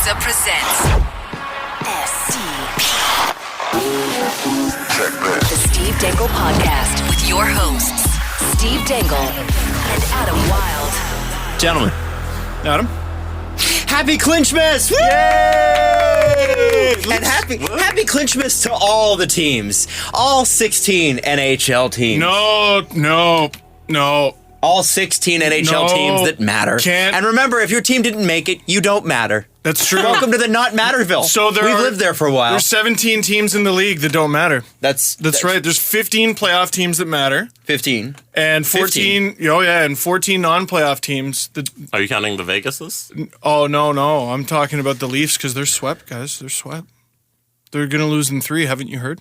Pizza presents SCP. The Steve Dangle Podcast with your hosts, Steve Dangle and Adam Wilde. Gentlemen. Adam? Happy Clinchmas! Yay! And happy Clinchmas to all the teams. All 16 NHL teams. No. All 16 NHL teams that matter. Can't. And remember, if your team didn't make it, you don't matter. That's true. Welcome to the Not Matterville. So we've lived there for a while. There's 17 teams in the league that don't matter. That's right. There's 15 playoff teams that matter. 15. And 14. 15. And 14 non-playoff teams. Are you counting the Vegases? Oh, no. I'm talking about the Leafs because they're swept, guys. They're swept. They're going to lose in 3. Haven't you heard?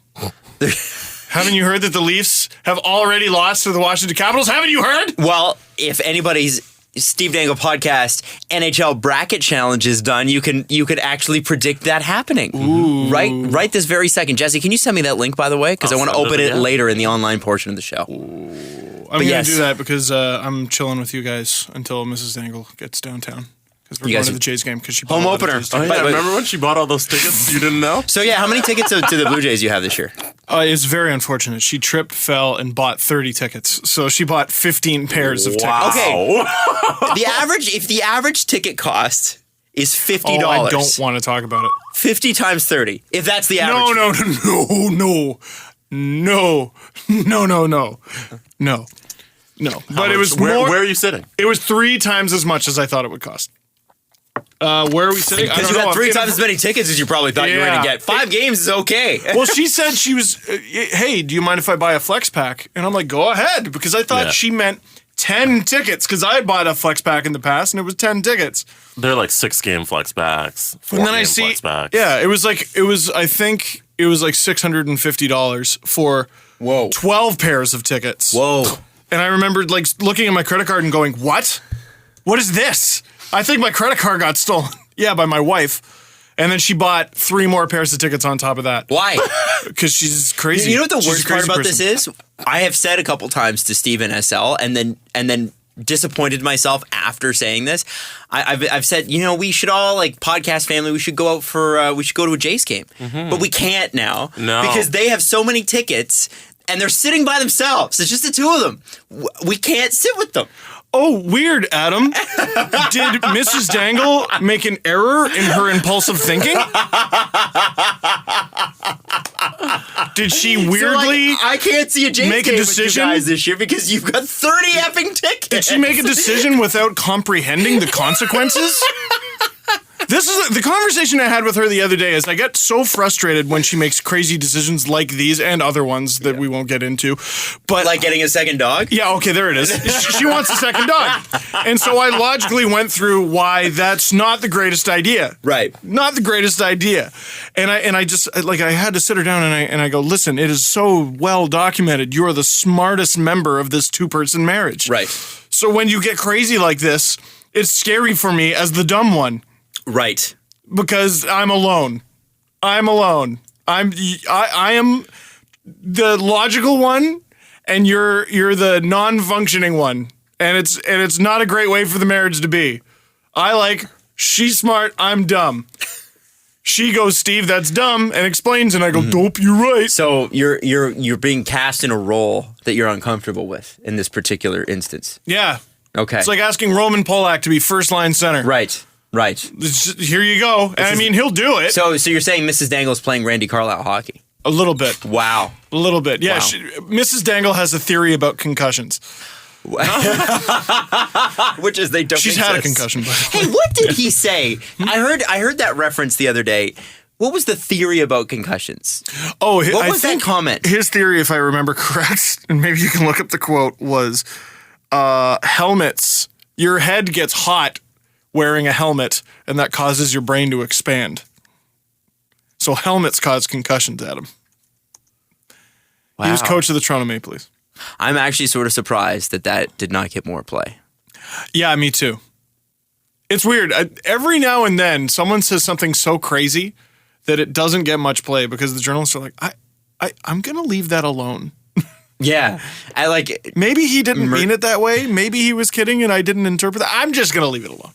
Haven't you heard that the Leafs have already lost to the Washington Capitals? Haven't you heard? Well, if anybody's Steve Dangle Podcast NHL bracket challenge is done, you could actually predict that happening. Ooh. Right this very second. Jesse, can you send me that link, by the way? Because I want to open it later in the online portion of the show. I'm going to do that because I'm chilling with you guys until Mrs. Dangle gets downtown. Because we're going to the Jays game because she bought home opener. Remember when she bought all those tickets? You didn't know? So yeah, how many tickets to the Blue Jays you have this year? It's very unfortunate. She tripped, fell, and bought 30 tickets. So she bought 15 pairs of tickets. Okay. If the average ticket cost is $50. I don't want to talk about it. 50 times 30. If that's the average. No. But it was where more. Where are you sitting? It was 3 times as much as I thought it would cost. Where are we sitting? Because you got 3 times as many tickets as you probably thought you were going to get. 5 games is okay. Well, she said she was, hey, do you mind if I buy a flex pack? And I'm like, go ahead. Because I thought she meant 10 tickets. Because I had bought a flex pack in the past and it was 10 tickets. They're like 6-game flex packs. And then I see, it was like $650 for 12 pairs of tickets. Whoa. And I remembered like looking at my credit card and going, what? What is this? I think my credit card got stolen. Yeah, by my wife. And then she bought 3 more pairs of tickets on top of that. Why? Because she's crazy. You know what the worst part about this is? I have said a couple times to Steve and SL, and then disappointed myself after saying this. I've said, we should all, like, podcast family, we should go out we should go to a Jays game. Mm-hmm. But we can't now. No. Because they have so many tickets, and they're sitting by themselves. It's just the 2 of them. We can't sit with them. Oh, weird, Adam. Did Mrs. Dangle make an error in her impulsive thinking? Did she weirdly I can't see a Jays make game a decision with you guys this year because you've got 30 effing tickets? Did she make a decision without comprehending the consequences? This is the conversation I had with her the other day. Is I get so frustrated when she makes crazy decisions like these and other ones that we won't get into. But like getting a second dog? Yeah, okay, there it is. She wants a second dog. And so I logically went through why that's not the greatest idea. Right. Not the greatest idea. And I just I had to sit her down and I go, listen, it is so well documented. You are the smartest member of this 2-person marriage. Right. So when you get crazy like this, it's scary for me as the dumb one. Right. Because I'm alone. I am the logical one, and you're the non-functioning one. And it's not a great way for the marriage to be. She's smart, I'm dumb. She goes, Steve, that's dumb, and explains, and I go, dope, you're right. So you're being cast in a role that you're uncomfortable with in this particular instance. Yeah. Okay. It's like asking Roman Polak to be first-line center. Right. Here you go. He'll do it. So you're saying Mrs. Dangle is playing Randy Carlisle hockey? A little bit. Wow. A little bit. Yeah. Wow. Mrs. Dangle has a theory about concussions. Which is they don't. She's had a concussion. Hey, what did he say? I heard that reference the other day. What was the theory about concussions? Oh, what was that comment? His theory, if I remember correct, and maybe you can look up the quote, was helmets. Your head gets hot wearing a helmet, and that causes your brain to expand. So helmets cause concussions, Adam. Wow. He was coach of the Toronto Maple Leafs. I'm actually sort of surprised that did not get more play. Yeah, me too. It's weird. Every now and then, someone says something so crazy that it doesn't get much play because the journalists are like, I'm going to leave that alone. Yeah. Maybe he didn't mean it that way. Maybe he was kidding and I didn't interpret that. I'm just going to leave it alone.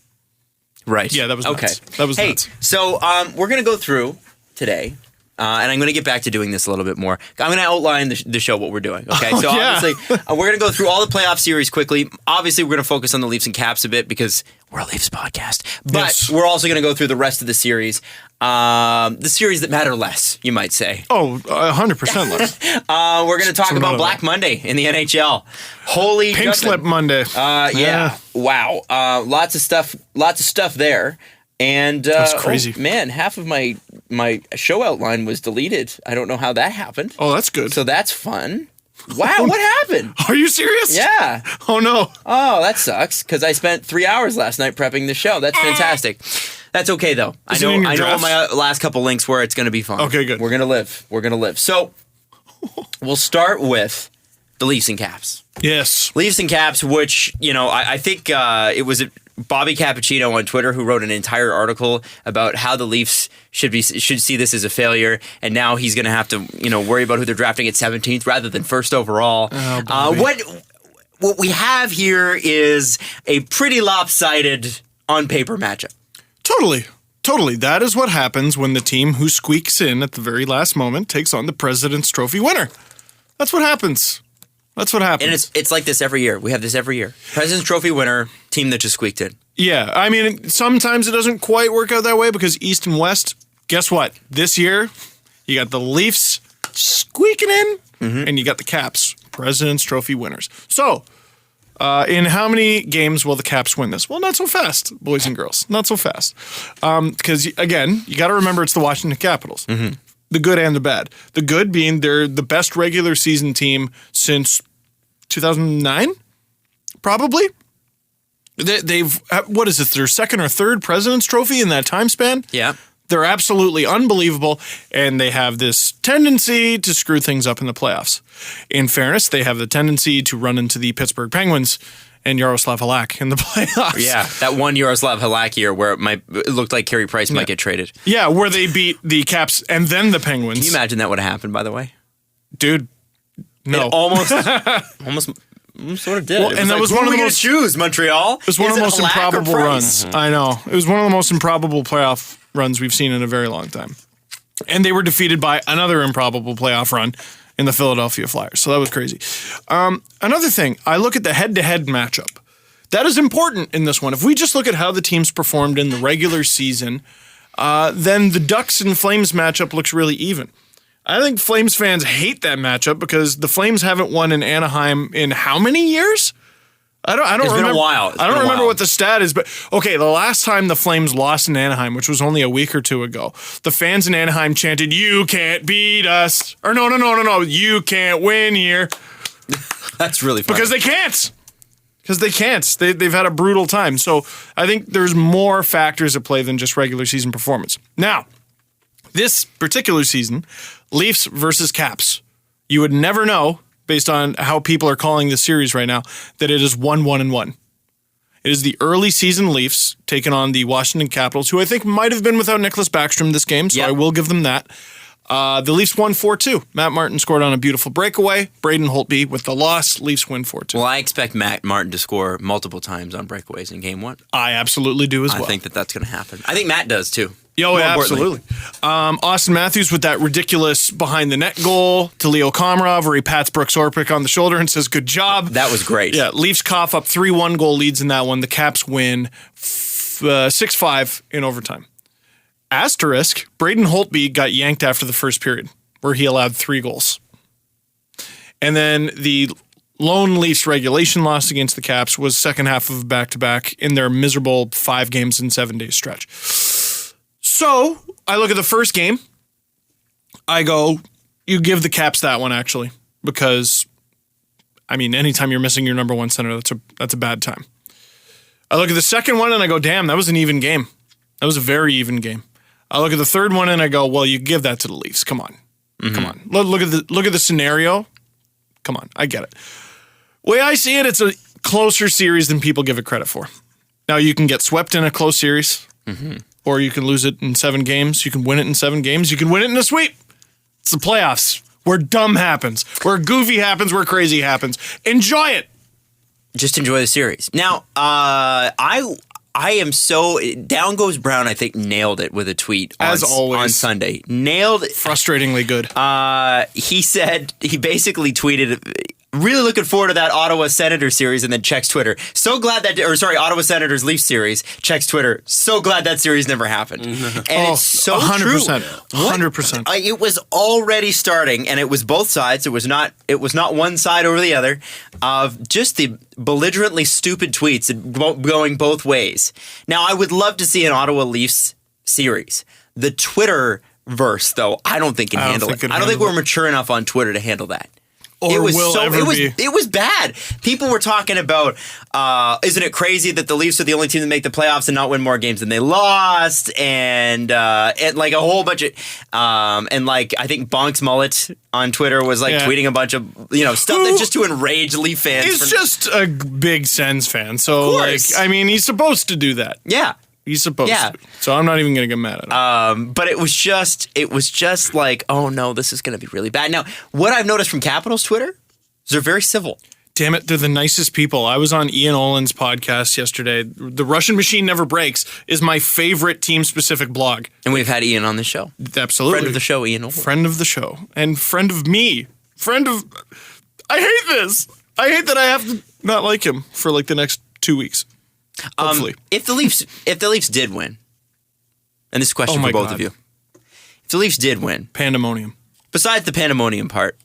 Right. Yeah, that was okay. nuts. That was hey, nuts. So we're going to go through today, and I'm going to get back to doing this a little bit more. I'm going to outline the show, what we're doing. Okay, so yeah. obviously we're going to go through all the playoff series quickly. Obviously, we're going to focus on the Leafs and Caps a bit because we're a Leafs podcast. But Yes. we're also going to go through the rest of the series that matter less, you might say. Oh, 100% less. We're going to talk Some about other- Black Monday in the NHL. Holy Pink jumping. Slip Monday. Yeah. Wow. Lots of stuff there. And That's crazy. oh, man, half of my show outline was deleted. I don't know how that happened. Oh, that's good. So that's fun. Wow, what happened? Are you serious? Yeah. Oh, no. Oh, that sucks because I spent 3 hours last night prepping the show. That's fantastic. That's okay though. Is it in your I know drafts? my last couple links where it's going to be fun. Okay, good. We're going to live. So we'll start with the Leafs and Caps. Yes. Leafs and Caps, which, I think it was Bobby Cappuccino on Twitter who wrote an entire article about how the Leafs should see this as a failure, and now he's going to have to, worry about who they're drafting at 17th rather than first overall. Oh, Bobby. What we have here is a pretty lopsided on paper matchup. Totally. That is what happens when the team who squeaks in at the very last moment takes on the President's Trophy winner. That's what happens. And it's like this every year. We have this every year. President's Trophy winner, team that just squeaked in. Yeah, I mean, sometimes it doesn't quite work out that way because East and West, guess what? This year, you got the Leafs squeaking in, and you got the Caps, President's Trophy winners. So, in how many games will the Caps win this? Well, not so fast, boys and girls. Not so fast. Because, again, you got to remember it's the Washington Capitals. The good and the bad. The good being they're the best regular season team since 2009, probably. They've, what is it, their second or third President's Trophy in that time span? Yeah. They're absolutely unbelievable, and they have this tendency to screw things up in the playoffs. In fairness, they have the tendency to run into the Pittsburgh Penguins and Yaroslav Halak in the playoffs. Yeah, that one Yaroslav Halak year where it looked like Carey Price might get traded. Yeah, where they beat the Caps and then the Penguins. Can you imagine that would have happened, by the way? Dude, no. It almost sort of did. Well, and that was one of the most choose Montreal. It was one of the most improbable runs. I know. It was one of the most improbable playoff runs we've seen in a very long time. And they were defeated by another improbable playoff run in the Philadelphia Flyers. So that was crazy. Another thing, I look at the head-to-head matchup. That is important in this one. If we just look at how the teams performed in the regular season, then the Ducks and Flames matchup looks really even. I think Flames fans hate that matchup because the Flames haven't won in Anaheim in how many years? I don't It's remember. been a while. I don't remember what the stat is, but okay, the last time the Flames lost in Anaheim, which was only a week or two ago, the fans in Anaheim chanted, "You can't beat us," or no, "You can't win here," That's really funny. because they can't. Because they can't. They've had a brutal time. So I think there's more factors at play than just regular season performance. Now, this particular season, Leafs versus Caps. You would never know, based on how people are calling this series right now, that it is 1-1-1. It is the early season Leafs taking on the Washington Capitals, who I think might have been without Nicholas Backstrom this game, so Yep. I will give them that. The Leafs won 4-2. Matt Martin scored on a beautiful breakaway. Braden Holtby with the loss. Leafs win 4-2. Well, I expect Matt Martin to score multiple times on breakaways in game one. I absolutely do as well. I think that's going to happen. I think Matt does too. Oh, More yeah, importantly. absolutely. Austin Matthews with that ridiculous behind the net goal to Leo Komarov, where he pats Brooks Orpik on the shoulder and says, "Good job." That was great. Yeah, Leafs cough up 3-1 goal leads in that one. The Caps win 6-5 in overtime. Asterisk, Braden Holtby got yanked after the first period, where he allowed 3 goals. And then the lone Leafs regulation loss against the Caps was second half of back-to-back in their miserable 5 games in 7 days stretch. So I look at the first game. I go, you give the Caps that one, actually, because, I mean, anytime you're missing your number one center, that's a bad time. I look at the second one and I go, damn, that was an even game. That was a very even game. I look at the third one and I go, well, you give that to the Leafs. Come on. Come on. Look at the scenario. Come on. I get it. The way I see it, it's a closer series than people give it credit for. Now, you can get swept in a close series, or you can lose it in 7 games. You can win it in 7 games. You can win it in a sweep. It's the playoffs, where dumb happens, where goofy happens, where crazy happens. Enjoy it. Just enjoy the series. Now, I I am so down goes Brown. I think nailed it with a tweet As always. on Sunday. Nailed it. Frustratingly good. He said he basically tweeted. Really looking forward to that Ottawa Senators series, and then checks Twitter. Ottawa Senators Leafs series. Checks Twitter. So glad that series never happened. And it's so 100%. true. 100%. It was already starting, and it was both sides. It was not one side over the other of just the belligerently stupid tweets going both ways. Now, I would love to see an Ottawa Leafs series. The Twitter verse, though, I don't think can handle it. I don't think we're mature enough on Twitter to handle that. Or will ever be. It was bad. People were talking about, isn't it crazy that the Leafs are the only team to make the playoffs and not win more games than they lost, and like a whole bunch of, and like I think Bonk's Mullet on Twitter was like tweeting a bunch of stuff that just to enrage Leaf fans. He's just a big Sens fan, so like I mean he's supposed to do that. Yeah. He's supposed to. So I'm not even going to get mad at him. But it was just like, oh no, this is going to be really bad. Now, what I've noticed from Capitals Twitter is they're very civil. Damn it, they're the nicest people. I was on Ian Olin's podcast yesterday. The Russian Machine Never Breaks is my favorite team-specific blog. And we've had Ian on the show. Absolutely. Friend of the show, Ian Olin. Friend of the show. And friend of me. I hate this. I hate that I have to not like him for like the next 2 weeks. Hopefully. If the Leafs did win, and this is a question for both of you. If the Leafs did win, pandemonium. Besides the pandemonium part,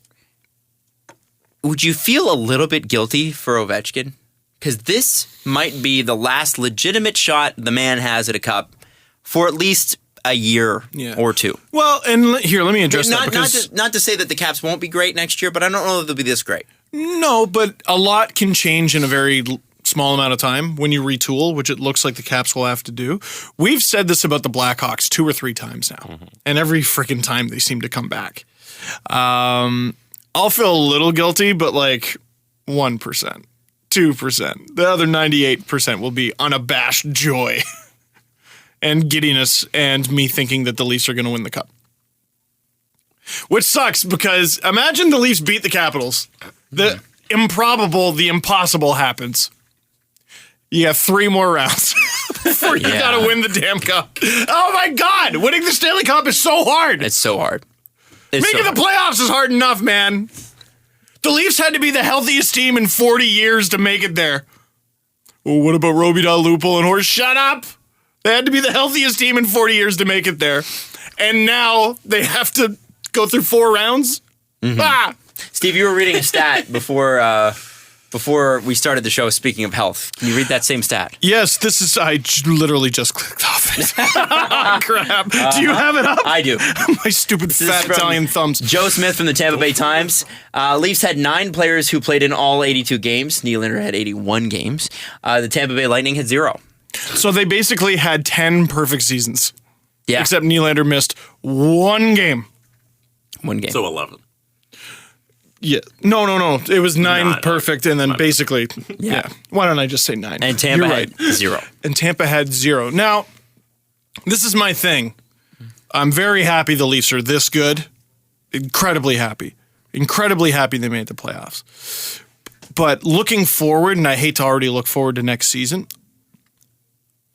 would you feel a little bit guilty for Ovechkin? Because this might be the last legitimate shot the man has at a cup for at least a year or two. Well, and here, let me address that. Because not to say that the Caps won't be great next year, but I don't know that they'll be this great. No, but a lot can change in a very small amount of time when you retool, which it looks like the Caps will have to do. We've said this about the Blackhawks 2 or 3 times now, and every freaking time they seem to come back. I'll feel a little guilty, but like 1%, 2%. The other 98% will be unabashed joy and giddiness and me thinking that the Leafs are going to win the Cup. Which sucks because imagine the Leafs beat the Capitals. The improbable, the impossible happens. You have 3 more rounds before you got to win the damn cup. Oh my God! Winning the Stanley Cup is so hard. It's so hard. Making the playoffs is hard enough, man. The Leafs had to be the healthiest team in 40 years to make it there. Well, what about Robitaille, Lupul, and Horst? Shut up! They had to be the healthiest team in 40 years to make it there. And now they have to go through 4 rounds? Ah! Steve, you were reading a stat before we started the show, speaking of health. Can you read that same stat? Yes, I literally just clicked off it. Crap. Do you have it up? I do. My stupid fat Italian thumbs. Joe Smith from the Tampa Bay Times. Leafs had 9 players who played in all 82 games. Nylander had 81 games. The Tampa Bay Lightning had 0. So they basically had 10 perfect seasons. Yeah. Except Nylander missed 1 game. 1 game. So 11. Yeah. No. It was 9 perfect, and then basically, Why don't I just say 9? And Tampa had 0. And Tampa had 0. Now, this is my thing. I'm very happy the Leafs are this good. Incredibly happy. Incredibly happy they made the playoffs. But looking forward, and I hate to already look forward to next season,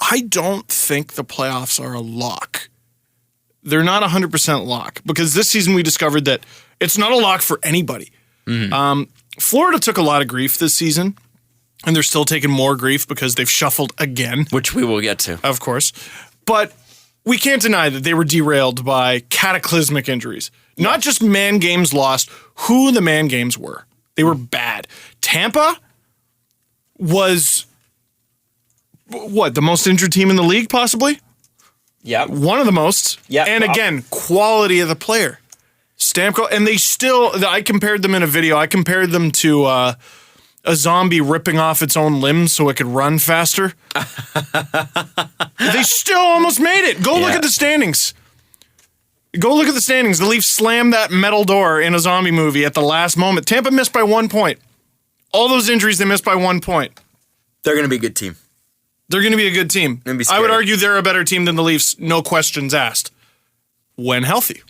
I don't think the playoffs are a lock. They're not 100% lock, because this season we discovered that it's not a lock for anybody. Florida took a lot of grief this season, and they're still taking more grief because they've shuffled again. Which we will get to. Of course. But we can't deny that they were derailed by cataclysmic injuries. Not just man games lost, who the man games were. They were bad. Tampa was, the most injured team in the league, possibly? Yeah. One of the most. Yeah. And again, quality of the player. Stamkos, and I compared them in a video. I compared them to a zombie ripping off its own limbs so it could run faster. They still almost made it. Go look at the standings. The Leafs slammed that metal door in a zombie movie at the last moment. Tampa missed by 1 point. All those injuries, they missed by 1 point. They're going to be a good team. They're going to be a good team. I would argue they're a better team than the Leafs, no questions asked, when healthy.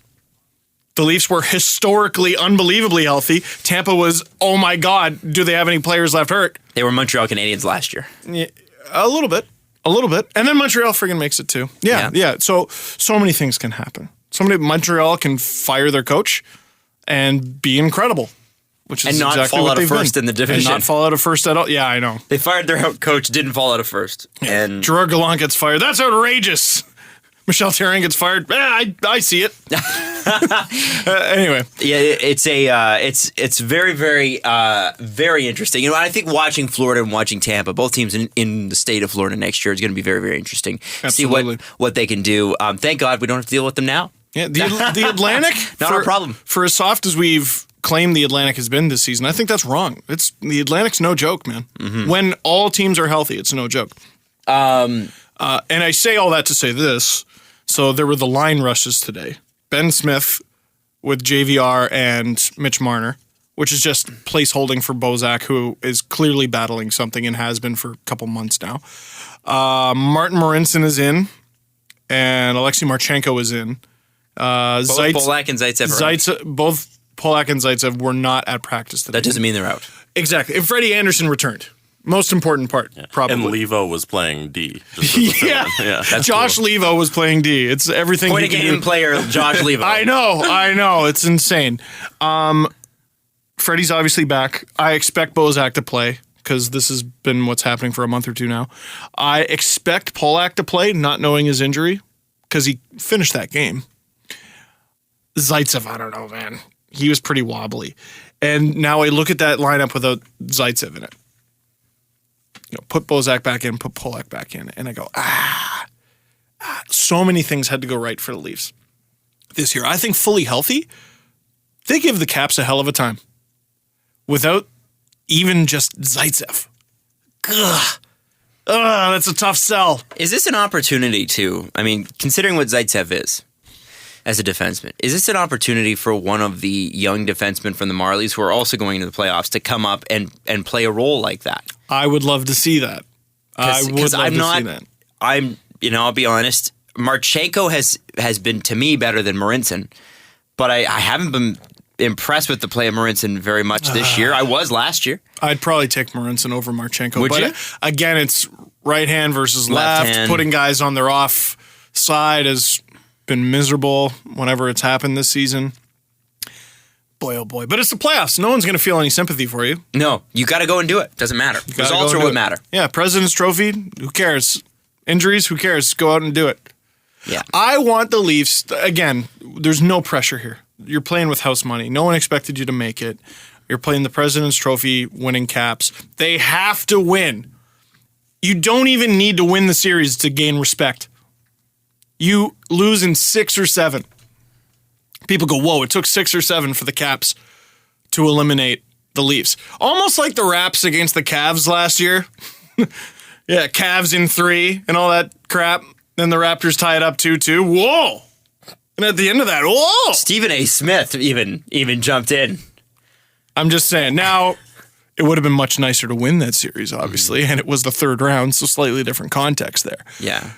The Leafs were historically, unbelievably healthy. Tampa was, oh my God, do they have any players left hurt? They were Montreal Canadiens last year. Yeah, a little bit. A little bit. And then Montreal friggin' makes it too. Yeah. So many things can happen. Montreal can fire their coach and be incredible. Which is and not exactly fall what out of they've first been. in the division. And not fall out of first at all. Yeah, I know. They fired their coach, didn't fall out of first. And Gerard Gallant gets fired. That's outrageous. Michel Therrien gets fired. I see it. Anyway. Yeah, it's very, very, very interesting. You know, I think watching Florida and watching Tampa, both teams in the state of Florida next year, is going to be very, very interesting. Absolutely. See what they can do. Thank God we don't have to deal with them now. Yeah, the Atlantic, not our problem. For as soft as we've claimed the Atlantic has been this season, I think that's wrong. The Atlantic's no joke, man. Mm-hmm. When all teams are healthy, it's no joke. And I say all that to say this. So there were the line rushes today. Ben Smith with JVR and Mitch Marner, which is just placeholding for Bozak, who is clearly battling something and has been for a couple months now. Martin Marincin is in, and Alexei Marchenko is in. Both Polak and Zaitsev both Polak and Zaitsev were not at practice today. That doesn't mean they're out. Exactly. And Freddie Anderson returned. Most important part, probably. And Levo was playing D. Just yeah. Josh cool. Levo was playing D. It's everything. Point a game player, Josh Levo. I know. It's insane. Freddie's obviously back. I expect Bozak to play because this has been what's happening for a month or two now. I expect Polak to play, not knowing his injury, because he finished that game. Zaitsev, I don't know, man. He was pretty wobbly. And now I look at that lineup without Zaitsev in it. Put Bozak back in, put Polak back in, and I go, so many things had to go right for the Leafs this year. I think fully healthy, they give the Caps a hell of a time without even just Zaitsev. That's a tough sell. Is this an opportunity to, considering what Zaitsev is as a defenseman, is this an opportunity for one of the young defensemen from the Marlies who are also going into the playoffs to come up and play a role like that? I would love to see that. I'll be honest, Marchenko has been, to me, better than Marincin, but I haven't been impressed with the play of Marincin very much this year. I was last year. I'd probably take Marincin over Marchenko. Would you? Again, it's right hand versus left. hand. Putting guys on their off side has been miserable whenever it's happened this season. Boy, oh boy. But it's the playoffs. No one's going to feel any sympathy for you. No, you got to go and do it. Doesn't matter. Results are what matter. Yeah, President's Trophy, who cares? Injuries, who cares? Go out and do it. Yeah. I want the Leafs, again, there's no pressure here. You're playing with house money. No one expected you to make it. You're playing the President's Trophy, winning Caps. They have to win. You don't even need to win the series to gain respect. You lose in 6 or 7. People go, whoa, it took 6 or 7 for the Caps to eliminate the Leafs. Almost like the Raps against the Cavs last year. Yeah, Cavs in 3 and all that crap. Then the Raptors tie it up 2-2. Whoa! And at the end of that, whoa! Stephen A. Smith even jumped in. I'm just saying. Now, it would have been much nicer to win that series, obviously, and it was the 3rd round, so slightly different context there. Yeah.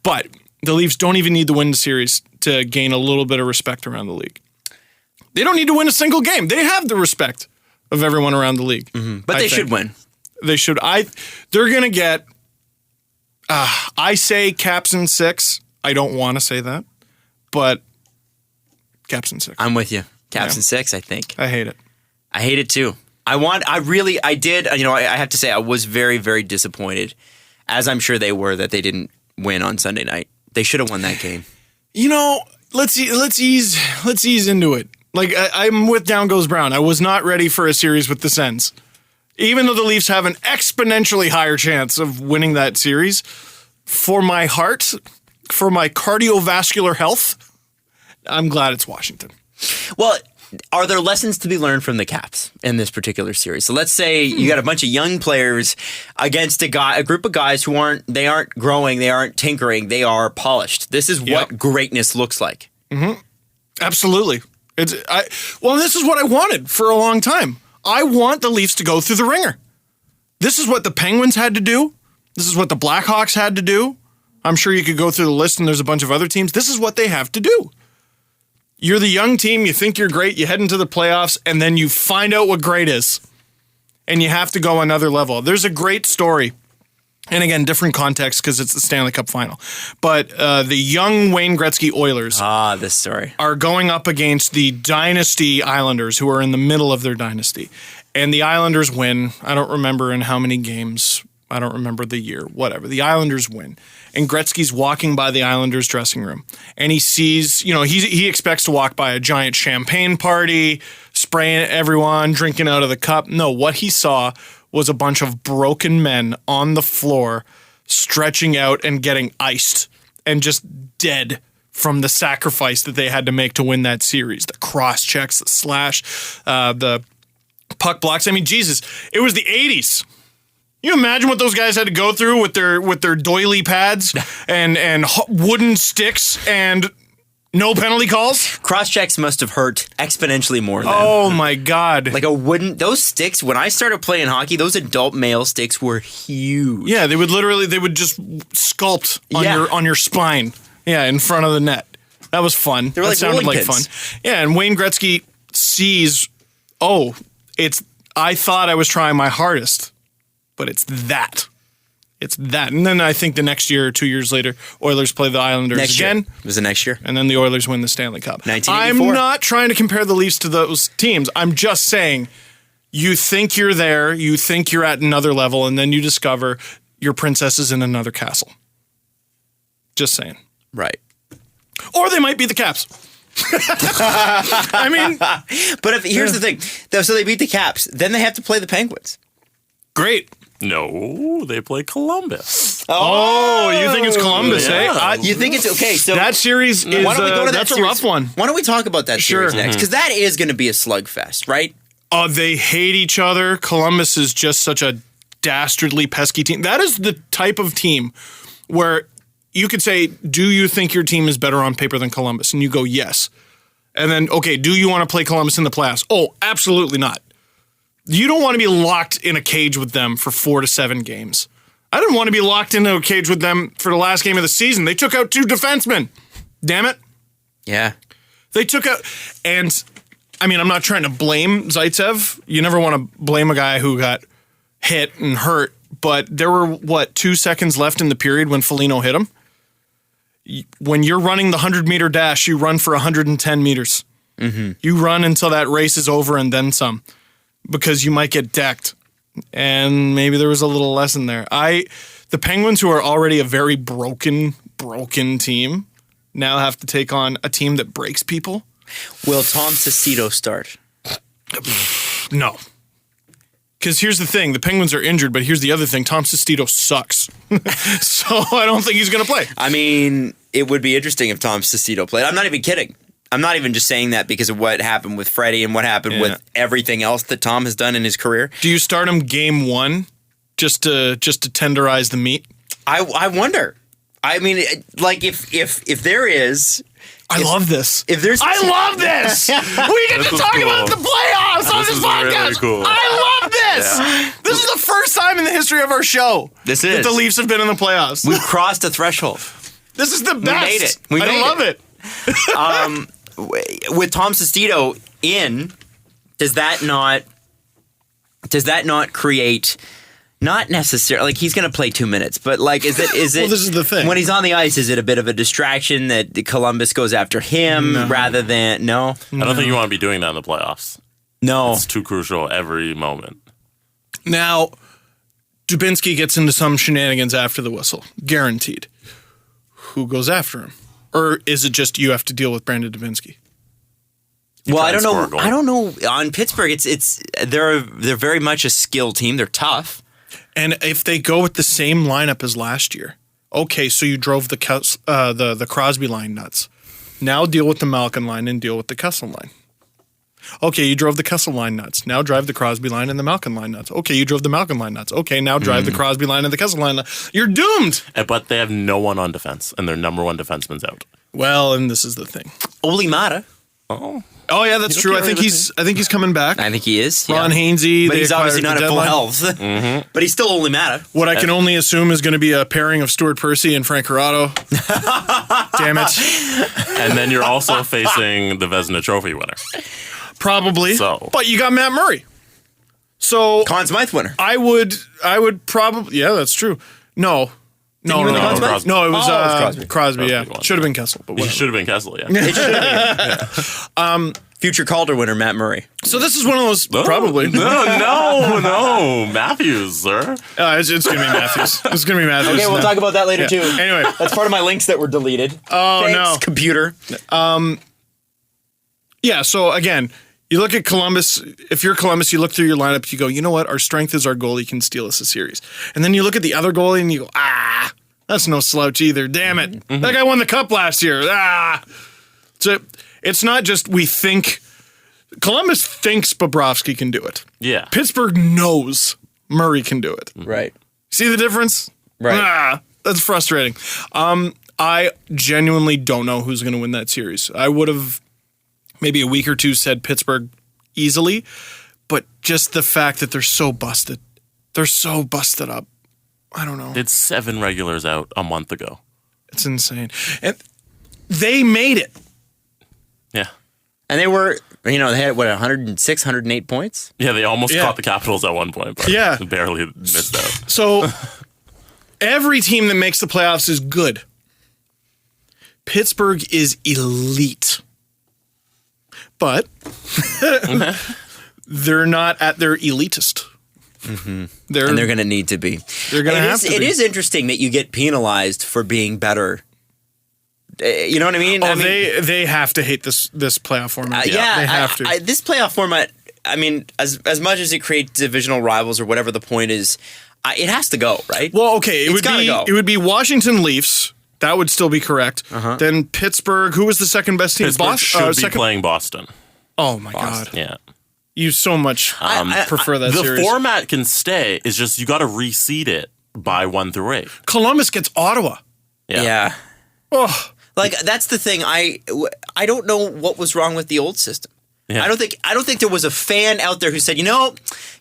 But the Leafs don't even need to win the series to gain a little bit of respect around the league. They don't need to win a single game. They have the respect of everyone around the league. Mm-hmm. But they should win. They should. They're going to get, I say Caps in 6. I don't want to say that, but Caps in 6. I'm with you. Caps in 6, I think. I hate it. I hate it too. I have to say I was very, very disappointed, as I'm sure they were, that they didn't win on Sunday night. They should have won that game. Let's ease into it. Like, I'm with Down Goes Brown. I was not ready for a series with the Sens. Even though the Leafs have an exponentially higher chance of winning that series, for my heart, for my cardiovascular health, I'm glad it's Washington. Well, are there lessons to be learned from the Caps in this particular series? So let's say you got a bunch of young players against a group of guys who aren't growing, they aren't tinkering, they are polished. This is what greatness looks like. Mm-hmm. Absolutely. This is what I wanted for a long time. I want the Leafs to go through the ringer. This is what the Penguins had to do. This is what the Blackhawks had to do. I'm sure you could go through the list and there's a bunch of other teams. This is what they have to do. You're the young team, you think you're great, you head into the playoffs, and then you find out what great is. And you have to go another level. There's a great story And again, different context because it's the Stanley Cup final. But the young Wayne Gretzky Oilers This story. are going up against the Dynasty Islanders, who are in the middle of their dynasty. And the Islanders win. I don't remember in how many games. I don't remember the year. Whatever. The Islanders win. And Gretzky's walking by the Islanders dressing room. And he sees, he expects to walk by a giant champagne party, spraying everyone, drinking out of the cup. No, what he saw was a bunch of broken men on the floor stretching out and getting iced and just dead from the sacrifice that they had to make to win that series. The cross checks, the slash, the puck blocks. I mean, Jesus, it was the 80s. You imagine what those guys had to go through with their doily pads and wooden sticks and no penalty calls? Cross checks must have hurt exponentially more than. Oh my God. Like those sticks, when I started playing hockey, those adult male sticks were huge. Yeah, they would just sculpt on your spine. Yeah, in front of the net. That was fun. They were like sounded rolling like pins. fun. Yeah, and Wayne Gretzky sees, I thought I was trying my hardest, but it's that. It's that. And then I think the next year or 2 years later, Oilers play the Islanders again. Year. Was it next year? And then the Oilers win the Stanley Cup. 1984. I'm not trying to compare the Leafs to those teams. I'm just saying you think you're there, you think you're at another level, and then you discover your princess is in another castle. Just saying. Right. Or they might be the Caps. I mean. But here's the thing. So they beat the Caps. Then they have to play the Penguins. Great. No, they play Columbus. Oh, you think it's Columbus, Yeah. eh? You think it's okay? So That series is why don't we go to that that's a series? rough one. Why don't we talk about that series Sure. next? Because that is going to be a slugfest, right? Oh, they hate each other. Columbus is just such a dastardly, pesky team. That is the type of team where you could say, do you think your team is better on paper than Columbus? And you go, yes. And then, okay, do you want to play Columbus in the playoffs? Oh, absolutely not. You don't want to be locked in a cage with them for 4 to 7 games. I didn't want to be locked into a cage with them for the last game of the season. They took out 2 defensemen. Damn it. Yeah. They took out, and I mean, I'm not trying to blame Zaitsev. You never want to blame a guy who got hit and hurt, but there were, 2 seconds left in the period when Foligno hit him? When you're running the 100-meter dash, you run for 110 meters. Mm-hmm. You run until that race is over and then some, because you might get decked. And maybe there was a little lesson there. The Penguins, who are already a very broken team, now have to take on a team that breaks people. Will Tom Cicito start? No. Because here's the thing. The Penguins are injured, but here's the other thing. Tom Cicito sucks. So I don't think he's going to play. I mean, it would be interesting if Tom Cicito played. I'm not even kidding. I'm not even just saying that because of what happened with Freddie and what happened with everything else that Tom has done in his career. Do you start him game 1 just to tenderize the meat? I wonder. I mean, like if there is. I love this. I love this. We get to talk about the playoffs on this podcast. Really cool. I love this. Yeah. This is the first time in the history of our show This that is. the Leafs have been in the playoffs. We crossed a threshold. This is the best. made it. We I made love it. With Tom Cicito in, does that not create? Not necessarily. Like he's going to play 2 minutes, but like, is it? Well, this is the thing. When he's on the ice, is it a bit of a distraction that Columbus goes after him rather than no? I don't think you want to be doing that in the playoffs. No, It's too crucial every moment. Now, Dubinsky gets into some shenanigans after the whistle. Guaranteed. Who goes after him? Or is it just you have to deal with Brandon Dubinsky? well, I try don't and score know. a goal. I don't know. On Pittsburgh, they're very much a skilled team. They're tough. And if they go with the same lineup as last year, okay, so you drove the Crosby line nuts. Now deal with the Malkin line and deal with the Kessel line. Okay, you drove the Kessel line nuts. Now drive the Crosby line and the Malkin line nuts. Okay, you drove the Malkin line nuts. Okay, now drive the Crosby line and the Kessel line nuts. You're doomed. But they have no one on defense, and their number one defenseman's out. Well, and this is the thing. Oli Mata. Oh yeah, that's true. I carry think the he's coming back. I think he is. Ron yeah. Hainsey, But they he's obviously not acquired at the full deadline. health. But he's still Oli Mata. What I can only assume is going to be a pairing of Stuart Percy and Frank Corrado. Damn it. And then you're also facing the Vezina Trophy winner. Probably. So. But you got Matt Murray. So Conn Smythe winner. I would probably, yeah, that's true. No. No, he win the Conn Smythe? No, it was, Oh, it was Crosby, yeah. won. Should have been Kessel, but It whatever. should have been Kessel, yeah. It should have been. Future Calder winner Matt Murray. So this is one of those, probably. No, Matthews, sir. It's going to be Matthews. It's going to be Matthews. Okay, we'll talk about that later too. Anyway. That's part of my links that were deleted. Oh, Thanks, no. computer. Yeah, so again, you look at Columbus. If you're Columbus, you look through your lineup, you go, you know what? Our strength is our goalie can steal us a series. And then you look at the other goalie and you go, that's no slouch either. Damn it. Mm-hmm. That guy won the cup last year. So it's not just we think. Columbus thinks Bobrovsky can do it. Yeah. Pittsburgh knows Murray can do it. Right. See the difference? Right. That's frustrating. I genuinely don't know who's going to win that series. I would have maybe a week or two said Pittsburgh easily, but just the fact that they're so busted. They're so busted up. I don't know. Did 7 regulars out a month ago. It's insane. And they made it. Yeah. And they were, they had, 106, 108 points? Yeah, they almost Yeah. caught the Capitals at one point, but Yeah. barely missed out. So every team that makes the playoffs is good. Pittsburgh is elite. But they're not at their elitist. And they're going to need to be. They're going to have to be. It is interesting that you get penalized for being better. You know what I mean? Oh, I mean, they have to hate this playoff format. They have to. This playoff format, I mean, as much as it creates divisional rivals or whatever the point is, it has to go, right? Well, okay, It's gotta go. it would be Washington Leafs. That would still be correct. Then Pittsburgh. Who was the second best team? Pittsburgh should be second. playing Boston. Oh my God! Yeah. You so much prefer that The series. format can stay. It's just you got to reseed it by 1 through 8. Columbus gets Ottawa. Yeah. Oh, Like, that's the thing. I don't know what was wrong with the old system. Yeah. I don't think there was a fan out there who said, you know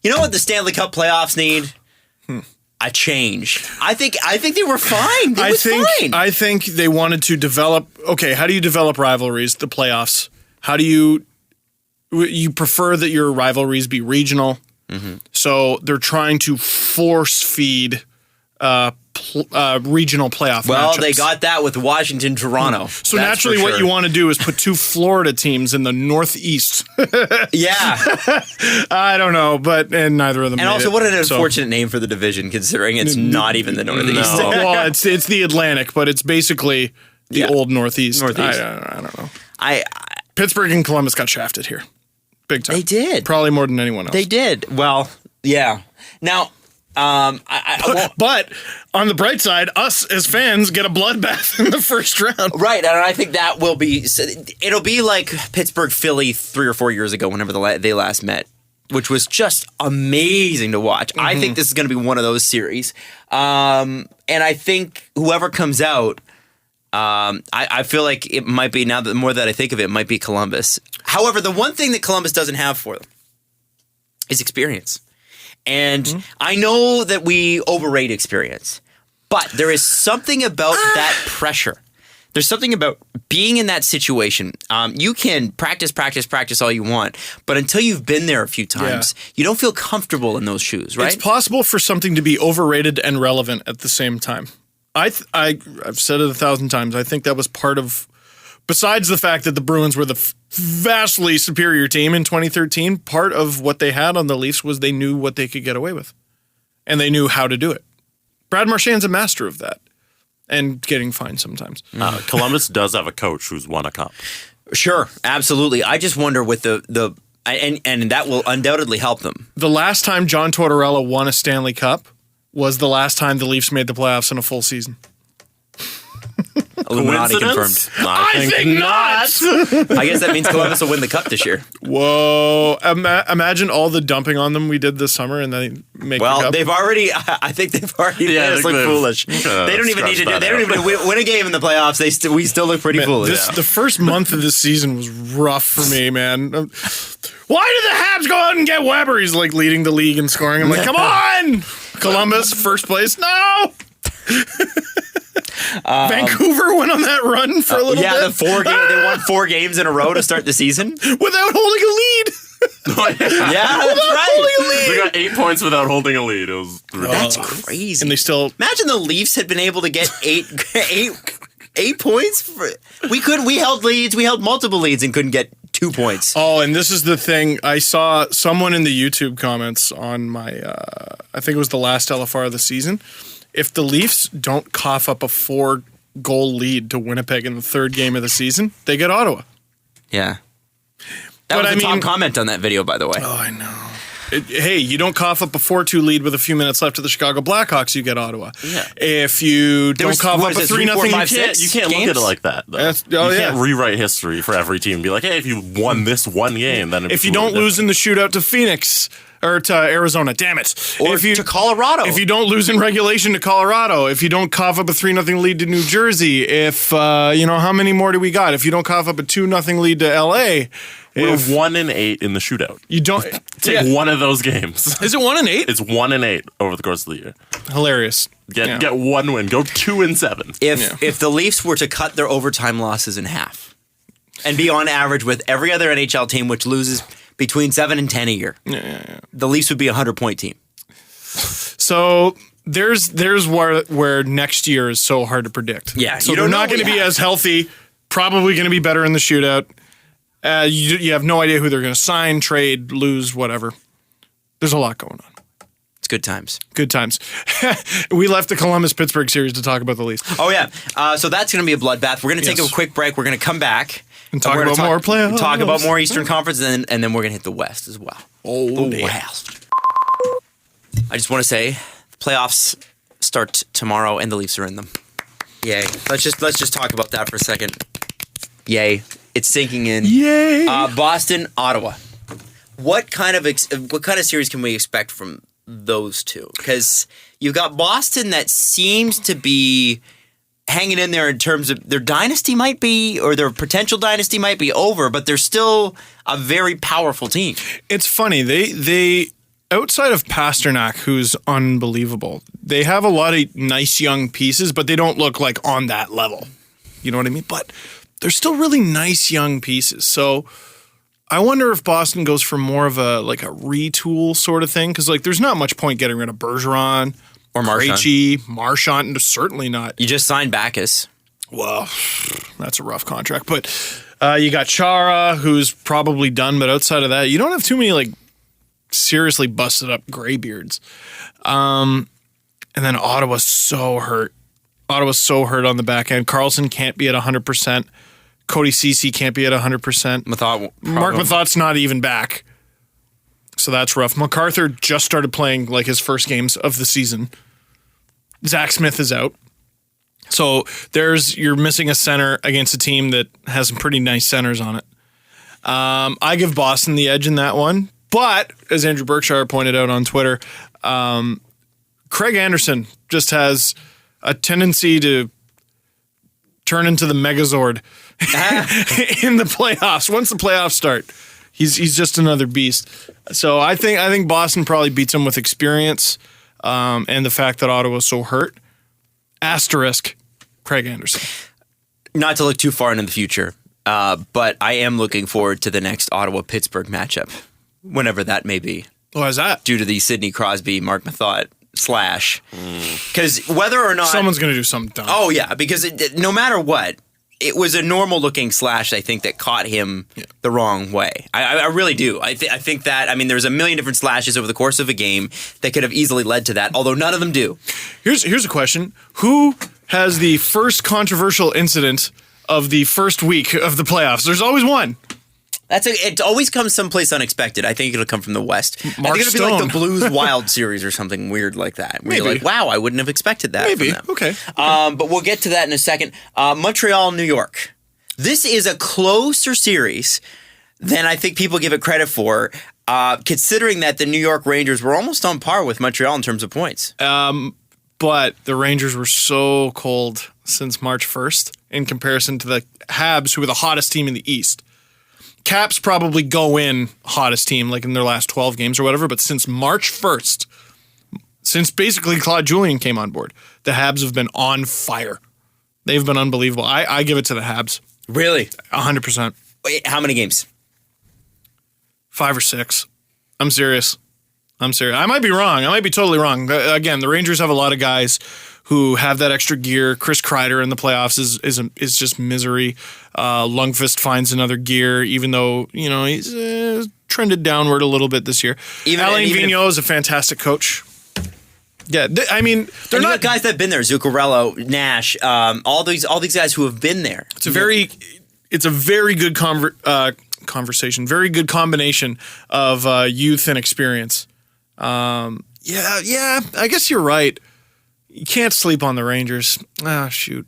what the Stanley Cup playoffs need? A change. I think they were fine. It was fine. I think they wanted to develop. Okay, how do you develop rivalries? The playoffs. How do you prefer that your rivalries be regional? So they're trying to force feed regional playoff Well, matchups. they got that with Washington, Toronto. So That's naturally, for what sure. you want to do is put 2 Florida teams in the Northeast. Yeah. I don't know, and neither of them. And made also, it, what an so. unfortunate name for the division, considering it's not even the Northeast. No. Well, it's the Atlantic, but it's basically the Yeah. old Northeast. Northeast. I don't know. I Pittsburgh and Columbus got shafted here, big time. They did. Probably more than anyone else. They did. Well, yeah. Now, I won't. But on the bright side, us as fans get a bloodbath in the first round. Right, and I think that will be. It'll be like Pittsburgh Philly 3 or 4 years ago, whenever they last met, which was just amazing to watch. I think this is going to be one of those series, and I think whoever comes out, I feel like it might be, now that the more that I think of it, it might be Columbus. However, the one thing that Columbus doesn't have for them is experience. And I know that we overrate experience, but there is something about that pressure. There's something about being in that situation. You can practice all you want, but until you've been there a few times, you don't feel comfortable in those shoes, right? It's possible for something to be overrated and relevant at the same time. I've said it 1,000 times. I think that was part of, besides the fact that the Bruins were the vastly superior team in 2013, part of what they had on the Leafs was they knew what they could get away with. And they knew how to do it. Brad Marchand's a master of that. And getting fined sometimes. Columbus does have a coach who's won a cup. Sure, absolutely. I just wonder with the and that will undoubtedly help them. The last time John Tortorella won a Stanley Cup was the last time the Leafs made the playoffs in a full season. Illuminati Coincidence? confirmed. I think not! I guess that means Columbus will win the cup this year. Whoa. Imagine all the dumping on them we did this summer and they make the Well, cup. they've already. I think they've already made us look foolish. They don't even need to do. They don't even win a game in the playoffs. We still look pretty foolish. The first month of this season was rough for me, man. Why did the Habs go out and get Weber? He's like leading the league in scoring. I'm like, come on! Columbus, first place. No! Vancouver went on that run for a little bit. They won 4 games in a row to start the season. Without holding a lead. Yeah, that's right. They got 8 points without holding a lead. It was ridiculous. That's crazy. And they still... Imagine the Leafs had been able to get eight points. We held leads. We held multiple leads and couldn't get 2 points. Oh, and this is the thing. I saw someone in the YouTube comments on my, I think it was the last LFR of the season. If the Leafs don't cough up a 4-goal lead to Winnipeg in the third game of the season, they get Ottawa. Yeah. That was the top comment on that video, by the way. Oh, I know. Hey, you don't cough up a 4-2 lead with a few minutes left to the Chicago Blackhawks, you get Ottawa. Yeah. If you don't cough up a 3-0, you can't look at it like that, though. You can't rewrite history for every team and be like, hey, if you won this one game, then if you don't lose in the shootout to Phoenix or to Arizona, damn it. Or to Colorado. If you don't lose in regulation to Colorado, if you don't cough up a 3-0 lead to New Jersey, if, how many more do we got? If you don't cough up a 2-0 lead to LA... We're 1-8 in the shootout. You don't take one of those games. Is it 1-8? It's 1-8 over the course of the year. Hilarious. Get one win. Go 2-7. If the Leafs were to cut their overtime losses in half and be on average with every other NHL team, which loses between 7 and 10 a year, the Leafs would be a 100-point team. So there's where next year is so hard to predict. Yeah, so they're not going to be as healthy. Probably going to be better in the shootout. You have no idea who they're going to sign, trade, lose, whatever. There's a lot going on. It's good times. Good times. We left the Columbus-Pittsburgh series to talk about the Leafs. Oh, yeah. So that's going to be a bloodbath. We're going to take a quick break. We're going to come back. And talk about more playoffs. Talk about more Eastern Conference, and then we're going to hit the West as well. The West. I just want to say, the playoffs start tomorrow, and the Leafs are in them. Yay. Let's just talk about that for a second. Yay. It's sinking in. Yay! Boston, Ottawa. What kind of series can we expect from those two? Because you've got Boston that seems to be hanging in there in terms of their dynasty might be, or their potential dynasty might be over, but they're still a very powerful team. It's funny. They outside of Pasternak, who's unbelievable, they have a lot of nice young pieces, but they don't look like on that level. You know what I mean? But they're still really nice young pieces. So I wonder if Boston goes for more of a retool sort of thing, because there's not much point getting rid of Bergeron or Marchand, certainly not. You just signed Backus. Well, that's a rough contract. But you got Chara, who's probably done, but outside of that, you don't have too many seriously busted up graybeards. And then Ottawa's so hurt. Ottawa's so hurt on the back end. Carlson can't be at 100%. Cody Ceci can't be at 100%. Mark Mathott's not even back. So that's rough. MacArthur just started playing his first games of the season. Zach Smith is out. So you're missing a center against a team that has some pretty nice centers on it. I give Boston the edge in that one. But, as Andrew Berkshire pointed out on Twitter, Craig Anderson just has a tendency to turn into the Megazord in the playoffs. Once the playoffs start, he's just another beast. So I think Boston probably beats him with experience and the fact that Ottawa's so hurt. Asterisk, Craig Anderson. Not to look too far into the future, but I am looking forward to the next Ottawa-Pittsburgh matchup, whenever that may be. Why is that? Due to the Sidney Crosby, Mark Mathot slash. Because whether or not... Someone's going to do something dumb. Oh, yeah, because no matter what, it was a normal-looking slash, I think, that caught him the wrong way. I really do. I think that, there's a million different slashes over the course of a game that could have easily led to that, although none of them do. Here's a question. Who has the first controversial incident of the first week of the playoffs? There's always one. It always comes someplace unexpected. I think it'll come from the West. Mark I think it'll Stone. be like the Blues Wild series or something weird like that. Where Maybe. You're like, wow, I wouldn't have expected that Maybe. from them. Okay. But we'll get to that in a second. Montreal, New York. This is a closer series than I think people give it credit for, considering that the New York Rangers were almost on par with Montreal in terms of points. But the Rangers were so cold since March 1st in comparison to the Habs, who were the hottest team in the East. Caps probably go in hottest team in their last 12 games or whatever, but since March 1st, since basically Claude Julien came on board, the Habs have been on fire. They've been unbelievable. I give it to the Habs. Really? 100%. Wait, how many games? 5 or 6. I'm serious. I might be wrong. I might be totally wrong. Again, the Rangers have a lot of guys who have that extra gear. Chris Kreider in the playoffs is just misery. Lundqvist finds another gear, even though he's trended downward a little bit this year. Alain Vigneault is a fantastic coach. Yeah, I mean, they're not guys that've been there. Zuccarello, Nash, all these guys who have been there. It's a very good conversation, very good combination of youth and experience. I guess you're right. You can't sleep on the Rangers. Shoot.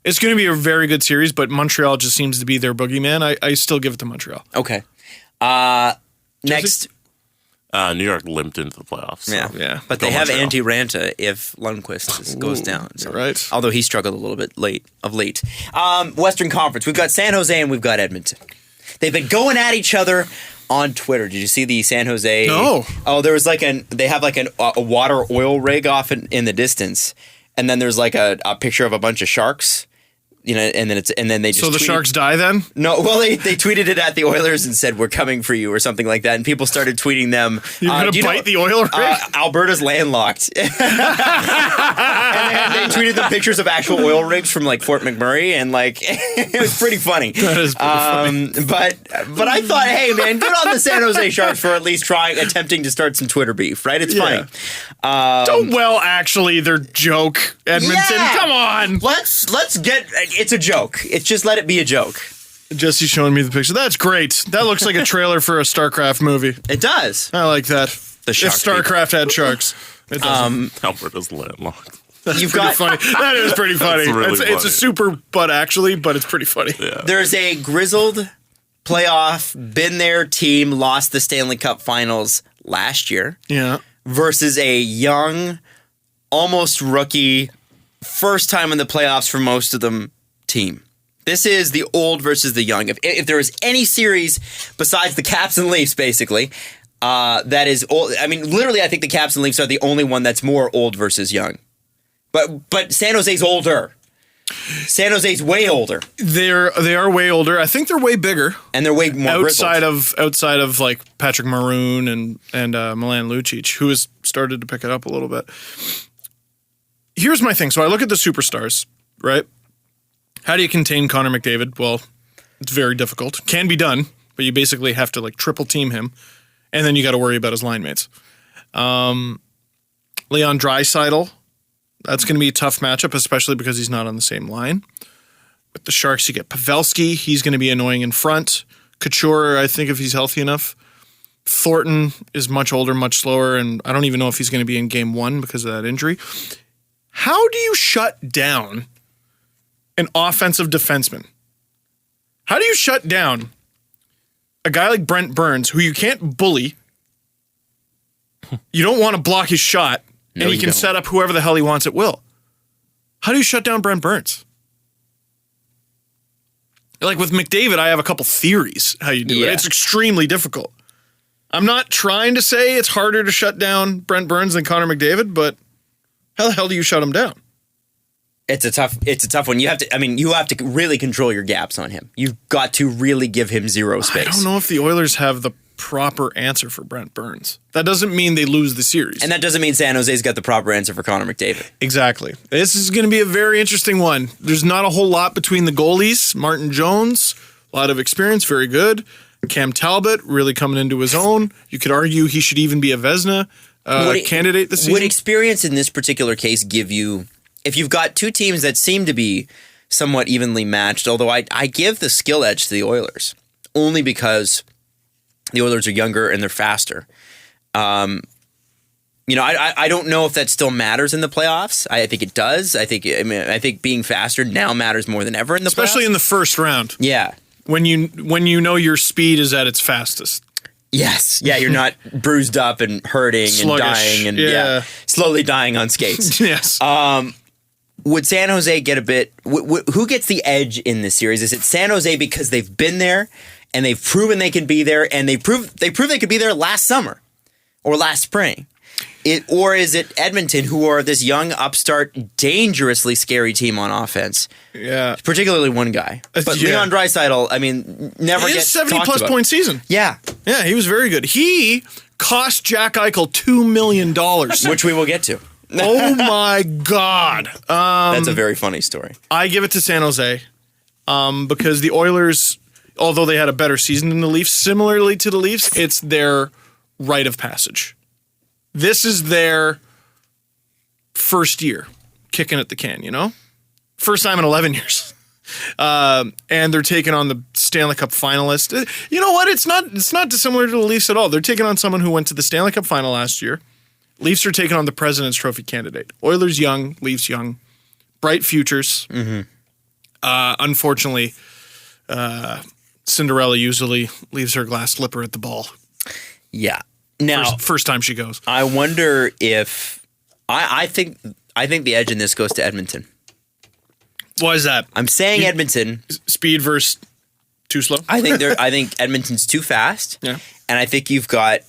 It's going to be a very good series, but Montreal just seems to be their boogeyman. I still give it to Montreal. Okay. Next. New York limped into the playoffs. So. Yeah. But they have Antti Ranta if Lundqvist goes down. So. Right. Although he struggled a little bit of late. Western Conference. We've got San Jose and we've got Edmonton. They've been going at each other on Twitter. Did you see the San Jose? No. Oh, there was they have a water oil rig off in the distance, and then there's like a picture of a bunch of sharks. And then they just so the Sharks die then? No, well they tweeted it at the Oilers and said we're coming for you or something like that, and people started tweeting them. You're gonna bite the oil rig? Alberta's landlocked, and they tweeted them pictures of actual oil rigs from like Fort McMurray, and like it was pretty funny. That is pretty funny. But I thought, hey man, good on the San Jose Sharks for at least attempting to start some Twitter beef, right? It's funny. Actually, their joke, Edmonton. Yeah. Come on, let's get. It's a joke. It's just let it be a joke. Jesse's showing me the picture. That's great. That looks like a trailer for a StarCraft movie. It does. I like that. The if StarCraft had sharks. It doesn't. Alberta's landlocked. You've got funny. That is pretty funny. It's a super but it's pretty funny. Yeah. There's a grizzled playoff, been there team, lost the Stanley Cup Finals last year. Yeah. Versus a young, almost rookie, first time in the playoffs for most of them team. This is the old versus the young. If there is any series besides the Caps and Leafs, basically, that is old. I mean, literally, I think the Caps and Leafs are the only one that's more old versus young. But San Jose's older. San Jose's way older. They are way older. I think they're way bigger, and they're way more outside of like Patrick Maroon and Milan Lucic, who has started to pick it up a little bit. Here's my thing. So I look at the superstars, right? How do you contain Connor McDavid? Well, it's very difficult. Can be done, but you basically have to like triple team him, and then you got to worry about his line mates. Leon Draisaitl, that's going to be a tough matchup, especially because he's not on the same line. With the Sharks, you get Pavelski. He's going to be annoying in front. Couture, I think if he's healthy enough. Thornton is much older, much slower, and I don't even know if he's going to be in game 1 because of that injury. How do you shut down an offensive defenseman? How do you shut down a guy like Brent Burns, who you can't bully? You don't want to block his shot, and he can set up whoever the hell he wants at will. How do you shut down Brent Burns? Like with McDavid, I have a couple theories how you do it. It's extremely difficult. I'm not trying to say it's harder to shut down Brent Burns than Connor McDavid, but how the hell do you shut him down? It's a tough one. You have to really control your gaps on him. You've got to really give him zero space. I don't know if the Oilers have the proper answer for Brent Burns. That doesn't mean they lose the series. And that doesn't mean San Jose's got the proper answer for Connor McDavid. Exactly. This is going to be a very interesting one. There's not a whole lot between the goalies. Martin Jones, a lot of experience, very good. Cam Talbot, really coming into his own. You could argue he should even be a Vezina candidate this season. Would experience in this particular case give you, if you've got two teams that seem to be somewhat evenly matched, although I give the skill edge to the Oilers, only because the Oilers are younger and they're faster. I don't know if that still matters in the playoffs. I think it does. I think being faster now matters more than ever in the playoffs. Especially in the first round. Yeah. When you know your speed is at its fastest. Yes. Yeah, you're not bruised up and hurting sluggish, and dying and slowly dying on skates. Yes. Would San Jose get a bit... who gets the edge in this series? Is it San Jose because they've been there and they've proven they can be there, and they proved they could be there last summer or last spring? Or is it Edmonton, who are this young, upstart, dangerously scary team on offense? Yeah. Particularly one guy. But Leon Draisaitl, I mean, never gets talked about. 70-plus point season. Yeah. Yeah, he was very good. He cost Jack Eichel $2 million. Which we will get to. Oh, my God. That's a very funny story. I give it to San Jose because the Oilers, although they had a better season than the Leafs, similarly to the Leafs, it's their rite of passage. This is their first year kicking at the can, you know? First time in 11 years. And they're taking on the Stanley Cup finalist. You know what? It's not dissimilar to the Leafs at all. They're taking on someone who went to the Stanley Cup final last year. Leafs are taking on the President's Trophy candidate. Oilers young, Leafs young. Bright futures. Mm-hmm. Unfortunately, Cinderella usually leaves her glass slipper at the ball. Yeah. Now, first time she goes. I wonder if I think the edge in this goes to Edmonton. Why is that? I'm saying Edmonton. Speed versus too slow. I think Edmonton's too fast. Yeah. And I think you've got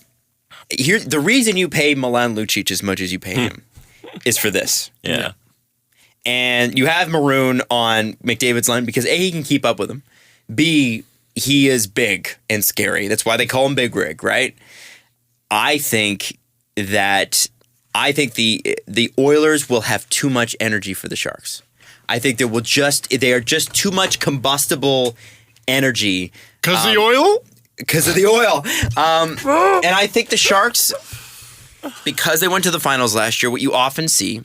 the reason you pay Milan Lucic as much as you pay him is for this. Yeah. And you have Maroon on McDavid's line because A, he can keep up with him. B, he is big and scary. That's why they call him Big Rig, right? I think the Oilers will have too much energy for the Sharks. I think they are just too much combustible energy. Because of the oil? Because of the oil. And I think the Sharks, because they went to the finals last year, what you often see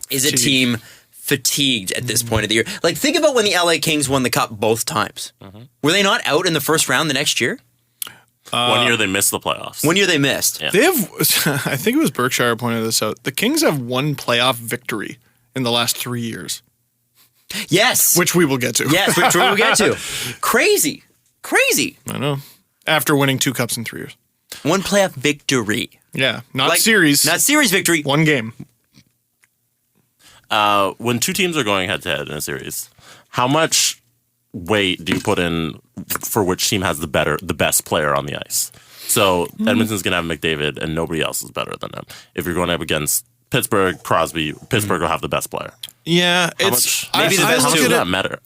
is a team fatigued at this point of the year. Like, think about when the LA Kings won the Cup both times. Mm-hmm. Were they not out in the first round the next year? 1 year they missed the playoffs. 1 year they missed. Yeah. They have, I think it was Berkshire pointed this out. The Kings have one playoff victory in the last 3 years. Yes. Which we will get to. Yes, which we will get to. Crazy. I know. After winning 2 cups in 3 years. One playoff victory. Yeah. Not series. Not series victory. One game. When two teams are going head-to-head in a series, how much weight do you put in for which team has the best player on the ice? So Edmonton's going to have McDavid, and nobody else is better than him. If you're going up against Pittsburgh, Crosby, Pittsburgh will have the best player. Yeah, maybe the best how much two. does that matter?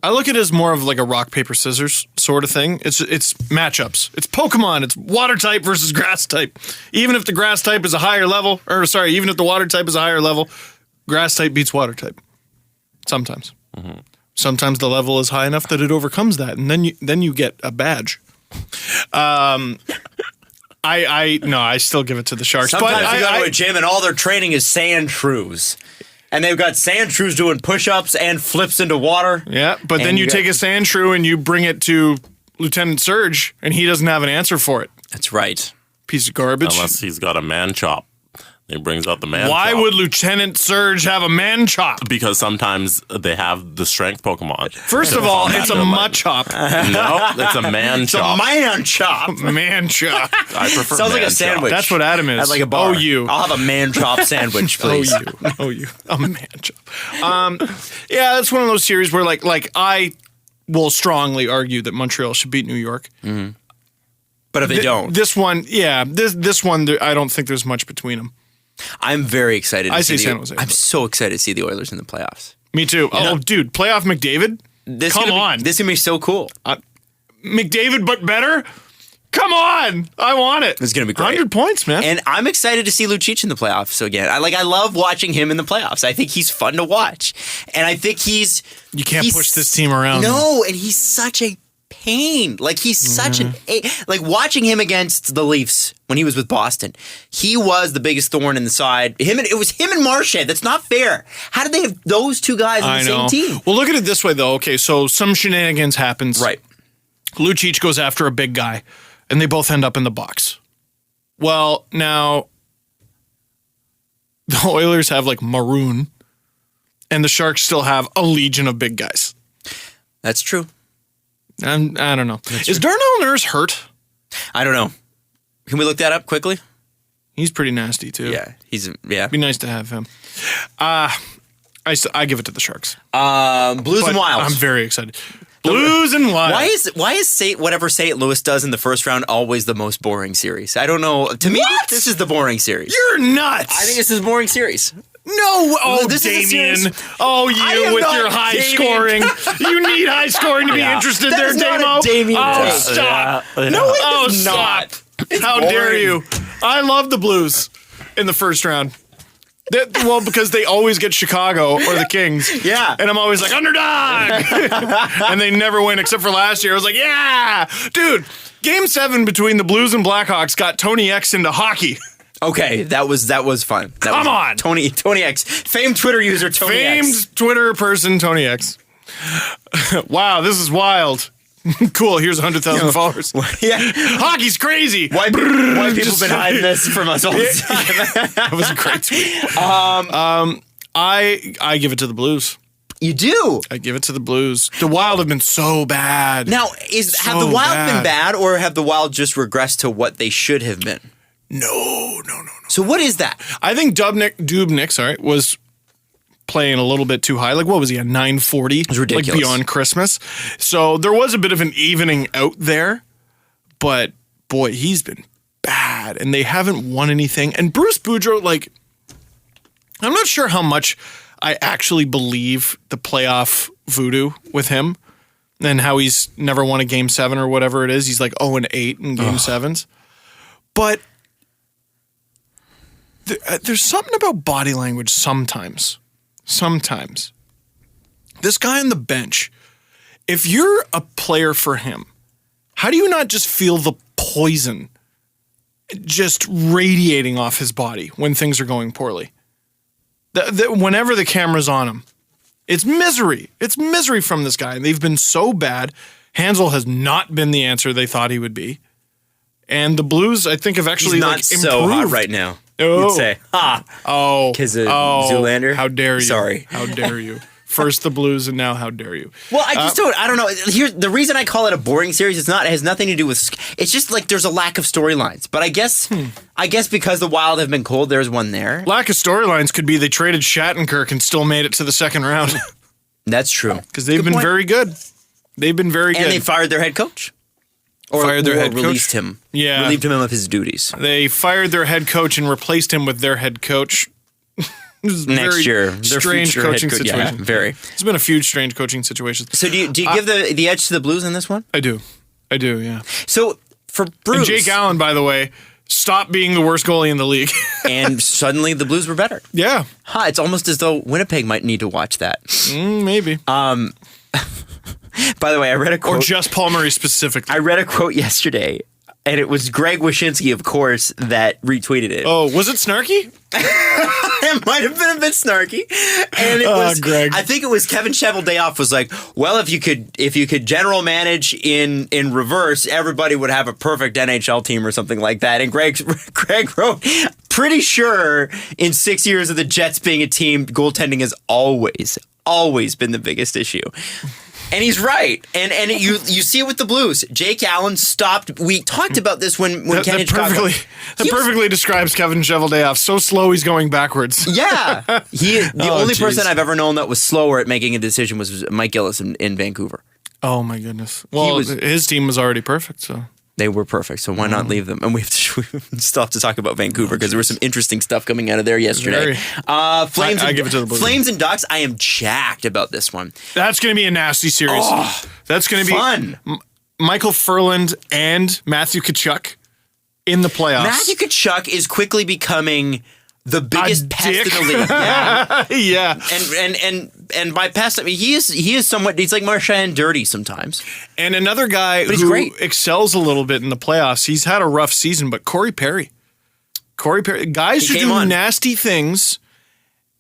I look at it as more of like a rock, paper, scissors sort of thing. It's matchups. It's Pokemon. It's water type versus grass type. Even if the grass type is a higher level, even if the water type is a higher level, grass type beats water type. Sometimes. Mm-hmm. Sometimes the level is high enough that it overcomes that, and then you get a badge. I still give it to the Sharks. Sometimes but you go to a gym and all their training is sand shrews. And they've got sand shrews doing push-ups and flips into water. Yeah, but then you take a sand shrew and you bring it to Lieutenant Surge, and he doesn't have an answer for it. That's right. Piece of garbage. Unless he's got a man chop. He brings out the man chop. Why would Lieutenant Surge have a man chop? Because sometimes they have the strength Pokemon. First of all, it's a Machop. No, it's a man chop. It's a man chop. Man chop. I prefer Sounds like a man sandwich. That's what Adam is. At like a bar. Oh, you. I'll have a man chop sandwich, please. Oh, you. A man chop. Yeah, it's one of those series where like I will strongly argue that Montreal should beat New York. Mm-hmm. But if they don't. This one, I don't think there's much between them. I'm very excited. San Jose. I'm so excited to see the Oilers in the playoffs. Me too. Oh, dude, playoff McDavid? Come on. This is going to be so cool. McDavid, but better? Come on. I want it. It's going to be great. 100 points, man. And I'm excited to see Lucic in the playoffs again. I love watching him in the playoffs. I think he's fun to watch. And I think you can't push this team around. No, and he's such a pain. Like, he's such like, watching him against the Leafs when he was with Boston, he was the biggest thorn in the side. It was him and Marchand. That's not fair. How did they have those two guys on the same team? Well, look at it this way, though. Okay, so some shenanigans happens. Right. Lucic goes after a big guy, and they both end up in the box. Well, now, the Oilers have, like, Maroon, and the Sharks still have a legion of big guys. That's true. I don't know. Is Darnell Nurse hurt? I don't know. Can we look that up quickly? He's pretty nasty too. Yeah, Be nice to have him. I give it to the Sharks. Blues and Wilds. I'm very excited. Blues and Wild. Why is whatever St. Louis does in the first round always the most boring series? I don't know. To me, this is the boring series. You're nuts. I think this is a boring series. No, This is a Damien. series- Oh, I you am with not your high Damien. scoring. You need high scoring to be interested That there, is not Damo. a Damien Oh, take. stop. Yeah. No, it Oh, is stop. not. How boring. dare you? I love the Blues in the first round. Well, because they always get Chicago or the Kings. Yeah. And I'm always like, underdog. And they never win except for last year. I was like, yeah. Dude, game 7 between the Blues and Blackhawks got Tony X into hockey. Okay, that was fun. Come on. Tony X, famed Twitter user Tony Famed X. Twitter person, Tony X. Wow, this is wild. Cool, here's 100,000 followers. Yeah, Hockey's crazy. why people have Just- been hiding this from us all the time? That was a great tweet. I give it to the Blues. You do. I give it to the Blues. The Wild have been so bad. Now, have the So Wild been bad. bad, or have the Wild just regressed to what they should have been? No. So what is that? I think Dubnik, was playing a little bit too high. Like, what was he, a 940? It was ridiculous. Like, beyond Christmas. So there was a bit of an evening out there. But, boy, he's been bad. And they haven't won anything. And Bruce Boudreau, like, I'm not sure how much I actually believe the playoff voodoo with him and how he's never won a game 7 or whatever it is. He's like 0-8 in game 7s. But there's something about body language sometimes. Sometimes. This guy on the bench, if you're a player for him, how do you not just feel the poison just radiating off his body when things are going poorly? Whenever the camera's on him, it's misery. It's misery from this guy. And they've been so bad. Hansel has not been the answer they thought he would be. And the Blues, I think, have actually He's not like so improved hot right now. Oh. You'd say, because of Zoolander? How dare you? Sorry. How dare you? First the Blues and now how dare you? Well, I just I don't know. Here's the reason I call it a boring series. It has nothing to do with. It's just like there's a lack of storylines. But I guess because the Wild have been cold, there's one there. Lack of storylines could be they traded Shattenkirk and still made it to the second round That's true. because they've Good been point. very good. They've been very And good. they fired their head coach. Or Fired their head coach? released him. Yeah. Relieved him of his duties. They fired their head coach and replaced him with their head coach. This is Next very year. Their strange future head coaching coach- situation. Yeah, very. There's been a few strange coaching situations. So do you give the edge to the Blues in this one? I do, yeah. So for Bruce. And Jake Allen, by the way, stopped being the worst goalie in the league. and suddenly the Blues were better. Yeah, It's almost as though Winnipeg might need to watch that. maybe. By the way, I read a Or quote. just Paul Murray specifically. I read a quote yesterday, and it was Greg Wyshynski, of course, that retweeted it. Oh, was it snarky? It might have been a bit snarky, and it was. Greg. I think it was Kevin Cheveldayoff was like, "Well, if you could general manage in reverse, everybody would have a perfect NHL team or something like that." And Greg wrote, "Pretty sure in 6 years of the Jets being a team, goaltending has always been the biggest issue." And he's right. And you see it with the Blues. Jake Allen stopped. We talked about this when Ken That perfectly describes Kevin Cheveldayoff. So slow, he's going backwards. Yeah. The only geez. person I've ever known that was slower at making a decision was Mike Gillis in Vancouver. Oh my goodness. Well, his team was already perfect, so. They were perfect, so why not leave them? And we still have to talk about Vancouver because there was some interesting stuff coming out of there yesterday. Flames. I give it to the Blues. Flames and Ducks. I am jacked about this one. That's going to be a nasty series. That's going to be Fun. Michael Furland and Matthew Tkachuk in the playoffs. Matthew Tkachuk is quickly becoming the biggest pest dick. in the league. Yeah. Yeah. And by pest, I mean he is somewhat. He's like Marchand dirty sometimes. And another guy he's who great. excels a little bit in the playoffs. He's had a rough season, but Corey Perry. Guys He who came do on. nasty things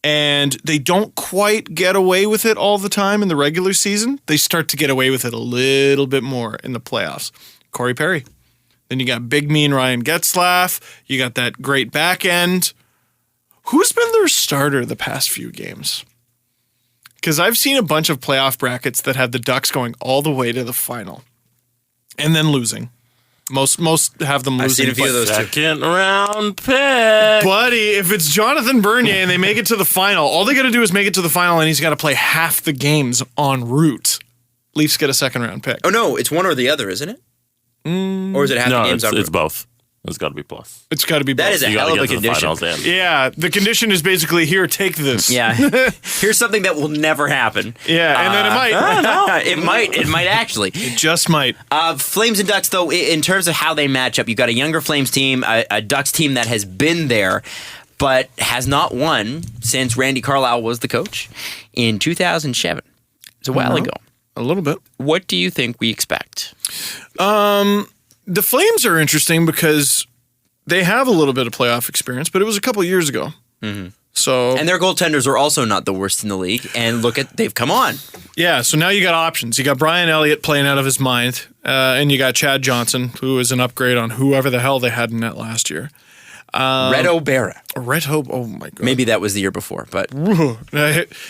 and they don't quite get away with it all the time in the regular season. They start to get away with it a little bit more in the playoffs. Corey Perry. Then you got Big Mean Ryan Getzlaf. You got that great back end. Who's been their starter the past few games? Because I've seen a bunch of playoff brackets that have the Ducks going all the way to the final and then losing. Most have them losing. I've seen a few of those too. Second round pick. Buddy, if it's Jonathan Bernier and they make it to the final, all they got to do is make it to the final and he's got to play half the games en route. Leafs get a second-round pick. Oh, no, it's one or the other, isn't it? Or is it half the No, games it's over? both. It's got to be plus. It's got to be both. That is a You got hell to of a get to the condition. finals and Yeah, the condition is basically, here, take this. Yeah. Here's something that will never happen. Yeah, and then it might. It might actually. It just might. Flames and Ducks, though, in terms of how they match up, you've got a younger Flames team, a Ducks team that has been there, but has not won since Randy Carlyle was the coach in 2007. It's a while ago. A little bit. What do you think we expect? The Flames are interesting because they have a little bit of playoff experience, but it was a couple years ago. Mm-hmm. So, And their goaltenders are also not the worst in the league. And look at, they've come on. yeah, so now you got options. You got Brian Elliott playing out of his mind, and you got Chad Johnson, who is an upgrade on whoever the hell they had in net last year. Red O'Bara. Red Hope, oh my God. Maybe that was the year before, but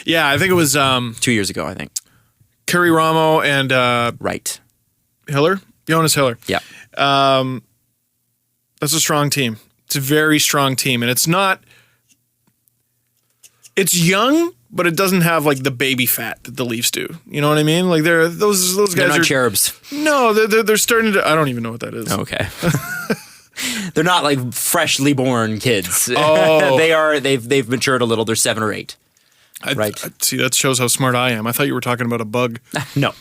Yeah, I think it was 2 years ago, I think. Curry Ramo and Right. Hiller? Jonas Hiller. Yeah. That's a strong team. It's a very strong team, and it's not. It's young, but it doesn't have like the baby fat that the Leafs do. You know what I mean? Like those guys They're not are cherubs. No, they're starting to. I don't even know what that is. Okay. They're not like freshly born kids. Oh. They've matured a little. They're 7 or 8. Right. See, that shows how smart I am. I thought you were talking about a bug. No.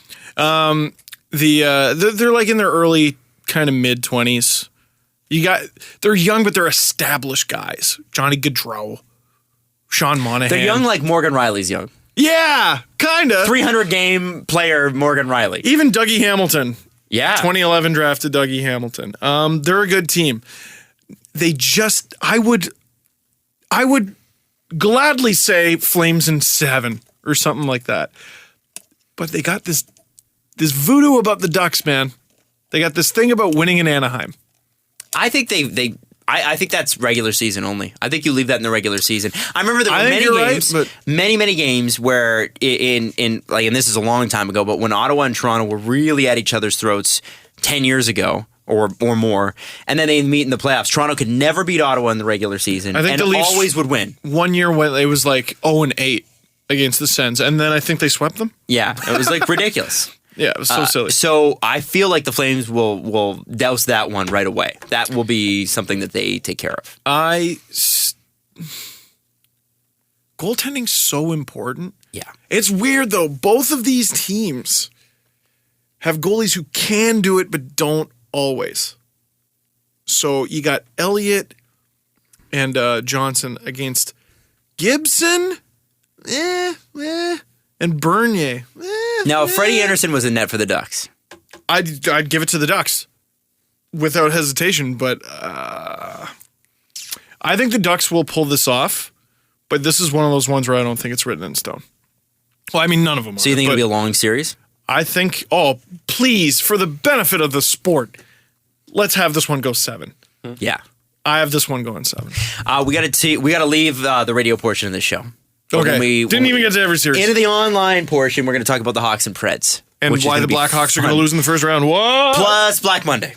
They're like in their early kind of mid-20s. They're young, but they're established guys. Johnny Gaudreau, Sean Monahan. They're young like Morgan Riley's young. Yeah, kind of. 300-game player Morgan Riley. Even Dougie Hamilton. Yeah. 2011 drafted Dougie Hamilton. They're a good team. They just, I would gladly say Flames in 7 or something like that. But they got this voodoo about the Ducks, man. They got this thing about winning in Anaheim. I think I think that's regular season only. I think you leave that in the regular season. I remember there were many games, many games where in and this is a long time ago, but when Ottawa and Toronto were really at each other's throats 10 years ago or more, and then they meet in the playoffs. Toronto could never beat Ottawa in the regular season, I think and the Leafs always would win. One year when it was like 0-8 against the Sens, and then I think they swept them. Yeah, it was like ridiculous. Yeah, it was so silly. So I feel like the Flames will douse that one right away. That will be something that they take care of. Goaltending's so important. Yeah. It's weird, though. Both of these teams have goalies who can do it, but don't always. So you got Elliott and Johnson against Gibson, and Bernier. Now, if Freddie Anderson was in net for the Ducks, I'd give it to the Ducks without hesitation, but I think the Ducks will pull this off, but this is one of those ones where I don't think it's written in stone. Well, I mean, none of them are. So you think it'll be a long series? I think, please, for the benefit of the sport, let's have this one go 7. Yeah. I have this one going 7. We got to leave the radio portion of this show. Okay. Didn't even get to every series. Into the online portion, we're going to talk about the Hawks and Preds. And why the Blackhawks are going to lose in the first round. What? Plus Black Monday.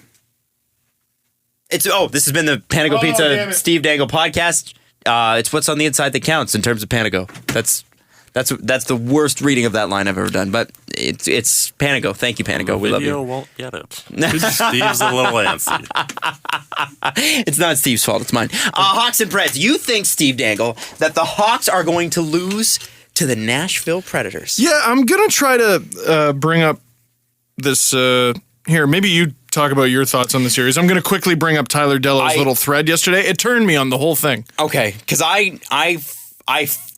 This has been the Panago Pizza Steve Dangle podcast. It's what's on the inside that counts in terms of Panago. That's the worst reading of that line I've ever done, but it's Panago. Thank you, Panago. We love you. Video won't get it. Steve's a little antsy. It's not Steve's fault. It's mine. Hawks and Preds. You think, Steve Dangle, that the Hawks are going to lose to the Nashville Predators? Yeah, I'm going to try to bring up this here. Maybe you talk about your thoughts on the series. I'm going to quickly bring up Tyler Dello's little thread yesterday. It turned me on the whole thing. Okay, because I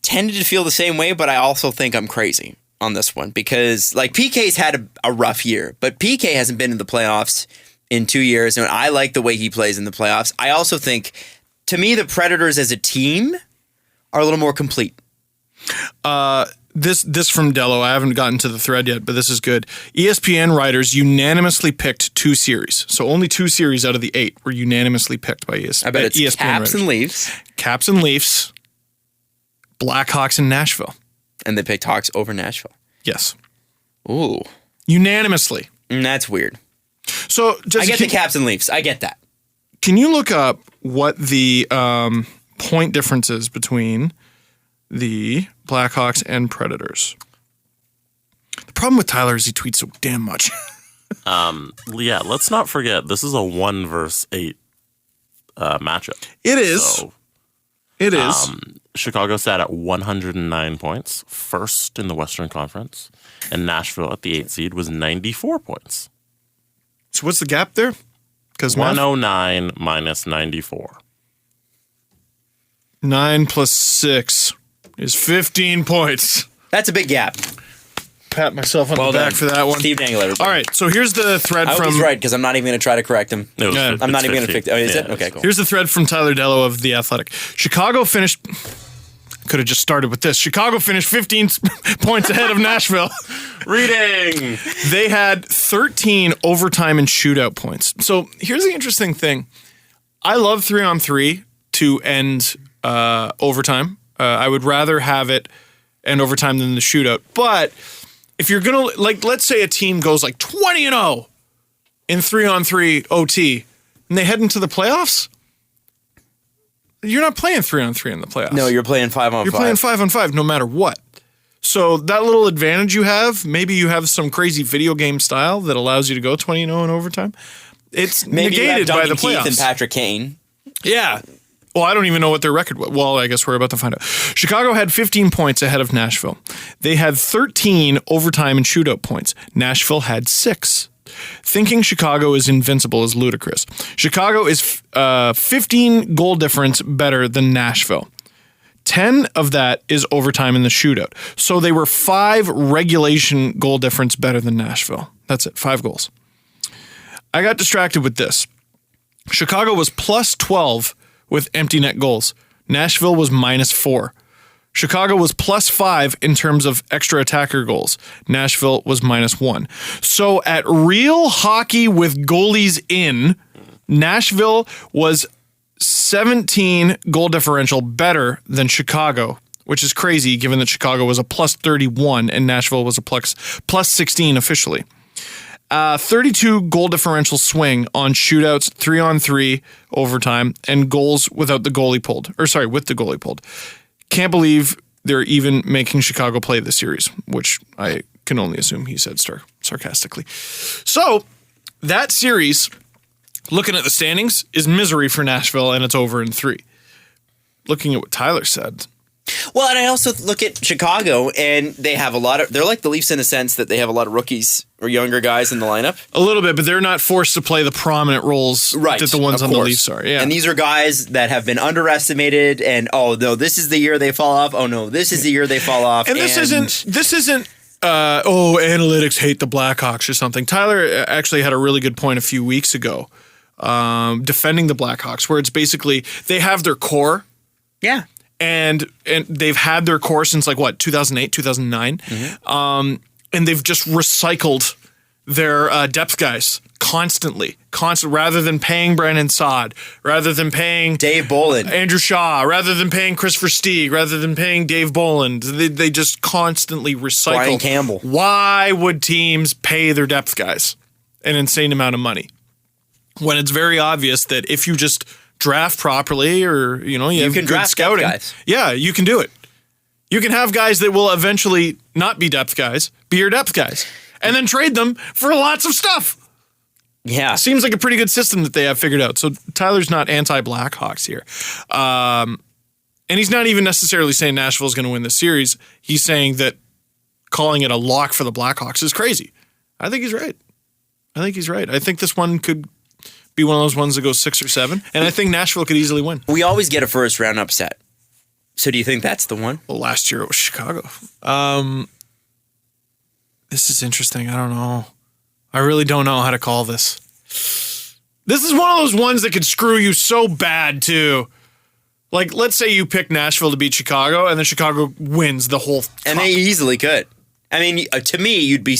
tended to feel the same way, but I also think I'm crazy on this one because like PK's had a rough year, but PK hasn't been in the playoffs in 2 years, and I like the way he plays in the playoffs. I also think, to me, the Predators as a team are a little more complete. This from Dello. I haven't gotten to the thread yet, but this is good. ESPN writers unanimously picked 2 series. So only 2 series out of the 8 were unanimously picked by ESPN. I bet it's ESPN Caps writers. and Leafs. Caps and Leafs. Blackhawks and Nashville. And they picked Hawks over Nashville. Yes. Ooh. Unanimously. That's weird. So I get the Caps and Leafs. I get that. Can you look up what the point difference is between the Blackhawks and Predators? The problem with Tyler is he tweets so damn much. Yeah, let's not forget, this is a 1 versus 8 matchup. It is. So, it is. Chicago sat at 109 points, first in the Western Conference, and Nashville at the 8th seed was 94 points. So what's the gap there? Because 109 minus 94. 9 plus 6 is 15 points. That's a big gap. Pat myself on Well the back done. for that one. Steve Dangle, everybody. All right, so here's the thread I hope from... he's right, because I'm not even going to try to correct him. Yeah. I'm not even going to 15. fix it. Oh, is it? Yeah, Okay, cool. Here's the thread from Tyler Dello of The Athletic. Chicago finished... Could have just started with this. Chicago finished 15 points ahead of Nashville. Reading! They had 13 overtime and shootout points. So here's the interesting thing. I love 3-on-3 to end overtime. I would rather have it end overtime than the shootout. But if you're going to, like, let's say a team goes like 20-0 in 3-on-3 OT and they head into the playoffs, you're not playing 3-on-3 in the playoffs. No, you're playing 5-on-5. You're playing 5-on-5 no matter what. So that little advantage you have, maybe you have some crazy video game style that allows you to go 20-0 in overtime. It's Maybe you have negated by Duncan the Keith playoffs. and Patrick Kane. Yeah. Well, I don't even know what their record was. Well, I guess we're about to find out. Chicago had 15 points ahead of Nashville. They had 13 overtime and shootout points. Nashville had 6. Thinking Chicago is invincible is ludicrous. Chicago is 15 goal difference better than Nashville. 10 of that is overtime in the shootout. So they were 5 regulation goal difference better than Nashville. That's it, 5 goals. I got distracted with this. Chicago was plus 12 with empty net goals. Nashville was minus 4. Chicago was plus 5 in terms of extra attacker goals. Nashville was minus 1. So at real hockey with goalies in, Nashville was 17 goal differential better than Chicago, which is crazy given that Chicago was a plus 31 and Nashville was a plus 16 officially. 32 goal differential swing on shootouts, 3-on-3 overtime, and goals without the goalie pulled. Or sorry, with the goalie pulled. Can't believe they're even making Chicago play this series, which I can only assume he said sarcastically. So that series, looking at the standings, is misery for Nashville, and it's over in 3. Looking at what Tyler said. Well, and I also look at Chicago, and they have a lot of... They're like the Leafs in the sense that they have a lot of rookies or younger guys in the lineup. A little bit, but they're not forced to play the prominent roles Right, that the ones of on the course. Leafs are. Yeah. And these are guys that have been underestimated, and oh, no, this is the year they fall off. Oh, no, this is the year they fall off. And this isn't analytics hate the Blackhawks or something. Tyler actually had a really good point a few weeks ago defending the Blackhawks, where it's basically they have their core. Yeah. And they've had their core since 2008, 2009. Mm-hmm. And they've just recycled their depth guys constantly, rather than paying Brandon Saad, rather than paying Dave Boland, Andrew Shaw, rather than paying Christopher Stieg, rather than paying Dave Boland. They just constantly recycle. Brian Campbell. Why would teams pay their depth guys an insane amount of money when it's very obvious that if you just draft properly, or you have can good draft scouting, depth guys. Yeah, you can do it. You can have guys that will eventually not be depth guys, be your depth guys, and then trade them for lots of stuff. Yeah. Seems like a pretty good system that they have figured out. So Tyler's not anti-Blackhawks here. And he's not even necessarily saying Nashville's going to win the series. He's saying that calling it a lock for the Blackhawks is crazy. I think he's right. I think this one could be one of those ones that goes 6 or 7, and I think Nashville could easily win. We always get a first round upset. So do you think that's the one? Well, last year it was Chicago. This is interesting. I don't know. I really don't know how to call this. This is one of those ones that could screw you so bad, too. Like, let's say you pick Nashville to beat Chicago, and then Chicago wins the whole And they easily could. I mean, to me, you'd be...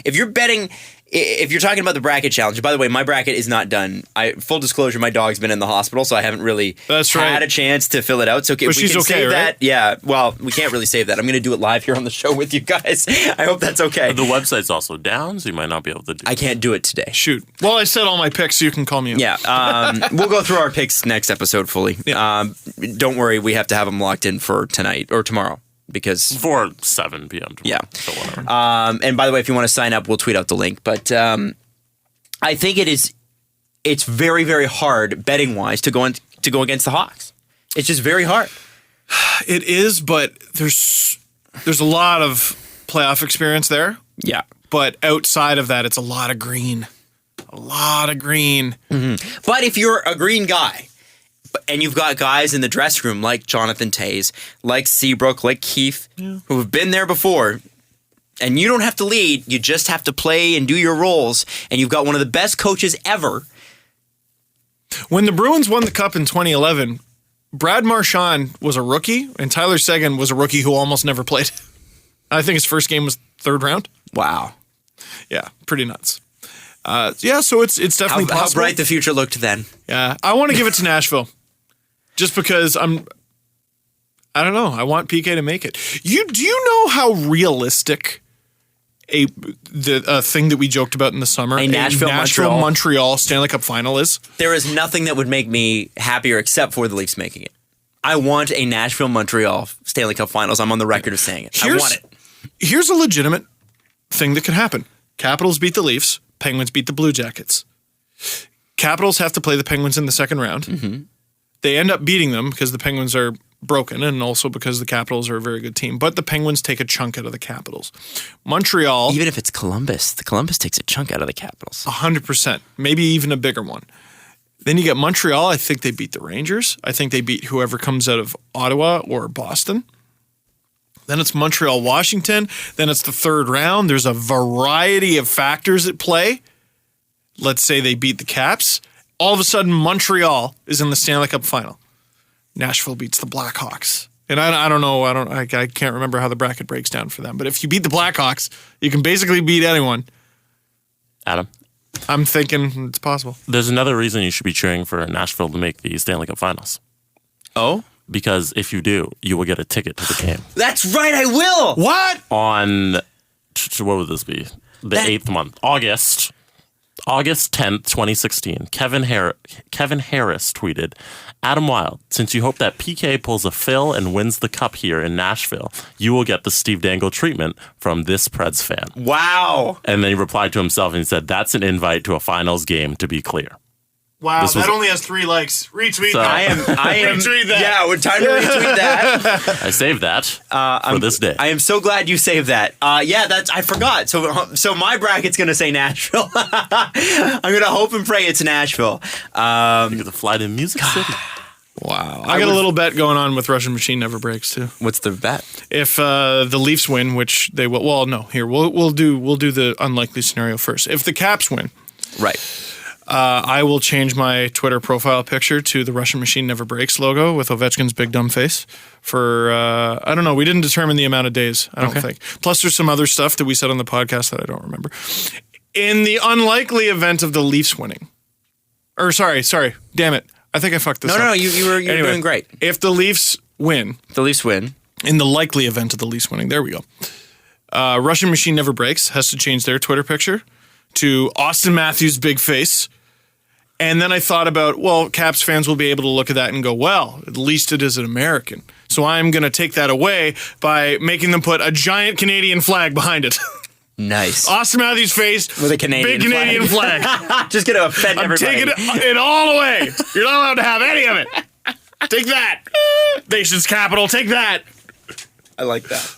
If you're betting... If you're talking about the bracket challenge, by the way, my bracket is not done. Full disclosure, my dog's been in the hospital, so I haven't really had a chance to fill it out. So if we can save that, yeah. Well, we can't really save that. I'm going to do it live here on the show with you guys. I hope that's okay. The website's also down, so you might not be able to do it. I can't do it today. Shoot. Well, I said all my picks, so you can call me out. Yeah. We'll go through our picks next episode fully. Yeah. Don't worry, we have to have them locked in for tonight or tomorrow. because For 7 p.m. tomorrow. Yeah. So whatever. and by the way, if you want to sign up, we'll tweet out the link. But I think it's very, very hard betting wise to go against the Hawks. It's just very hard. It is, but there's a lot of playoff experience there. Yeah. But outside of that, it's a lot of green. A lot of green. But if you're a green guy and you've got guys in the dressing room like Jonathan Toews, like Seabrook, like Keefe, who have been there before, and you don't have to lead, you just have to play and do your roles, and you've got one of the best coaches ever. When the Bruins won the Cup in 2011, Brad Marchand was a rookie, and Tyler Seguin was a rookie who almost never played. I think his first game was third round. Wow. Yeah, pretty nuts. So it's definitely How possible. bright the future looked then. Yeah, I want to give it to Nashville, just because I don't know. I want PK to make it. Do you know how realistic the thing that we joked about in the summer, A Nashville Montreal Stanley Cup final is? There is nothing that would make me happier except for the Leafs making it. I want a Nashville Montreal Stanley Cup Finals. I'm on the record of saying it. I want it. Here's a legitimate thing that could happen. Capitals beat the Leafs. Penguins beat the Blue Jackets. Capitals have to play the Penguins in the second round. Mm-hmm. They end up beating them because the Penguins are broken and also because the Capitals are a very good team. But the Penguins take a chunk out of the Capitals. Montreal... Even if it's Columbus, the Columbus takes a chunk out of the Capitals. 100%. Maybe even a bigger one. Then you get Montreal. I think they beat the Rangers. I think they beat whoever comes out of Ottawa or Boston. Then it's Montreal, Washington. Then it's the third round. There's a variety of factors at play. Let's say they beat the Caps. All of a sudden, Montreal is in the Stanley Cup final. Nashville beats the Blackhawks. And I don't know. I can't remember how the bracket breaks down for them. But if you beat the Blackhawks, you can basically beat anyone. Adam, I'm thinking it's possible. there's another reason you should be cheering for Nashville to make the Stanley Cup Finals. Oh? Because if you do, you will get a ticket to the game. That's right, I will! What? On, what would this be? The 8th month. August 10th, 2016. Kevin Harris tweeted, Adam Wild, since you hope that PK pulls a fill and wins the cup here in Nashville, you will get the Steve Dangle treatment from this Preds fan. Wow. And then he replied to himself and he said, that's an invite to a finals game, to be clear. Wow, This was- that only has 3 likes. Retweet So- that. I am. Retweet that. Yeah, we're time to retweet that. I saved that for this day. I am so glad you saved that. I forgot. So my bracket's gonna say Nashville. I'm gonna hope and pray it's Nashville. You get to fly to Music City. Wow. I got a little bet going on with Russian Machine Never Breaks too. What's the bet? If the Leafs win, which they will, well, no, here we'll do the unlikely scenario first. If the Caps win, Right. I will change my Twitter profile picture to the Russian Machine Never Breaks logo with Ovechkin's big dumb face for, I don't know, we didn't determine the amount of days, I don't think. Plus there's some other stuff that we said on the podcast that I don't remember. In the unlikely event of the Leafs winning, or sorry, damn it. I think I fucked this up. No, you were Anyway, doing great. If the Leafs win, The Leafs win. in the likely event of the Leafs winning, there we go. Russian Machine Never Breaks has to change their Twitter picture to Austin Matthews' big face. And then I thought about, well, Caps fans will be able to look at that and go, well, at least it is an American. So I'm going to take that away by making them put a giant Canadian flag behind it. Nice. Austin Matthews' face With a Canadian big Canadian flag. Just gonna offend I'm everybody. taking it all away. You're not allowed to have any of it. Take that. Nation's capital, take that. I like that.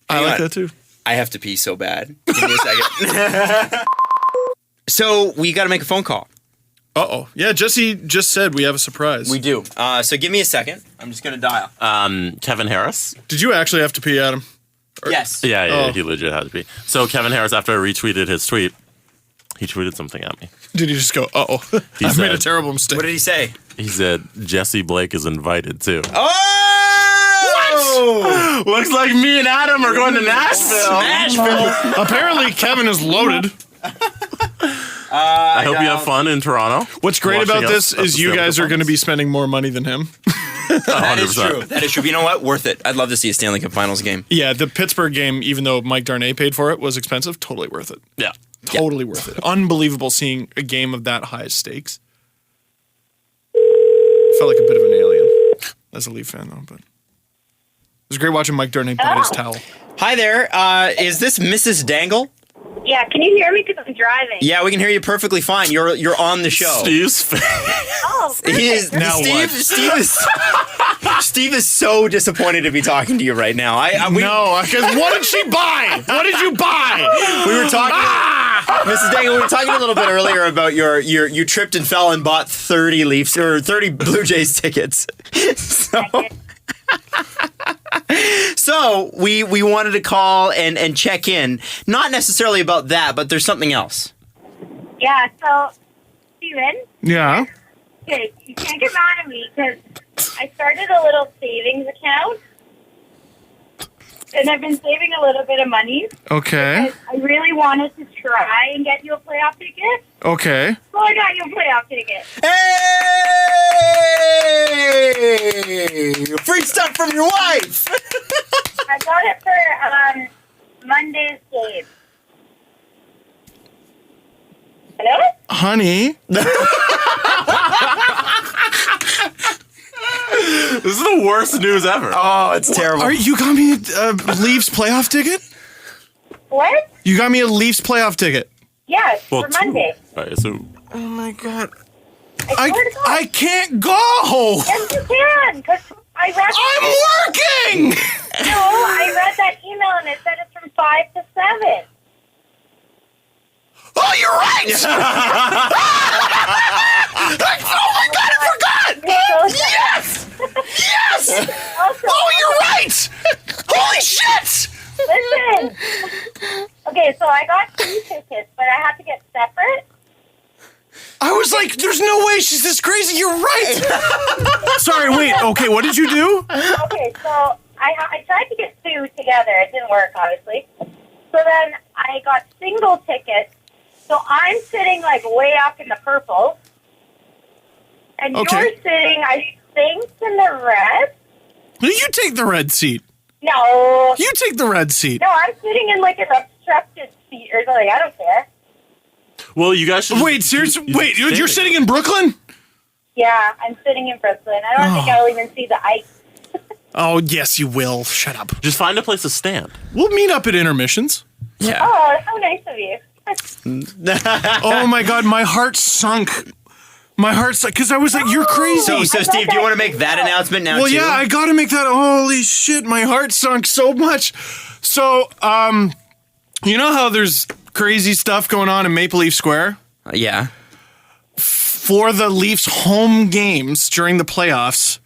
I like on. that too. I have to pee so bad. Give me a second. So we got to make a phone call. Uh-oh. Yeah, Jesse just said we have a surprise. We do. So give me a second. I'm just gonna dial. Kevin Harris. Did you actually have to pee, Adam? Yes. Yeah, he legit had to be. So Kevin Harris, after I retweeted his tweet, he tweeted something at me. Did you just go, uh-oh, He I've made a said- terrible mistake. What did he say? He said, Jesse Blake is invited too. Oh! Looks like me and Adam are going to Nashville. Apparently, Kevin is loaded. I hope you have fun in Toronto. What's great Watching about us this at is the you Stanley guys Cup are going to Finals. be spending more money than him. That is 100%. true. That is true. But you know what? Worth it. I'd love to see a Stanley Cup Finals game. Yeah, the Pittsburgh game, even though Mike Darnay paid for it, was expensive. Totally worth it. Yeah. Totally worth it. Unbelievable seeing a game of that high stakes. Felt like a bit of an alien as a Leaf fan, though. But was great watching Mike Durning bite his towel. Hi there. Is this Mrs. Dangle? Yeah, can you hear me? Because I'm driving. Yeah, we can hear you perfectly fine. You're on the show. Steve's face. Oh, He is, Now Steve, what? Steve is so disappointed to be talking to you right now. No, because what did she buy? What did you buy? We were talking, Mrs. Dangle. We were talking a little bit earlier about you tripped and fell and bought 30 Leafs or 30 Blue Jays tickets. So we wanted to call and check in, not necessarily about that, but there's something else. Yeah, so, Steven, Yeah. okay, you can't get mad at me because I started a little savings account. And I've been saving a little bit of money. Okay. I really wanted to try and get you a playoff ticket. Okay. So I got you a playoff ticket. Hey! Free stuff from your wife! I got it for Monday's game. Hello? Honey. This is the worst news ever. Oh, it's terrible. You got me a Leafs playoff ticket? What? You got me a Leafs playoff ticket. Yes, Well, for Monday. All right, so Oh my god. I swear to God. I can't go. Yes, you can, because I read. I'm working. No, I read that email and it said it's from 5 to 7. Oh, you're right. Oh my god, I forgot. Yes. Yes. Also, Oh, you're right. Holy shit. listen. Okay, so I got 2 tickets, but I had to get separate. I was like, there's no way she's this crazy. You're right. Sorry, wait. Okay, what did you do? Okay, so I tried to get 2 together. It didn't work, obviously. So then I got single tickets. So I'm sitting like way up in the purple. And Okay. you're sitting, I think, in the red. You take the red seat. No. You take the red seat. No, I'm sitting in like an obstructed seat or something. I don't care. well, you guys should. Wait, seriously? Wait, you're sitting in Brooklyn? Yeah, I'm sitting in Brooklyn. I don't think I'll even see the ice. Oh, yes, you will. Shut up. Just find a place to stand. We'll meet up at intermissions. Yeah. Oh, how nice of you. Oh my god, my heart sunk. My heart sunk because I was like, "You're crazy." So Steve, do you want to make that announcement now well, too? yeah, I got to make that. Holy shit, my heart sunk so much. So, you know how there's crazy stuff going on in Maple Leaf Square Yeah. for the Leafs home games during the playoffs.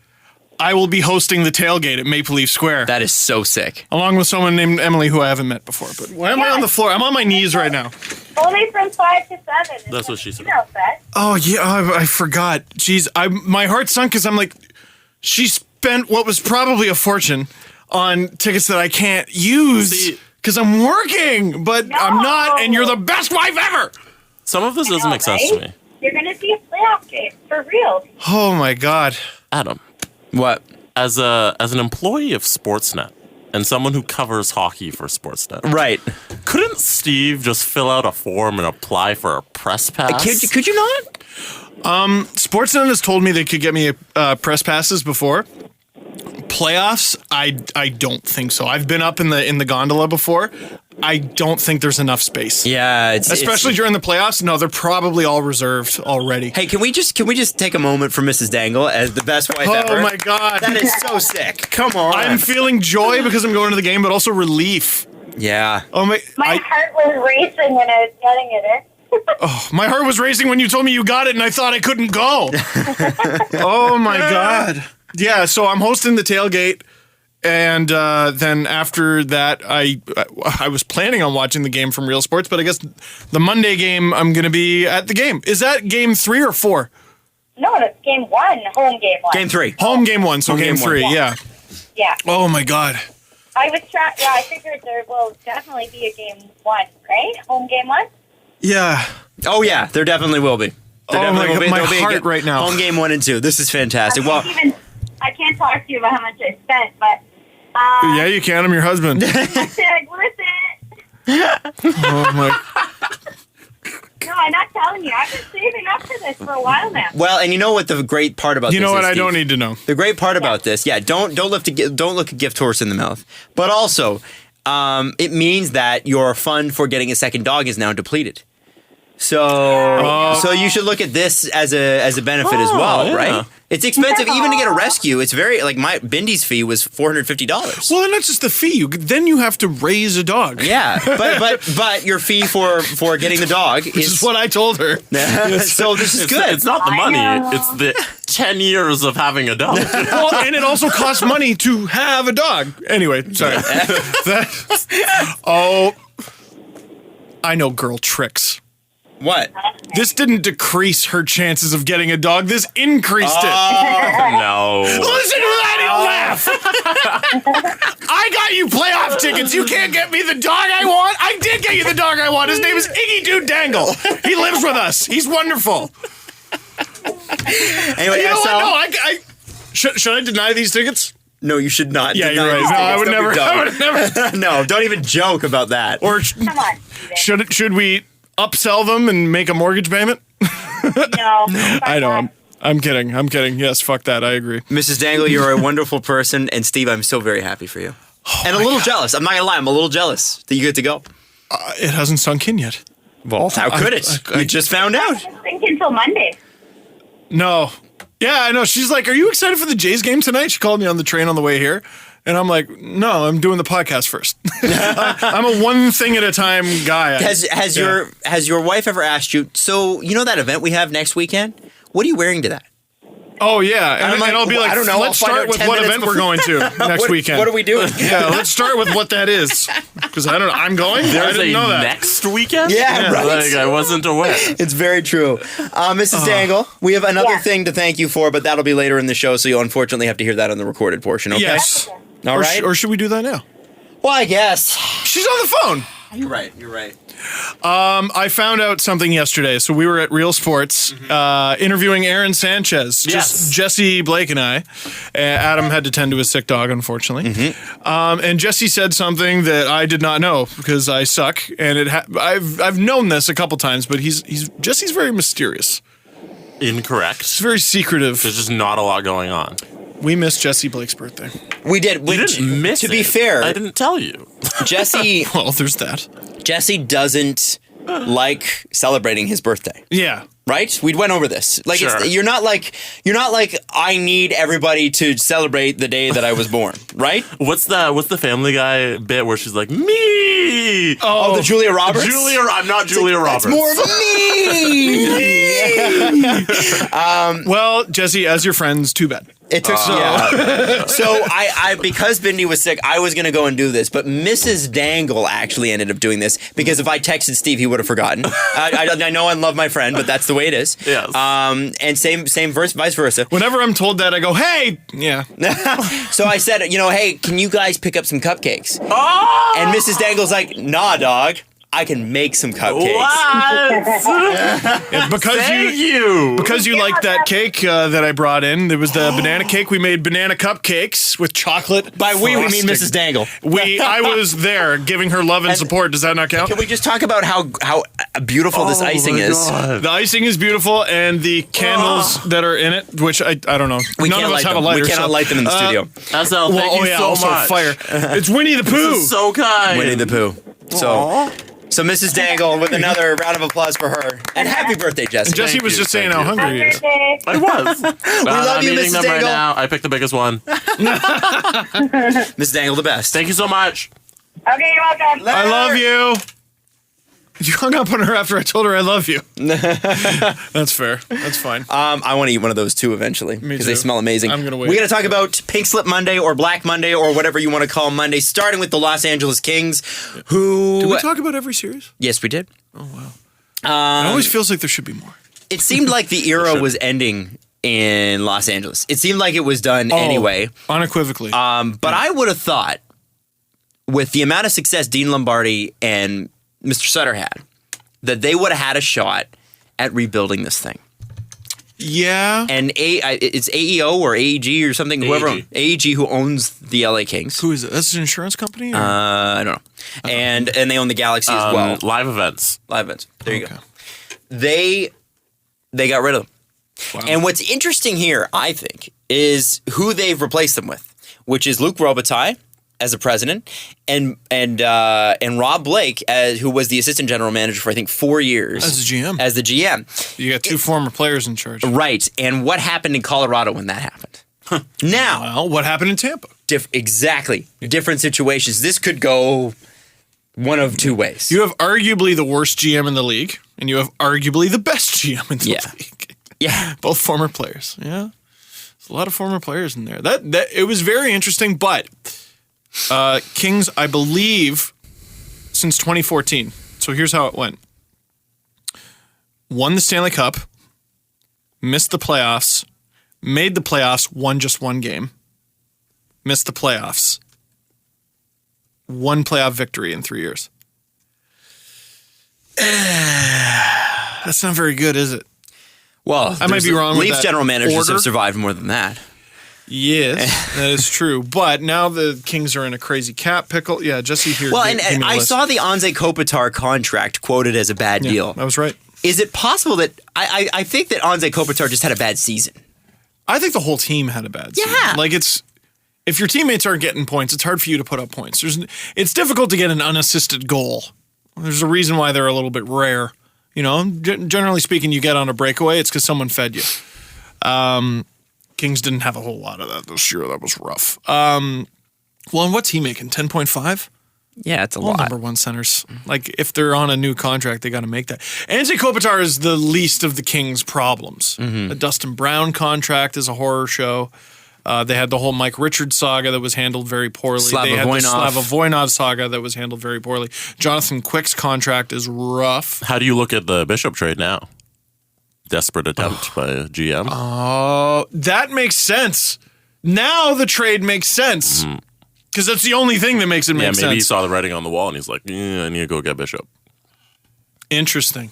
I will be hosting the tailgate at Maple Leaf Square, That is so sick. along with someone named Emily who I haven't met before. But why am I on the floor? I'm on my knees right now. Only from 5 to 7. That's what she said. Set. Oh yeah, I forgot. Jeez, my heart sunk because I'm like, she spent what was probably a fortune on tickets that I can't use See- because I'm working, but I'm not. And you're the best wife ever. Some of this doesn't make sense to me. You're going to see a playoff game, for real. Oh my god. Adam, What? as an employee of Sportsnet and someone who covers hockey for Sportsnet, Right. couldn't Steve just fill out a form and apply for a press pass? Could you not? Sportsnet has told me they could get me press passes before. Playoffs, I don't think so. I've been up in the gondola before. I don't think there's enough space. Yeah, Especially during the playoffs. No, they're probably all reserved already. Hey, can we just take a moment for Mrs. Dangle as the best wife ever? Oh my god. That is so sick. Come on. I'm feeling joy because I'm going to the game, but also relief. Yeah. Oh my! My heart was racing when I was getting it. My heart was racing when you told me you got it, and I thought I couldn't go. Oh my god! Yeah, so I'm hosting the tailgate, and then after that, I was planning on watching the game from Real Sports, but I guess the Monday game I'm going to be at the game. Is that game 3 or 4? No, it's game 1, home game 1. Game 3. Home game 1, so Home game game 3. one. Yeah. Yeah. Oh my god. I figured there will definitely be a game 1, right? Home game 1? Yeah. Oh yeah, there definitely will be. There Oh definitely my will be. God, my There'll be a heart right now. Home game 1 and 2. This is fantastic. Well, I can't talk to you about how much I spent, but Yeah, you can. I'm your husband. I said, listen. Oh my. No, I'm not telling you. I've been saving up for this for a while now. Well, and you know what the great part about You this know what? is, I don't Steve? need to know. The great part about this, don't look a gift horse in the mouth. But also, it means that your fund for getting a second dog is now depleted. So you should look at this as a benefit as well, yeah. right? It's expensive even to get a rescue. It's very like my Bindy's fee was $450. Well, and that's just the fee. Then you have to raise a dog. Yeah, but your fee for getting the dog Which is what I told her. so this is good. It's not the I money. know. It's the 10 years of having a dog. Well, and it also costs money to have a dog. Anyway, sorry. I know girl tricks. What? This didn't decrease her chances of getting a dog. This increased it. No. Listen to that, he'll laugh. I got you playoff tickets. You can't get me the dog I want. I did get you the dog I want. His name is Iggy Dude Dangle. He lives with us. He's wonderful. Anyway, You know SL, what? No, should I deny these tickets? no, you should not. Yeah, deny you're right. these No, I tickets. would Don't be never. dumb. I would never. No, don't even joke about that. Or Come on. Steven. should we upsell them and make a mortgage payment? No. I know. I'm kidding. Yes, fuck that. I agree. Mrs. Dangle, you're a wonderful person, and Steve, I'm so very happy for you. And a little jealous. I'm not gonna lie, I'm a little jealous that you get to go. It hasn't sunk in yet. Well, how could it? You just found out. I didn't think until Monday. No. Yeah, I know. She's like, "Are you excited for the Jays game tonight?" She called me on the train on the way here. And I'm like, "No, I'm doing the podcast first." I'm a one thing at a time guy. Has your wife ever asked you, so you know that event we have next weekend? What are you wearing to that? Oh, yeah. And, I'm like, and I'll be well, like, I don't know. let's I'll find start out with 10 what minutes event we're going to next weekend. What are we doing? Yeah, let's start with what that is. Because I don't know. I'm going? I There's didn't a know that. next weekend? Yeah, right. Like, I wasn't aware. It's very true. Mrs. Dangle, we have another thing to thank you for, but that'll be later in the show, so you'll unfortunately have to hear that on the recorded portion, okay? Yes. All right? Or should we do that now? Well, I guess. She's on the phone. You're right. I found out something yesterday. So we were at Real Sports interviewing Aaron Sanchez. Yes. Just Jesse, Blake, and I. Adam had to tend to his sick dog, unfortunately. And Jesse said something that I did not know because I suck. And I've known this a couple times, but Jesse's very mysterious. Incorrect. He's very secretive. There's just not a lot going on. We missed Jesse Blake's birthday. We did. You didn't miss To be it. fair, I didn't tell you. Jesse Well, there's that. doesn't like celebrating his birthday. Yeah. Right? We went over this. Like Sure. you're not like I need everybody to celebrate the day that I was born, right? What's the Family Guy bit where she's like, me? Oh, the Julia Roberts. I'm not Julia Roberts. It's more of a me. Well, Jesse, as your friends, too bad. It took so I because Bindi was sick, I was gonna go and do this, but Mrs. Dangle actually ended up doing this because if I texted Steve, he would have forgotten. I know I love my friend, but that's the way it is. Yes. And vice versa. Whenever I'm told that, I go, "Hey, yeah." So I said, hey, can you guys pick up some cupcakes? Oh! And Mrs. Dangle's like, nah, dog. I can make some cupcakes. What? Yeah, Thank you. Because you liked that cake that I brought in. There was the banana cake. We made banana cupcakes with chocolate. By we mean frosting. Mrs. Dangle. I was there giving her love and support. Does that not count? Can we just talk about how beautiful this icing my is? God. The icing is beautiful, and the candles that are in it, which I don't know. We None can't of us light have them. a lighter. We cannot so, light them in the studio. SL, thank you so also much. fire. It's Winnie the Pooh. This is so kind. Winnie the Pooh. So Mrs. Dangle with another round of applause for her. And happy birthday, Jesse. Jesse Thank was you, just saying thank how you. hungry he is. Birthday. I was. love I'm you, eating Mrs. them right Dangle. now. I picked the biggest one. Mrs. Dangle, the best. Thank you so much. Okay, you're welcome. I love you. You hung up on her after I told her I love you. That's fair. That's fine. I want to eat one of those too eventually because they too. smell amazing. I'm gonna wait. We're going to talk about Pink Slip Monday or Black Monday or whatever you want to call Monday, starting with the Los Angeles Kings, who... Did we talk about every series? Yes, we did. It always feels like there should be more. It seemed like the era was ending in Los Angeles. It seemed like it was done anyway. Unequivocally. But I would have thought, with the amount of success Dean Lombardi and Mr. Sutter had, that they would have had a shot at rebuilding this thing. yeah. And it's AEO or AEG or something, whoever AEG who owns the LA Kings. Who is it? That's an insurance company? Or? I don't know. And they own the Galaxy as well. Live events. Live events. There you go. they got rid of them. Wow. And what's interesting here, I think, is who they've replaced them with, which is Luc Robitaille as the president, and Rob Blake, who was the assistant general manager for, I think, 4 years. As the GM. As the GM. You got two former players in charge. Right. And what happened in Colorado when that happened? Now. Well, what happened in Tampa? Exactly. Different situations. This could go one of two ways. You have arguably the worst GM in the league, and you have arguably the best GM in the league. Yeah. Both former players. Yeah. There's a lot of former players in there. That it was very interesting, but Kings, I believe, since 2014. So here's how it went. Won the Stanley Cup, missed the playoffs, made the playoffs, won just one game, missed the playoffs, one playoff victory in 3 years. That's not very good, is it? Well, I might be wrong with Leafs that general managers order. have survived more than that. Yes, that is true. But now the Kings are in a crazy cap pickle. Yeah, Jesse here. Well, gave me and the I list. saw the Anze Kopitar contract quoted as a bad Yeah, deal. I was right. Is it possible that I think that Anze Kopitar just had a bad season? I think the whole team had a bad season. Yeah. Like if your teammates aren't getting points, it's hard for you to put up points. It's difficult to get an unassisted goal. There's a reason why they're a little bit rare. You know, generally speaking, you get on a breakaway, it's because someone fed you. Kings didn't have a whole lot of that this year. That was rough. Well, and what's he making? 10.5? Yeah, it's a All lot. number one centers. Like, if they're on a new contract, they got to make that. Anze Kopitar is the least of the Kings' problems. The Dustin Brown contract is a horror show. They had the whole Mike Richards saga that was handled very poorly. They had the Slava Voinov saga that was handled very poorly. Jonathan Quick's contract is rough. How do you look at the Bishop trade now? Desperate attempt by a GM. Oh, that makes sense. Now the trade makes sense. Because that's the only thing that makes it make sense. Yeah, maybe he saw the writing on the wall and he's like, I need to go get Bishop. Interesting.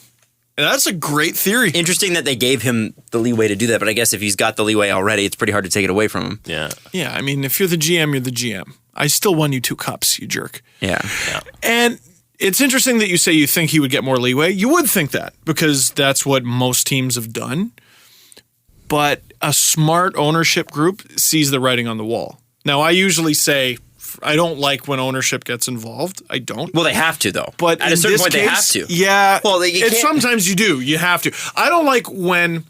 That's a great theory. Interesting that they gave him the leeway to do that, but I guess if he's got the leeway already, it's pretty hard to take it away from him. Yeah. Yeah, I mean, if you're the GM, you're the GM. I still won you 2 cups, you jerk. Yeah. And it's interesting that you say you think he would get more leeway. You would think that because that's what most teams have done. But a smart ownership group sees the writing on the wall. Now, I usually say I don't like when ownership gets involved. I don't. Well, they have to, though. But at a certain point, they have to. Yeah. Well, you can't. Sometimes you do. You have to. I don't like when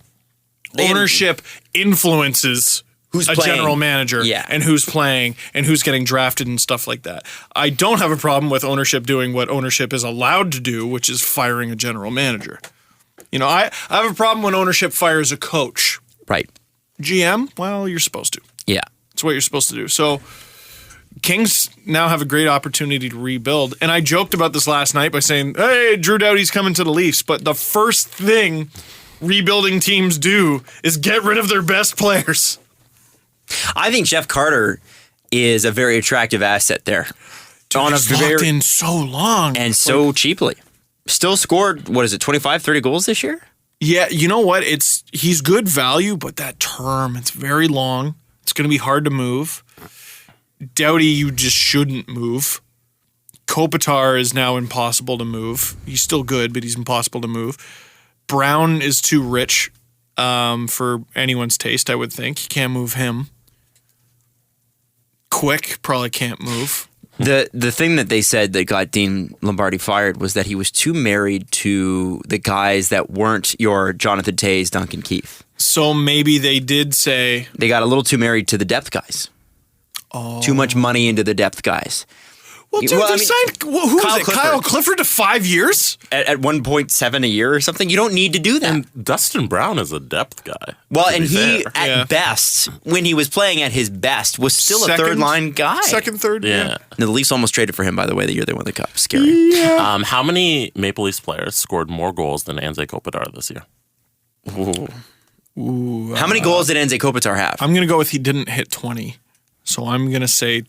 ownership influences Who's a playing. general manager and who's playing and who's getting drafted and stuff like that. I don't have a problem with ownership doing what ownership is allowed to do, which is firing a general manager. You know, I have a problem when ownership fires a coach. Right. GM, well, you're supposed to. Yeah. It's what you're supposed to do. So Kings now have a great opportunity to rebuild. And I joked about this last night by saying, hey, Drew Doughty's coming to the Leafs. But the first thing rebuilding teams do is get rid of their best players. I think Jeff Carter is a very attractive asset there. Dude, he's locked in so long. And so cheaply. Still scored, 25, 30 goals this year? Yeah, you know what? He's good value, but that term, it's very long. It's going to be hard to move. Doughty, you just shouldn't move. Kopitar is now impossible to move. He's still good, but he's impossible to move. Brown is too rich for anyone's taste, I would think. You can't move him. Quick probably can't move. The thing that they said that got Dean Lombardi fired was that he was too married to the guys that weren't your Jonathan Tays, Duncan Keith. So maybe they did say... They got a little too married to the depth guys. Oh. Too much money into the depth guys. Well, dude, they signed... Who was it? Kyle Clifford to 5 years? At 1.7 a year or something? You don't need to do that. And Dustin Brown is a depth guy. Well, and he, best, when he was playing at his best, was still a third-line guy. Second, third, yeah. The Leafs almost traded for him, by the way, the year they won the Cup. Scary. Yeah. How many Maple Leafs players scored more goals than Anze Kopitar this year? Ooh, how many goals did Anze Kopitar have? I'm going to go with he didn't hit 20. So I'm going to say...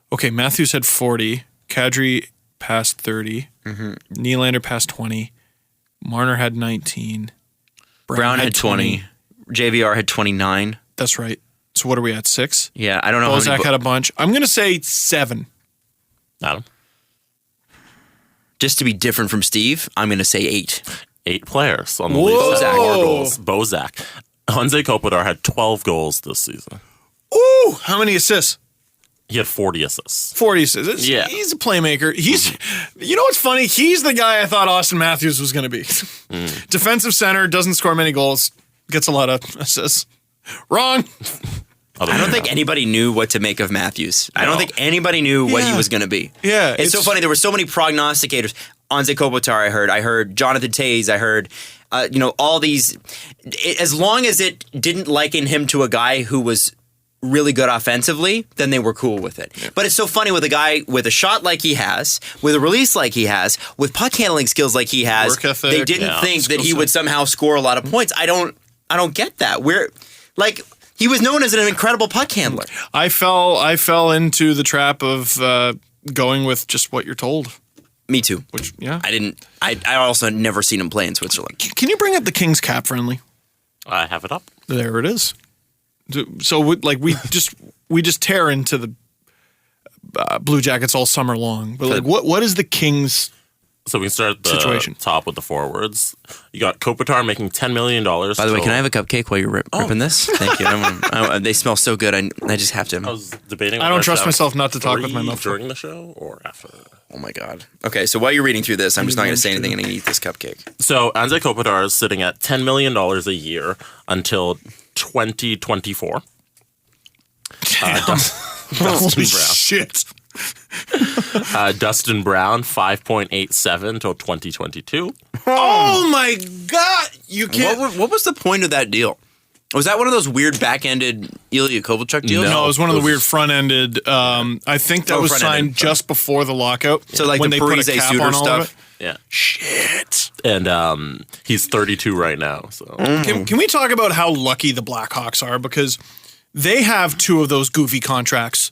Okay, Matthews had 40. Kadri passed 30. Nylander passed 20. Marner had 19. Brown had 20. JVR had 29. That's right. So what are we at, 6? Yeah, I don't know Bozak had a bunch. I'm going to say 7. Adam? Just to be different from Steve, I'm going to say 8. 8 players on the Whoa. Leafs had more goals. Bozak. Anze Kopitar had 12 goals this season. Ooh, how many assists? He had 40 assists. 40 assists. Yeah. He's a playmaker. You know what's funny? He's the guy I thought Austin Matthews was going to be. Defensive center, doesn't score many goals, gets a lot of assists. Wrong. I don't think anybody knew what to make of Matthews. I don't think anybody knew what he was going to be. Yeah, it's so funny. There were so many prognosticators. Anze Kopitar, I heard Jonathan Toews, I heard, all these. As long as it didn't liken him to a guy who was really good offensively, then they were cool with it. Yeah. But it's so funny with a guy with a shot like he has, with a release like he has, with puck handling skills like he has. Work ethic, they didn't think that he would somehow score a lot of points. I don't get that. He was known as an incredible puck handler. I fell into the trap of going with just what you're told. Me too. Which, yeah. I also had never seen him play in Switzerland. Can you bring up the Kings cap friendly? I have it up. There it is. So we just tear into the Blue Jackets all summer long. But what is the Kings? So we can start at the situation. Top with the forwards. You got Kopitar making $10 million. By the way, can I have a cupcake while you're ripping this? Thank you. They smell so good. I just have to. I was debating. I don't trust myself not to talk with my mouth during the show or after. Oh my god. Okay, so while you're reading through this, I'm just not going to say anything and I'm going to eat this cupcake. So Anze Kopitar is sitting at $10 million a year until 2024. Dustin Brown. Shit. Dustin Brown, 5.87 till 2022. Oh my god! You can't. What was the point of that deal? Was that one of those weird back-ended Ilya Kovalchuk deals? No, it was one of the weird front-ended. I think that was signed just before the lockout. So like when the they put a Parise cap Suter on all of stuff. it. Yeah. Shit. And he's 32 right now. So Can we talk about how lucky the Blackhawks are? Because they have 2 of those goofy contracts.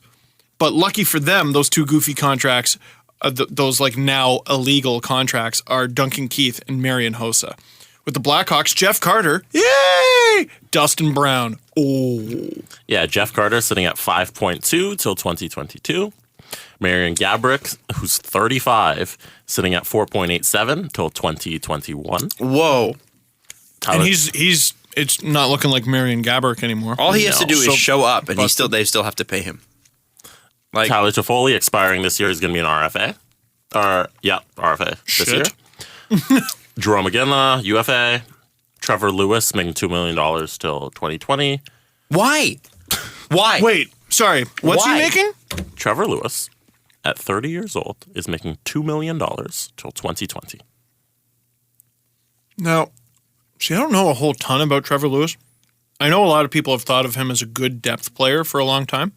But lucky for them, those 2 goofy contracts, those like now illegal contracts, are Duncan Keith and Marian Hossa. With the Blackhawks, Jeff Carter, yay! Dustin Brown, oh. Yeah, Jeff Carter sitting at 5.2 till 2022. Marian Gaborik, who's 35, sitting at 4.87 till 2021. Whoa. And it's not looking like Marian Gaborik anymore. All he has to do is show up, and they still have to pay him. Like Tyler Toffoli expiring this year is going to be an RFA. RFA this year. Jerome McGinley, UFA. Trevor Lewis making $2 million till 2020. Why? Wait, sorry. What's he making? Trevor Lewis, at 30 years old, is making $2 million till 2020. Now, see, I don't know a whole ton about Trevor Lewis. I know a lot of people have thought of him as a good depth player for a long time.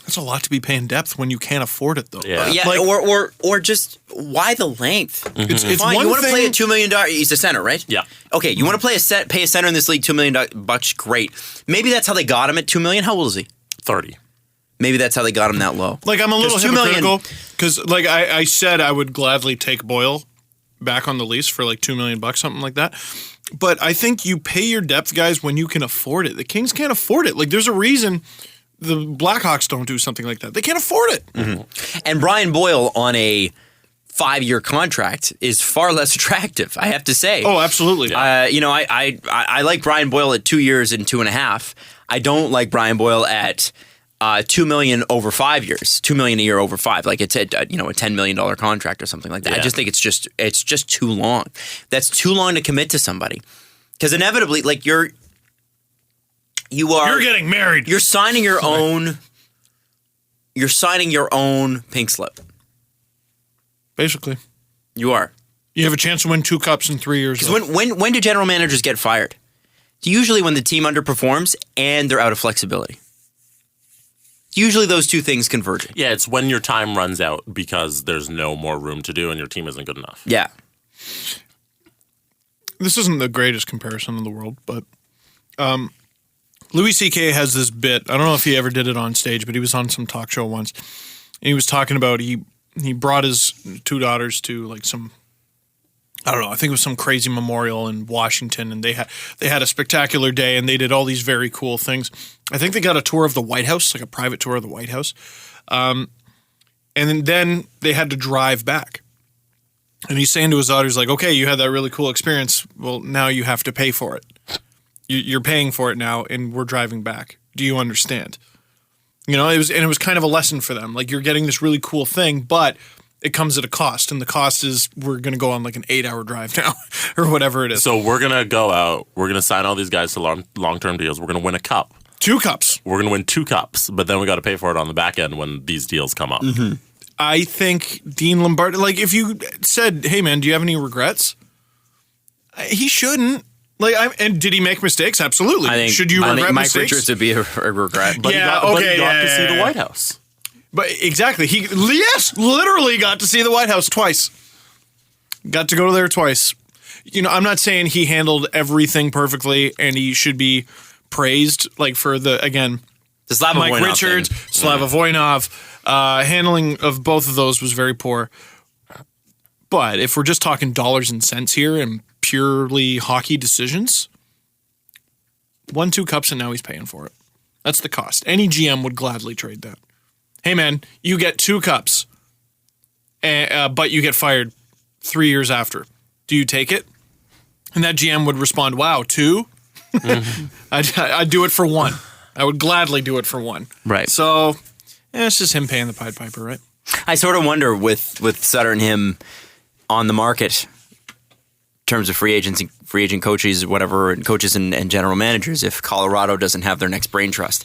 That's a lot to be paying depth when you can't afford it, though. Yeah, or just why the length? Mm-hmm. It's fine. one You want to thing- play at $2 million? He's a center, right? Yeah. Okay, you want to pay a center in this league $2 million bucks? Great. Maybe that's how they got him at $2 million. How old is he? 30. Maybe that's how they got him that low. Like, I'm a little 'Cause $2 million- hypocritical because, like, I said I would gladly take Boyle back on the lease for like $2 million, something like that. But I think you pay your depth guys when you can afford it. The Kings can't afford it. Like, there's a reason the Blackhawks don't do something like that. They can't afford it. Mm-hmm. And Brian Boyle on a 5-year contract is far less attractive, I have to say. Oh, absolutely. I like Brian Boyle at 2 years and 2.5. I don't like Brian Boyle at $2 million over 5 years, $2 million a year over 5. Like it's a $10 million contract or something like that. Yeah. I just think it's just too long. That's too long to commit to somebody because inevitably, like you're getting married. You're signing your own. You're signing your own pink slip. Basically, You are. you have a chance to win 2 cups in 3 years. Because when do general managers get fired? It's usually when the team underperforms and they're out of flexibility. Usually those two things converge. Yeah, it's when your time runs out because there's no more room to do and your team isn't good enough. Yeah. This isn't the greatest comparison in the world, but Louis C.K. has this bit. I don't know if he ever did it on stage, but he was on some talk show once. And he was talking about he brought his 2 daughters to like some, I don't know, I think it was some crazy memorial in Washington, and they had a spectacular day, and they did all these very cool things. I think they got a tour of the White House, like a private tour of the White House. And then they had to drive back. And he's saying to his daughters, like, okay, you had that really cool experience. Well, now you have to pay for it. You're paying for it now, and we're driving back. Do you understand? You know, it was kind of a lesson for them. Like, you're getting this really cool thing, but it comes at a cost. And the cost is we're going to go on like an 8-hour drive now or whatever it is. So we're going to go out. We're going to sign all these guys to long-term deals. We're going to win a cup. 2 cups. We're going to win 2 cups, but then we got to pay for it on the back end when these deals come up. Mm-hmm. I think Dean Lombardi, like if you said, hey man, do you have any regrets? He shouldn't. And did he make mistakes? Absolutely. Should you regret Mike mistakes? Richards would be a regret. But he got to see the White House. But exactly. He literally got to see the White House twice. Got to go there twice. You know, I'm not saying he handled everything perfectly and he should be praised like for the Slava Mike Richards, Slava Voinov. Handling of both of those was very poor. But if we're just talking dollars and cents here and purely hockey decisions, 1-2 cups and now he's paying for it. That's the cost. Any GM would gladly trade that. Hey man, you get 2 cups, but you get fired 3 years after. Do you take it? And that GM would respond, wow, 2? I'd do it for 1. I would gladly do it for 1. Right. So it's just him paying the Pied Piper, right? I sort of wonder with Sutter and him on the market in terms of free agent coaches, whatever, and coaches and general managers, if Colorado doesn't have their next brain trust.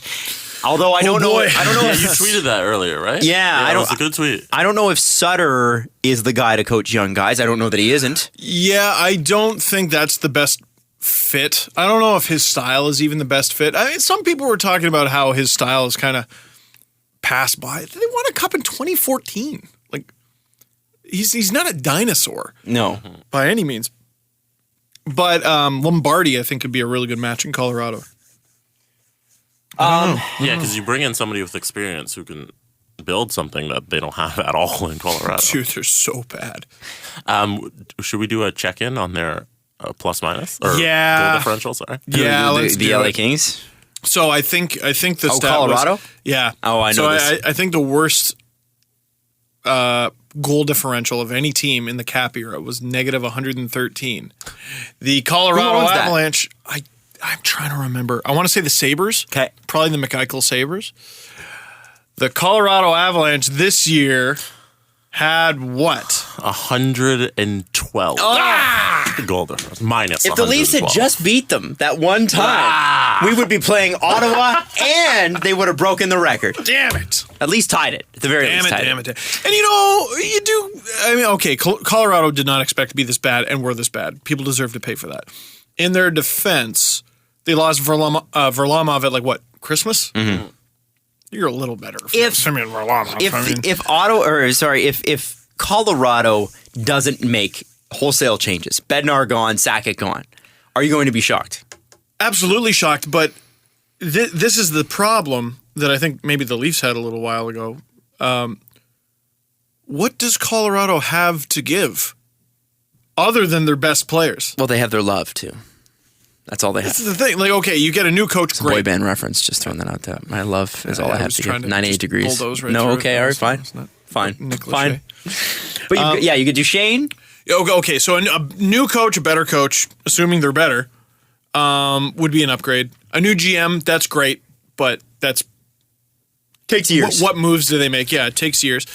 Although I don't know. You tweeted that earlier, right? Yeah, that was a good tweet. I don't know if Sutter is the guy to coach young guys. I don't know that he isn't. Yeah, I don't think that's the best fit. I don't know if his style is even the best fit. I mean, some people were talking about how his style is kind of passed by. They won a cup in 2014. Like, he's not a dinosaur. No. By any means. But Lombardi, I think, could be a really good match in Colorado. Yeah, because you bring in somebody with experience who can build something that they don't have at all in Colorado. Dude, they're so bad. Should we do a check-in on their plus minus? Or Yeah. goal differential, sorry. Yeah, let's the do LA it. Kings. So I think the stat Colorado? was, yeah. Oh, I know this. I think the worst goal differential of any team in the cap era was negative 113. The Colorado Who owns that? Avalanche, I'm trying to remember. I want to say the Sabres. Okay. Probably the McEichel Sabres. The Colorado Avalanche this year had what? 112. Goal difference. Minus If the Leafs had 112. just beat them that one time, we would be playing Ottawa and they would have broken the record. Damn it. At least tied it. At the very least, tied Damn it. And you know, you do. I mean, okay, Colorado did not expect to be this bad and were this bad. People deserve to pay for that. In their defense, they lost Varlamov at like what, Christmas? Mm-hmm. You're a little better. If Varlamov. If Colorado doesn't make wholesale changes, Bednar gone, Sakic gone, are you going to be shocked? Absolutely shocked, but this is the problem that I think maybe the Leafs had a little while ago. What does Colorado have to give other than their best players? Well, they have their love too. That's all they have. This is the thing. Like, okay, you get a new coach, great. Boy band reference, just throwing that out there. My love is all I have to give. 98 just degrees. bulldoze right No, through okay, it. all right, fine. It's not Fine. Nick Fine. Lachey. But you could do Shane. Okay, so a new coach, a better coach, assuming they're better, would be an upgrade. A new GM, that's great, but that's Takes years. What moves do they make? Yeah, it takes years.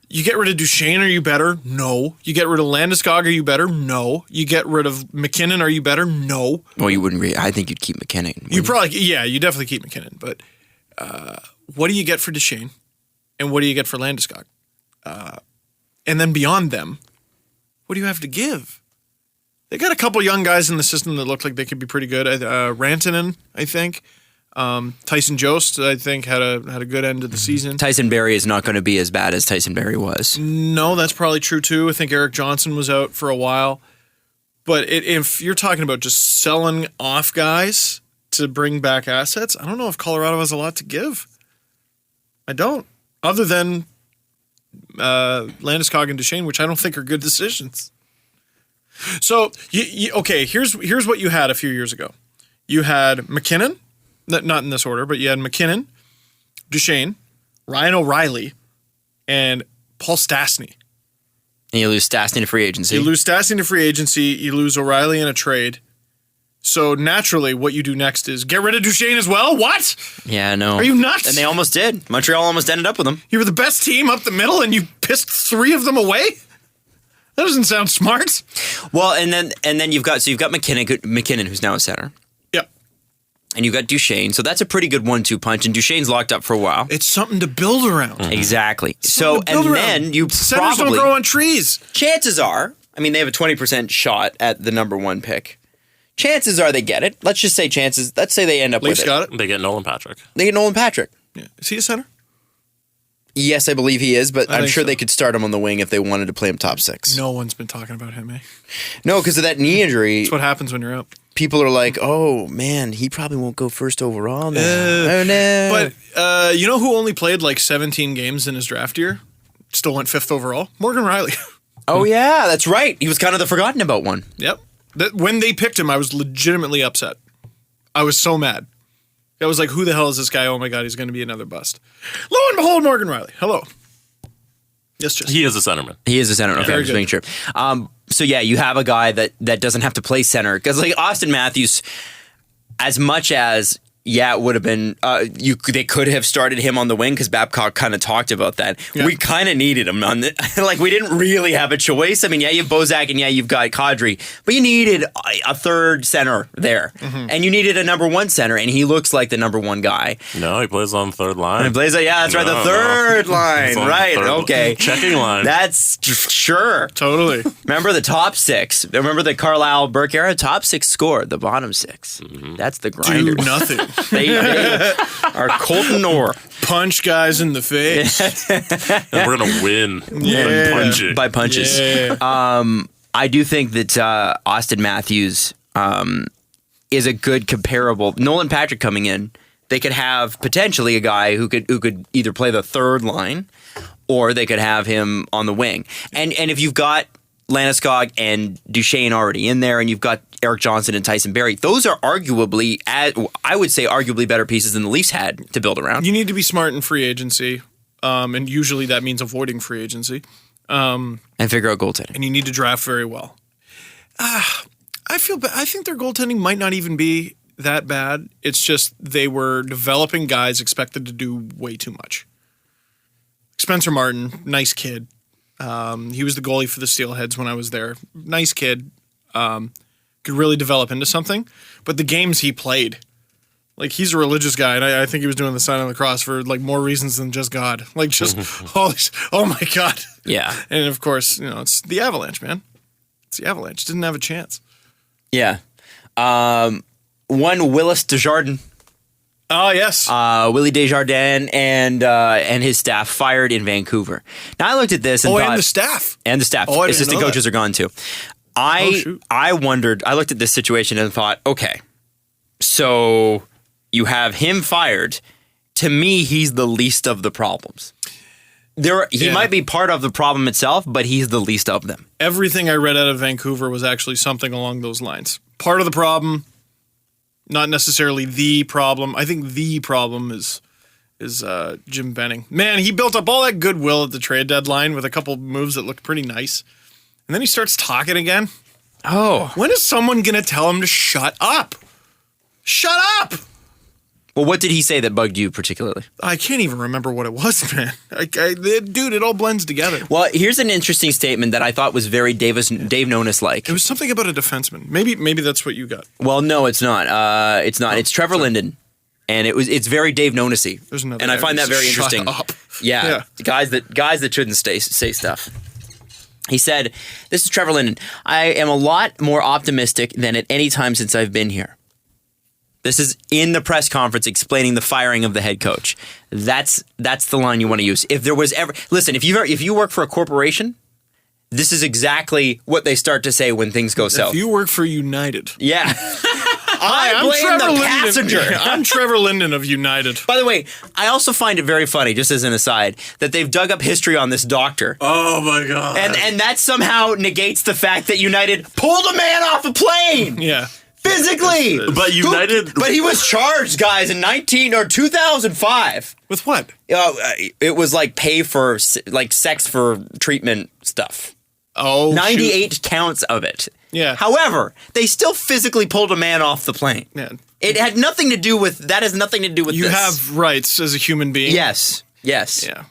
You get rid of Duchesne, are you better? No. You get rid of Landeskog, are you better? No. You get rid of McKinnon, are you better? No. Well, you wouldn't. I think you'd keep McKinnon. You probably, you definitely keep McKinnon. But what do you get for Duchesne, and what do you get for Landeskog? And then beyond them, what do you have to give? They got a couple young guys in the system that look like they could be pretty good. Rantanen, I think. Tyson Jost, I think, had a good end of the season. Tyson Barrie is not going to be as bad as Tyson Barrie was. No, that's probably true too. I think Eric Johnson was out for a while. But if you're talking about just selling off guys to bring back assets, I don't know if Colorado has a lot to give. I don't. Other than Landeskog and Duchesne, which I don't think are good decisions. So, okay, here's what you had a few years ago. You had McKinnon. Not in this order, but you had McKinnon, Duchesne, Ryan O'Reilly, and Paul Stastny. And you lose Stastny to free agency. You lose Stastny to free agency. You lose O'Reilly in a trade. So naturally, what you do next is get rid of Duchesne as well? What? Yeah, no. Are you nuts? And they almost did. Montreal almost ended up with him. You were the best team up the middle and you pissed 3 of them away? That doesn't sound smart. Well, and then you've got McKinnon, who's now a center. Yep. And you've got Duchesne. So that's a pretty good 1-2 punch. And Duchesne's locked up for a while. It's something to build around. Exactly. Something to build around. Then you Centers probably... don't grow on trees. Chances are, I mean, they have a 20% shot at the number 1 pick. Chances are they get it. Let's just say chances. Let's say they end up Leafs with got it. They get Nolan Patrick. They get Nolan Patrick. Yeah. Is he a center? Yes, I believe he is, but I'm think sure so. they could start him on the wing if they wanted to play him top 6. No one's been talking about him, eh? No, because of that knee injury. That's what happens when you're up. People are like, oh, man, he probably won't go first overall now. Oh, no. But you know who only played like 17 games in his draft year? Still went 5th overall? Morgan Riley. Oh, yeah, that's right. He was kind of the forgotten about one. Yep. When they picked him, I was legitimately upset. I was so mad. I was like, who the hell is this guy? Oh my God, he's going to be another bust. Lo and behold, Morgan Riley. Hello. Yes, Jesse. He is a centerman. He is a center. Okay, Very I'm just making sure. So, yeah, you have a guy that doesn't have to play center. Because, like, Austin Matthews, as much as... Yeah, it would have been. They could have started him on the wing because Babcock kind of talked about that. Yeah. We kind of needed him on the, like we didn't really have a choice. I mean, yeah, you have Bozak and yeah, you've got Kadri, but you needed a third center there, and you needed a number 1 center, and he looks like the number 1 guy. No, he plays on third line. He plays, yeah, that's right, the third line, He's on right? third Okay, checking line. That's sure. Totally. Remember the top 6. Remember the Carlisle Burke era. Top 6 scored. The bottom 6. That's the grinder. Do nothing. They are Colton Orr. Punch guys in the face. And we're going to win Yeah. By punches. Yeah. I do think that Austin Matthews is a good comparable. Nolan Patrick coming in, they could have potentially a guy who could either play the third line or they could have him on the wing. And if you've got Landeskog and Duchesne already in there, and you've got Eric Johnson and Tyson Barrie, those are arguably, I would say, arguably better pieces than the Leafs had to build around. You need to be smart in free agency, and usually that means avoiding free agency. And figure out goaltending. And you need to draft very well. I think their goaltending might not even be that bad. It's just they were developing guys expected to do way too much. Spencer Martin, nice kid. He was the goalie for the Steelheads when I was there. Nice kid. Could really develop into something. But the games he played, like he's a religious guy, and I think he was doing the sign of the cross for like more reasons than just God. Like just oh my God. Yeah. And of course, it's the Avalanche, man. It's the Avalanche. Didn't have a chance. Yeah. One Willis Desjardins. Oh yes. Willie Desjardins and his staff fired in Vancouver. Now I looked at this and thought, and the staff. And the staff. Oh, I didn't Assistant know coaches that. are gone too. Shoot. I wondered, I looked at this situation and thought, okay, so you have him fired. To me, he's the least of the problems. He might be part of the problem itself, but he's the least of them. Everything I read out of Vancouver was actually something along those lines. Part of the problem, not necessarily the problem. I think the problem is Jim Benning. Man, he built up all that goodwill at the trade deadline with a couple moves that looked pretty nice. And then he starts talking again. Oh. When is someone going to tell him to shut up? Shut up! Well, what did he say that bugged you particularly? I can't even remember what it was, man. Dude, it all blends together. Well, here's an interesting statement that I thought was very Dave Nonis-like. It was something about a defenseman. Maybe that's what you got. Well, no, it's not. It's not. It's Trevor Linden. And it's very Dave Nonis-y. There's another and I guy find who that very says, "Shut interesting. up." Yeah. Guys that shouldn't say stuff. He said, this is Trevor Linden. I am a lot more optimistic than at any time since I've been here. This is in the press conference explaining the firing of the head coach. That's the line you want to use. If there was ever... Listen, if you work for a corporation, this is exactly what they start to say when things go south. If you work for United. Yeah. I'm blame Trevor the Linden. passenger. I'm Trevor Linden of United. By the way, I also find it very funny, just as an aside, that they've dug up history on this doctor. Oh my God. And that somehow negates the fact that United pulled a man off a plane. Yeah. Physically. But United... But he was charged, guys, in 2005. With what? It was like pay for, like sex for treatment stuff. Oh, 98 counts of it. Yeah. However, they still physically pulled a man off the plane. Yeah. It had nothing to do with that. Has nothing to do with You this. have rights as a human being. Yes. Yes. Yeah.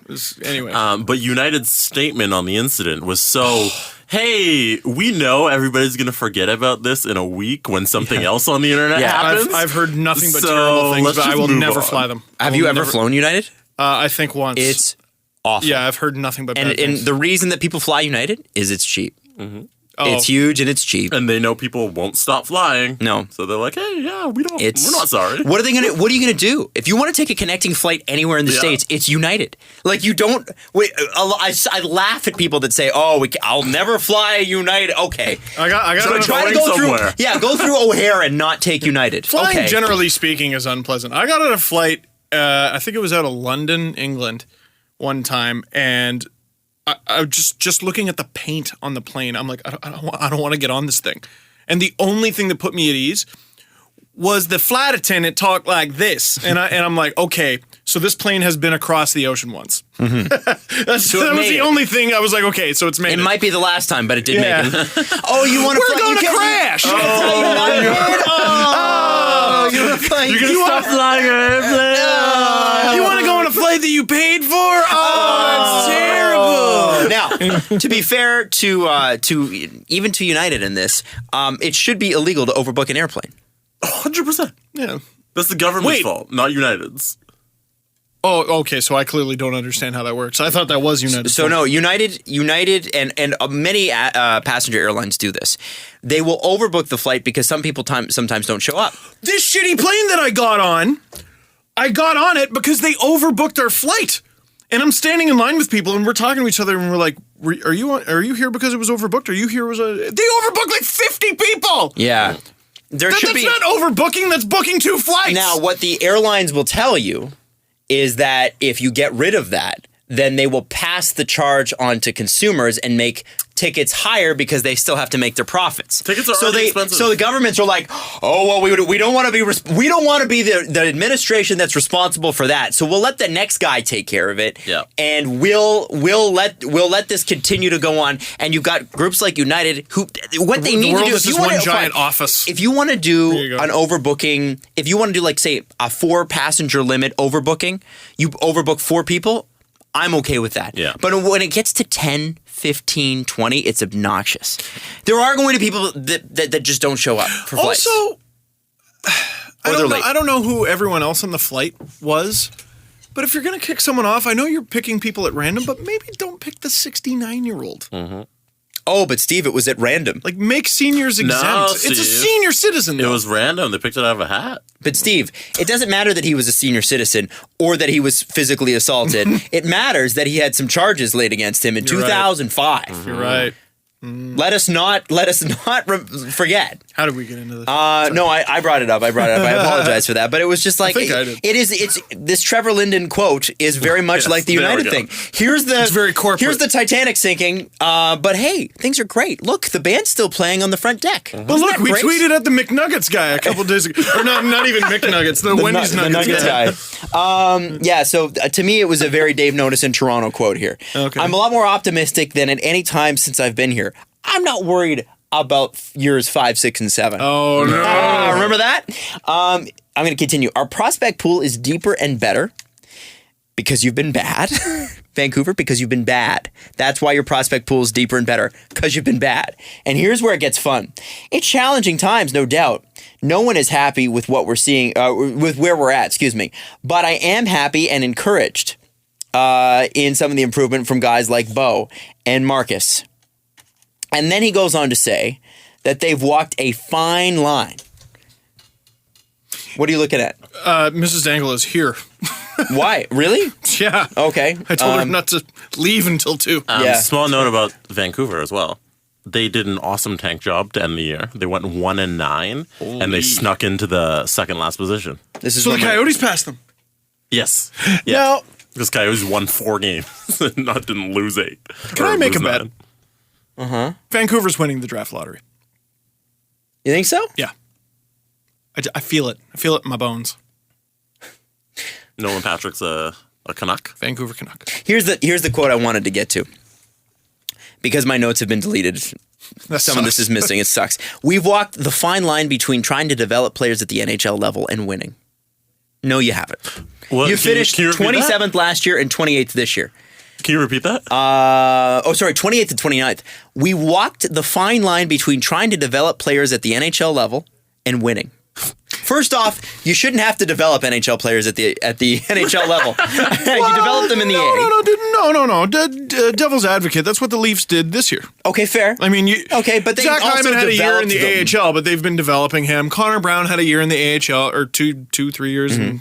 Anyway. But United's statement on the incident was so, hey, we know everybody's going to forget about this in a week when something else on the internet happens. I've heard nothing but So, terrible things, let's but I just will move never on. fly them. Have you ever flown United? I think once. It's awful. Yeah, I've heard nothing but bad And things. the reason that people fly United is it's cheap. Oh. It's huge and it's cheap. And they know people won't stop flying. No. So they're like, hey, yeah, we're not sorry. What are you gonna do if you want to take a connecting flight anywhere in the States? It's United. Like you don't. Wait, I laugh at people that say, "Oh, I'll never fly United." Okay, I got So an try to going go somewhere. through. Yeah, go through O'Hare and not take United. Flying, okay. generally speaking, is unpleasant. I got on a flight, I think it was out of London, England, one time, and I was just looking at the paint on the plane. I'm like, I don't want to get on this thing. And the only thing that put me at ease was the flight attendant talked like this, and I'm like, okay, so this plane has been across the ocean once. Mm-hmm. that was made the it. only thing I was like, okay, so it's made It it. might be the last time, but it did Yeah. make it. Oh, you want to We're fly? going to you can't- crash. You can't fly United? Oh, you want to fly? You're going to stop flying an airplane. You want to go on a flight that you paid for? Oh, that's terrible. Now, to be fair to even to United in this, it should be illegal to overbook an airplane. 100%. Yeah. That's the government's Wait. fault, not United's. Oh, okay. So I clearly don't understand how that works. I thought that was United. So no, United, and many passenger airlines do this. They will overbook the flight because some people sometimes don't show up. This shitty plane that I got on it because they overbooked our flight. And I'm standing in line with people, and we're talking to each other, and we're like, "Are you here because it was overbooked? Are you here they overbooked like 50 people? Yeah, That's not overbooking. That's booking 2 flights. Now, what the airlines will tell you is that if you get rid of that, then they will pass the charge on to consumers and make tickets higher because they still have to make their profits. Tickets are already expensive. So the governments are like, oh well, we don't want to be the administration that's responsible for that. So we'll let the next guy take care of it. Yeah. And we'll let this continue to go on. And you've got groups like United who what they need to do is if you just want one to giant office. If you want to do There you go. an overbooking, if you want to do like say a 4-passenger limit overbooking, you overbook 4 people. I'm okay with that. Yeah. But when it gets to 10, 15, 20, it's obnoxious. There are going to be people that just don't show up for flights. Also, they're late. I don't know who everyone else on the flight was, but if you're going to kick someone off, I know you're picking people at random, but maybe don't pick the 69-year-old. Oh, but Steve, it was at random. Like, make seniors exempt. It's a Steve. senior citizen, It though. was random. They picked it out of a hat. But Steve, it doesn't matter that he was a senior citizen or that he was physically assaulted. It matters that he had some charges laid against him in You're right. 2005. You're right. Let us not forget. How did we get into this? No, I brought it up. I apologize for that. But it was just like think I did. It's this Trevor Linden quote is very much Yes, like the there we United go. thing. Here's the very corporate. Here's the Titanic sinking. But hey, things are great. Look, the band's still playing on the front deck. But look, we tweeted at the McNuggets guy a couple days ago. Or not even McNuggets, the Wendy's the Nuggets guy. Yeah, so to me, it was a very Dave Notice in Toronto quote here. Okay. I'm a lot more optimistic than at any time since I've been here. I'm not worried about years 5, 6, and 7. Oh, no. Remember that? I'm going to continue. Our prospect pool is deeper and better because you've been bad. Vancouver, because you've been bad. That's why your prospect pool is deeper and better, because you've been bad. And here's where it gets fun. It's challenging times, no doubt. No one is happy with what we're seeing, with where we're at, But I am happy and encouraged in some of the improvement from guys like Bo and Marcus. And then he goes on to say that they've walked a fine line. What are you looking at? Mrs. Dangle is here. Why? Really? Yeah. Okay. I told her not to leave until 2. Yeah. Small note about Vancouver as well. They did an awesome tank job to end the year. They went 1-9, and they snuck into the second last position. This is So the where my- Coyotes passed them. Yes. Yeah. Now, Because Coyotes won 4 games and didn't lose 8. Can I make a bet? 9. Vancouver's winning the draft lottery. You think so? Yeah. I feel it. I feel it in my bones. Nolan Patrick's a Canuck. Vancouver Canuck. Here's the quote I wanted to get to. because my notes have been deleted. Some of this is missing. It sucks. We've walked the fine line between trying to develop players at the NHL level and winning. No, you haven't. What? You finished Can you repeat 27th last year and 28th this year. Can you repeat that? 28th and 29th. We walked the fine line between trying to develop players at the NHL level and winning. First off, you shouldn't have to develop NHL players at the NHL level. You develop them in the A. No. Devil's advocate. That's what the Leafs did this year. Okay, fair. I mean, okay, but they Zach also Hyman had a year in the developed them. AHL, but they've been developing him. Connor Brown had a year in the AHL, or 3 years, and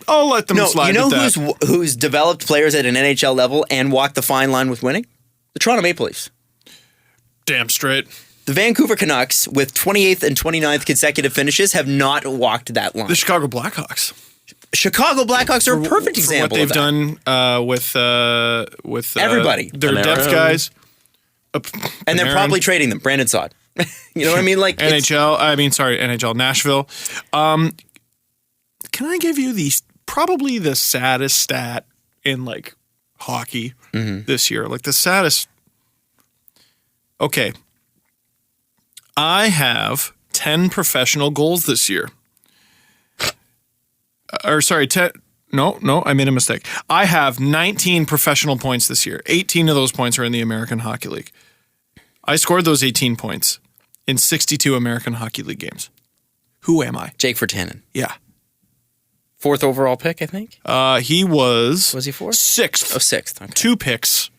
I'll let them slide. You know with that. who's developed players at an NHL level and walked the fine line with winning? The Toronto Maple Leafs. Damn straight. The Vancouver Canucks, with 28th and 29th consecutive finishes, have not walked that line. The Chicago Blackhawks. Chicago Blackhawks are a perfect example for what they've of that. done with everybody. their Panarin. depth guys. And they're Panarin. probably trading them. Brandon Saad. You know what I mean? Like NHL, Nashville. Can I give you probably the saddest stat in like hockey this year? Like the saddest. Okay. I have 10 professional goals this year. No, I made a mistake. I have 19 professional points this year. 18 of those points are in the American Hockey League. I scored those 18 points in 62 American Hockey League games. Who am I? Jake Virtanen. Yeah. 4th overall pick, I think. He was... Was he 4th? 6th. Oh, 6th. Okay. 2 picks,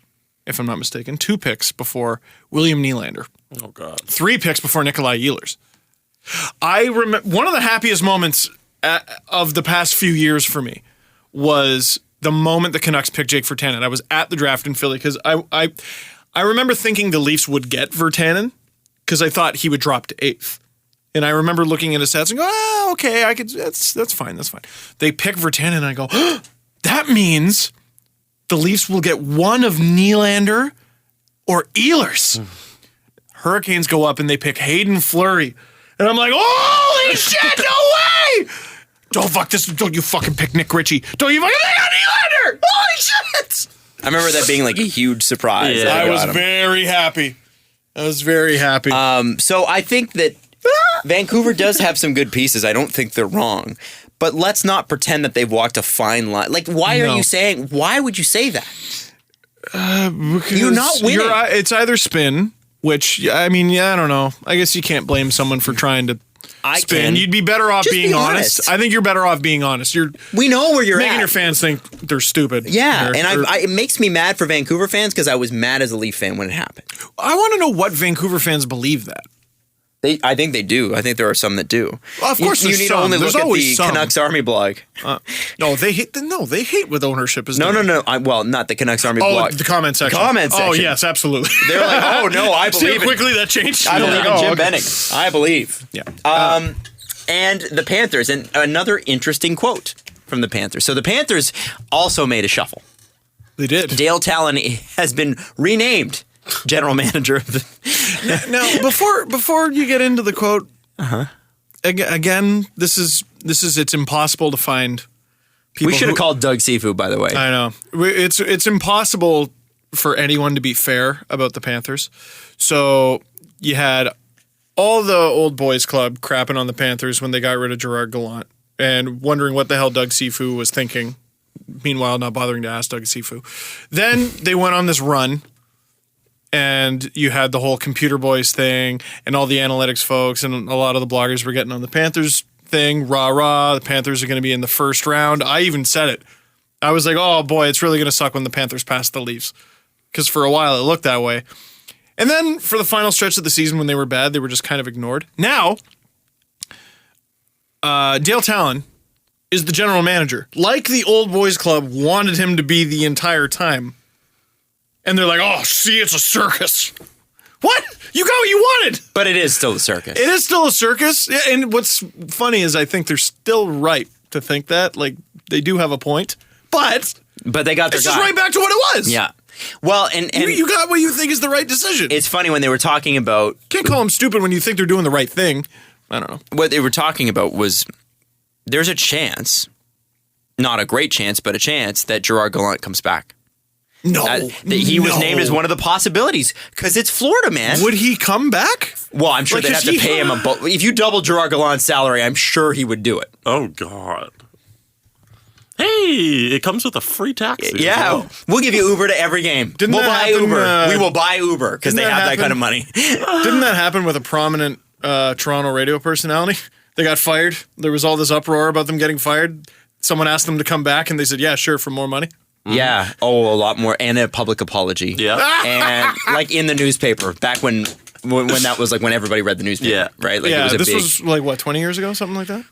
if I'm not mistaken. 2 picks before William Nylander. Oh, God. 3 picks before Nikolai Ehlers. I remember one of the happiest moments of the past few years for me was the moment the Canucks picked Jake Virtanen. I was at the draft in Philly because I remember thinking the Leafs would get Virtanen because I thought he would drop to 8th. And I remember looking at his stats and go, okay, I could. That's fine. They pick Virtanen and I go, that means the Leafs will get one of Nylander or Ehlers. Hurricanes go up and they pick Hayden Fleury. And I'm like, holy shit, no way! Don't fuck this. Don't you fucking pick Nick Ritchie. Don't you fucking pick Nylander! Holy shit! I remember that being like a huge surprise. Yeah. that I got was him. very happy. So I think that Vancouver does have some good pieces. I don't think they're wrong. But let's not pretend that they've walked a fine line. Like, why No. why would you say that? Because You're not winning. It's either spin, which, I mean, I don't know. I guess you can't blame someone for trying to I spin. can. You'd be better off Just being be honest. honest. I think you're better off being honest. You're We know where you're making at. your fans think they're stupid. Yeah, Or- and or- it makes me mad for Vancouver fans because I was mad as a Leaf fan when it happened. I want to know what Vancouver fans believe that. I think they do. I think there are some that do. Well, of course you there's need some. to only There's look at always the some. Canucks Army blog. No, they hate. They hate with ownership is. No. doing. Well, not the Canucks Army Oh, blog. the comment section. Comment Oh, section. yes, absolutely. They're like, oh no, I See believe how it. quickly that changed. I believe in Oh, Jim okay. Benning. I believe. Yeah. And the Panthers, and another interesting quote from the Panthers. So the Panthers also made a shuffle. They did. Dale Talon has been renamed general manager of the. Now, before you get into the quote, again, this is it's impossible to find people. We should have called Doug Sifu, by the way. I know it's impossible for anyone to be fair about the Panthers. So you had all the old boys club crapping on the Panthers when they got rid of Gerard Gallant and wondering what the hell Doug Sifu was thinking. Meanwhile, not bothering to ask Doug Sifu. Then they went on this run. And you had the whole computer boys thing and all the analytics folks and a lot of the bloggers were getting on the Panthers thing. Rah, the Panthers are going to be in the first round. I even said it. I was like, oh boy, it's really going to suck when the Panthers pass the Leafs. Because for a while it looked that way. And then for the final stretch of the season when they were bad, they were just kind of ignored. Now, Dale Talon is the general manager. Like the old boys club wanted him to be the entire time. And they're like, oh, see, it's a circus. What? You got what you wanted. But it is still a circus. It is still a circus. Yeah, and what's funny is I think they're still right to think that. Like, they do have a point. But they got their it's guy. just right back to what it was. Yeah. Well, and You got what you think is the right decision. it's funny when they were talking about Can't call them stupid when you think they're doing the right thing. I don't know. what they were talking about was there's a chance, not a great chance, but a chance that Gerard Gallant comes back. No, He was named as one of the possibilities because it's Florida, man. Would he come back? Well, I'm sure Like, they'd is have to he- pay him if you double Gerard Gallant's salary, I'm sure he would do it. Oh God. Hey, it comes with a free taxi. Yeah, as well. we'll give you Uber to every game. Didn't we'll that buy happen, Uber. We will buy Uber because they didn't have that that kind of happen? money. Didn't that happen with a prominent Toronto radio personality? They got fired. There was all this uproar about them getting fired. Someone asked them to come back, and they said, "Yeah, sure, for more money." Yeah. Oh, a lot more, and a public apology. Yeah. And like in the newspaper back when that was like when everybody read the newspaper. Yeah. Right. Like yeah, it was a this big was like what, 20 years ago, something like that.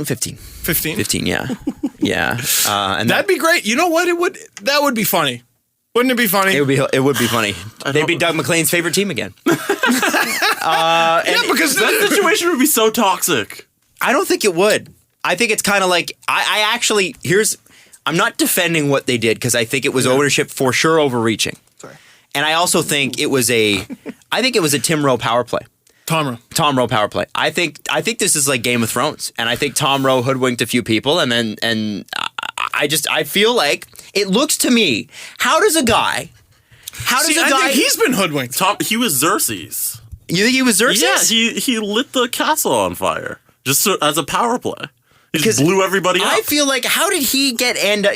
15. 15. 15. Yeah. Yeah. And That'd be great. You know what? That would be funny. Wouldn't it be funny? it would be funny. They'd be Doug McLean's favorite team again. yeah, because That situation would be so toxic. I don't think it would. I think it's kind of like I actually I'm not defending what they did because I think it was ownership for sure overreaching. Sorry. And I also think it was a Tim Rowe power play. Tom Rowe power play. I think this is like Game of Thrones, and I think Tom Rowe hoodwinked a few people, and I feel like it looks to me. How does a guy? I think he's been hoodwinked. He was Xerxes. You think he was Xerxes? Yeah, he lit the castle on fire as a power play. He just Because blew everybody up. I feel like how did he end up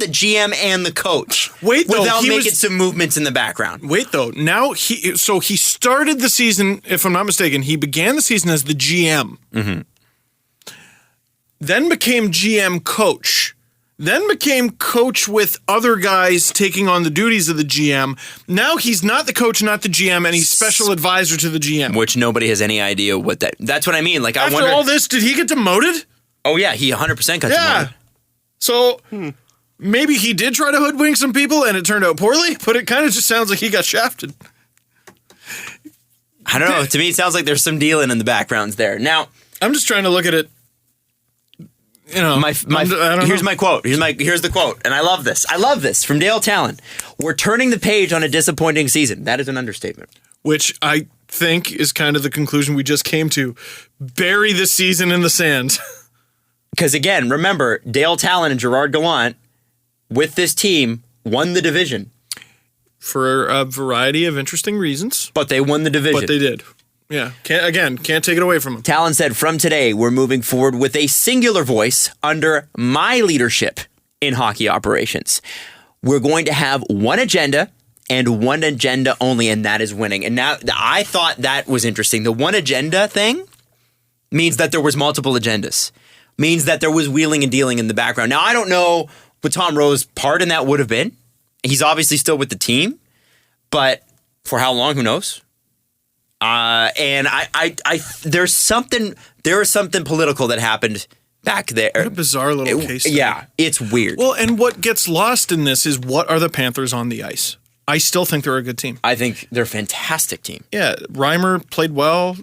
the GM and the coach? Wait, though, without he making was- some movements in the background. Wait, though. Now he started the season, if I'm not mistaken, he began the season as the GM. Mm-hmm. Then became GM coach. Then became coach with other guys taking on the duties of the GM. Now he's not the coach, not the GM, and he's special advisor to the GM. Which nobody has any idea what that's what I mean. Like I After wonder. all this, did he get demoted? Oh yeah, he 100% got Yeah. demoted. So maybe he did try to hoodwink some people and it turned out poorly, but it kind of just sounds like he got shafted. I don't know. To me, it sounds like there's some dealing in the backgrounds there. Now, I'm just trying to look at it. You know, my I don't here's know. my quote. Here's the quote, and I love this. I love this from Dale Talon. We're turning the page on a disappointing season. That is an understatement. Which I think is kind of the conclusion we just came to. Bury the season in the sand. Because again, remember, Dale Talon and Gerard Gallant with this team won the division, For a variety of interesting reasons, but they won the division. but they did. Yeah. Can't take it away from them. Talon said, from today, we're moving forward with a singular voice under my leadership in hockey operations. We're going to have one agenda and one agenda only, and that is winning. And now I thought that was interesting. The one agenda thing means that there was multiple agendas, means that there was wheeling and dealing in the background. Now, I don't know what Tom Rowe's part in that would have been. He's obviously still with the team, but for how long, who knows? And there was something political that happened back there. What a bizarre little case study. Yeah, it's weird. Well, and what gets lost in this is what are the Panthers on the ice? I still think they're a good team. I think they're a fantastic team. Yeah, Reimer played well,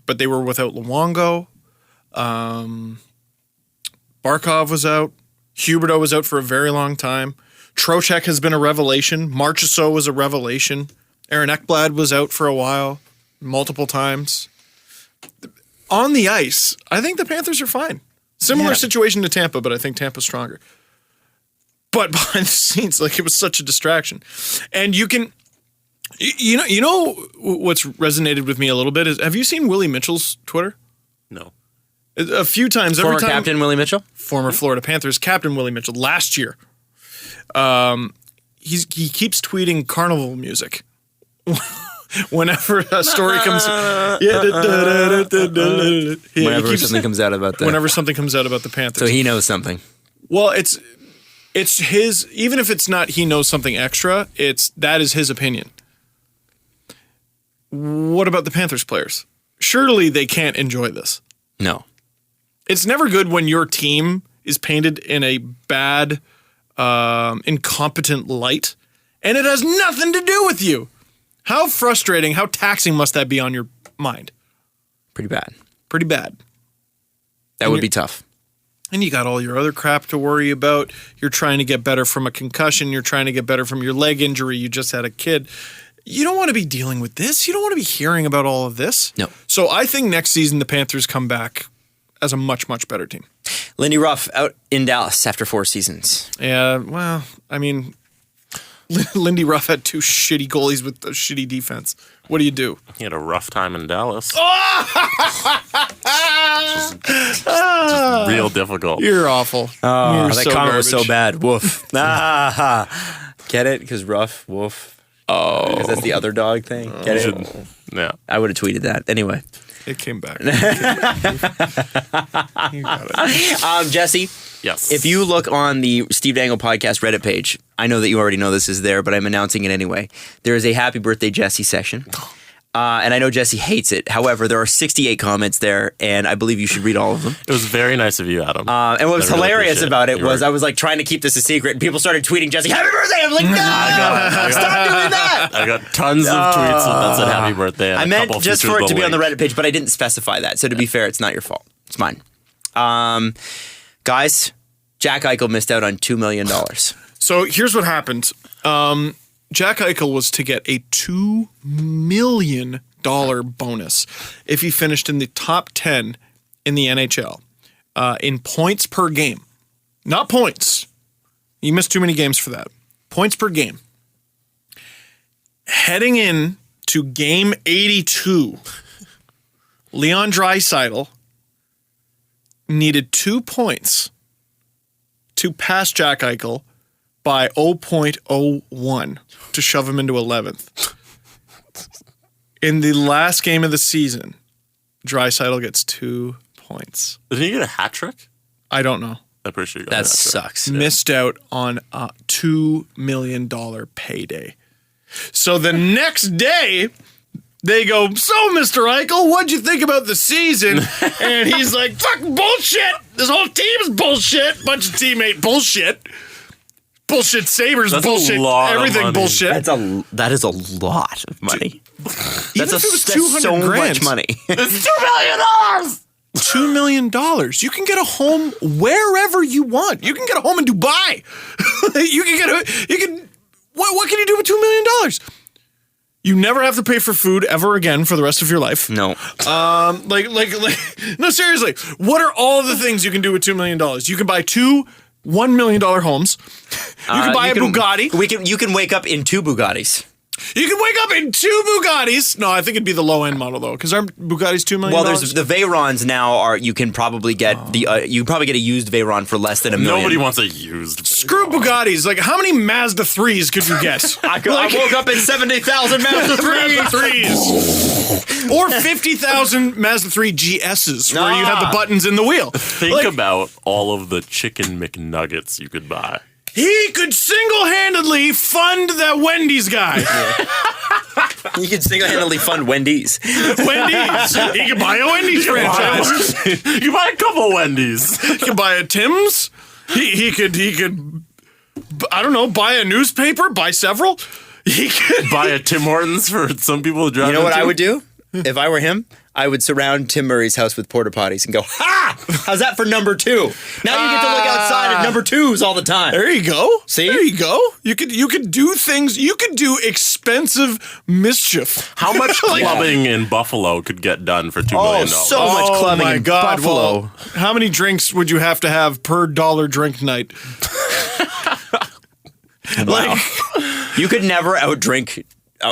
but they were without Luongo. Barkov was out. Huberdeau was out for a very long time. Trocheck has been a revelation. Marchessault was a revelation. Aaron Ekblad was out for a while, multiple times. On the ice, I think the Panthers are fine. Similar situation to Tampa, but I think Tampa's stronger. But behind the scenes, like, it was such a distraction. And you can, you know what's resonated with me a little bit is, have you seen Willie Mitchell's Twitter? No. A few times. Former every time, captain Willie Mitchell? former Florida Panthers captain Willie Mitchell last year. He keeps tweeting carnival music. Whenever a story comes, Whenever something comes out about that. whenever something comes out about the Panthers. So he knows something. Well, it's his. Even if it's not, he knows something extra. That is his opinion. What about the Panthers players? Surely they can't enjoy this. No. It's never good when your team is painted in a bad, incompetent light, and it has nothing to do with you. How frustrating, how taxing must that be on your mind? Pretty bad. Pretty bad. That would be tough. And you got all your other crap to worry about. You're trying to get better from a concussion. You're trying to get better from your leg injury. You just had a kid. You don't want to be dealing with this. You don't want to be hearing about all of this. No. So I think next season the Panthers come back as a much, much better team. Lindy Ruff out in Dallas after 4 seasons. Yeah, well, I mean, Lindy Ruff had 2 shitty goalies with a shitty defense. What do you do? He had a rough time in Dallas. Just real difficult. You're awful. Oh, You're that so comment was so garbage. bad. Woof. Get it? Because rough. Woof. Oh. Because that's the other dog thing. Get it? Yeah. I would have tweeted that. Anyway. It came back. You got it. Jesse, Yes. if you look on the Steve Dangle podcast Reddit page, I know that you already know this is there, but I'm announcing it anyway. There is a Happy Birthday Jesse section. And I know Jesse hates it. However, there are 68 comments there, and I believe you should read all of them. It was very nice of you, Adam. And what was I really hilarious appreciate about it your was work. I was like trying to keep this a secret, and people started tweeting Jesse, "Happy birthday!" I'm like, no, stop doing that. I got tons of tweets that said happy birthday. And I a meant couple just featured for it to be on the link. Reddit page, but I didn't specify that. So to be fair, it's not your fault. It's mine. Guys, Jack Eichel missed out on $2 million. So here's what happened. Jack Eichel was to get a $2 million bonus if he finished in the top 10 in the NHL in points per game. Not points. You missed too many games for that. Points per game. Heading in to game 82, Leon Draisaitl needed 2 points to pass Jack Eichel by 0.01 to shove him into 11th. In the last game of the season, Draisaitl gets 2 points. Did he get a hat trick? I don't know. I'm pretty sure he got That a hat trick. sucks. Missed out on a $2 million payday. So the next day, they go, "So, Mr. Eichel, what'd you think about the season?" And he's like, "Fuck bullshit. This whole team's bullshit. Bunch of teammate bullshit. Bullshit Sabres That's a bullshit. lot of Everything money. bullshit." That is a lot of money. Even if it was 200 so grand. much money. It's $2 million! $2 million. You can get a home wherever you want. You can get a home in Dubai. What can you do with $2 million? You never have to pay for food ever again for the rest of your life. No. No, seriously. What are all the things you can do with $2 million? You can buy 2 $1 million homes. You can buy a Bugatti. You can wake up in 2 Bugattis. You can wake up in 2 Bugattis. No, I think it'd be the low end model though, because aren't Bugattis $2 million? Well, there's the Veyrons now are. You can probably get you can probably get a used Veyron for less than $1 million. Nobody wants a used. Screw Bugattis. Like, how many Mazda 3s could you get? I woke up in 70,000 Mazda 3s. Or 50,000 Mazda 3 GSs where you have the buttons in the wheel. Think about all of the chicken McNuggets you could buy. He could single-handedly fund that Wendy's guy. You can single-handedly fund Wendy's. Wendy's. He could buy a Wendy's franchise. You can buy a couple Wendy's. He could buy a Tim's. He could I don't know, buy a newspaper, buy several. He could Buy a Tim Hortons for some people to drive. You know what into. I would do if I were him? I would surround Tim Murray's house with porta potties and go, "Ha! How's that for number 2? Now you get to look outside at number 2s all the time." There you go. See? There you go. You could do things. You could do expensive mischief. How much clubbing in Buffalo could get done for $2 million? so much clubbing in Buffalo. Well, how many drinks would you have to have per dollar drink night? Like, you could never outdrink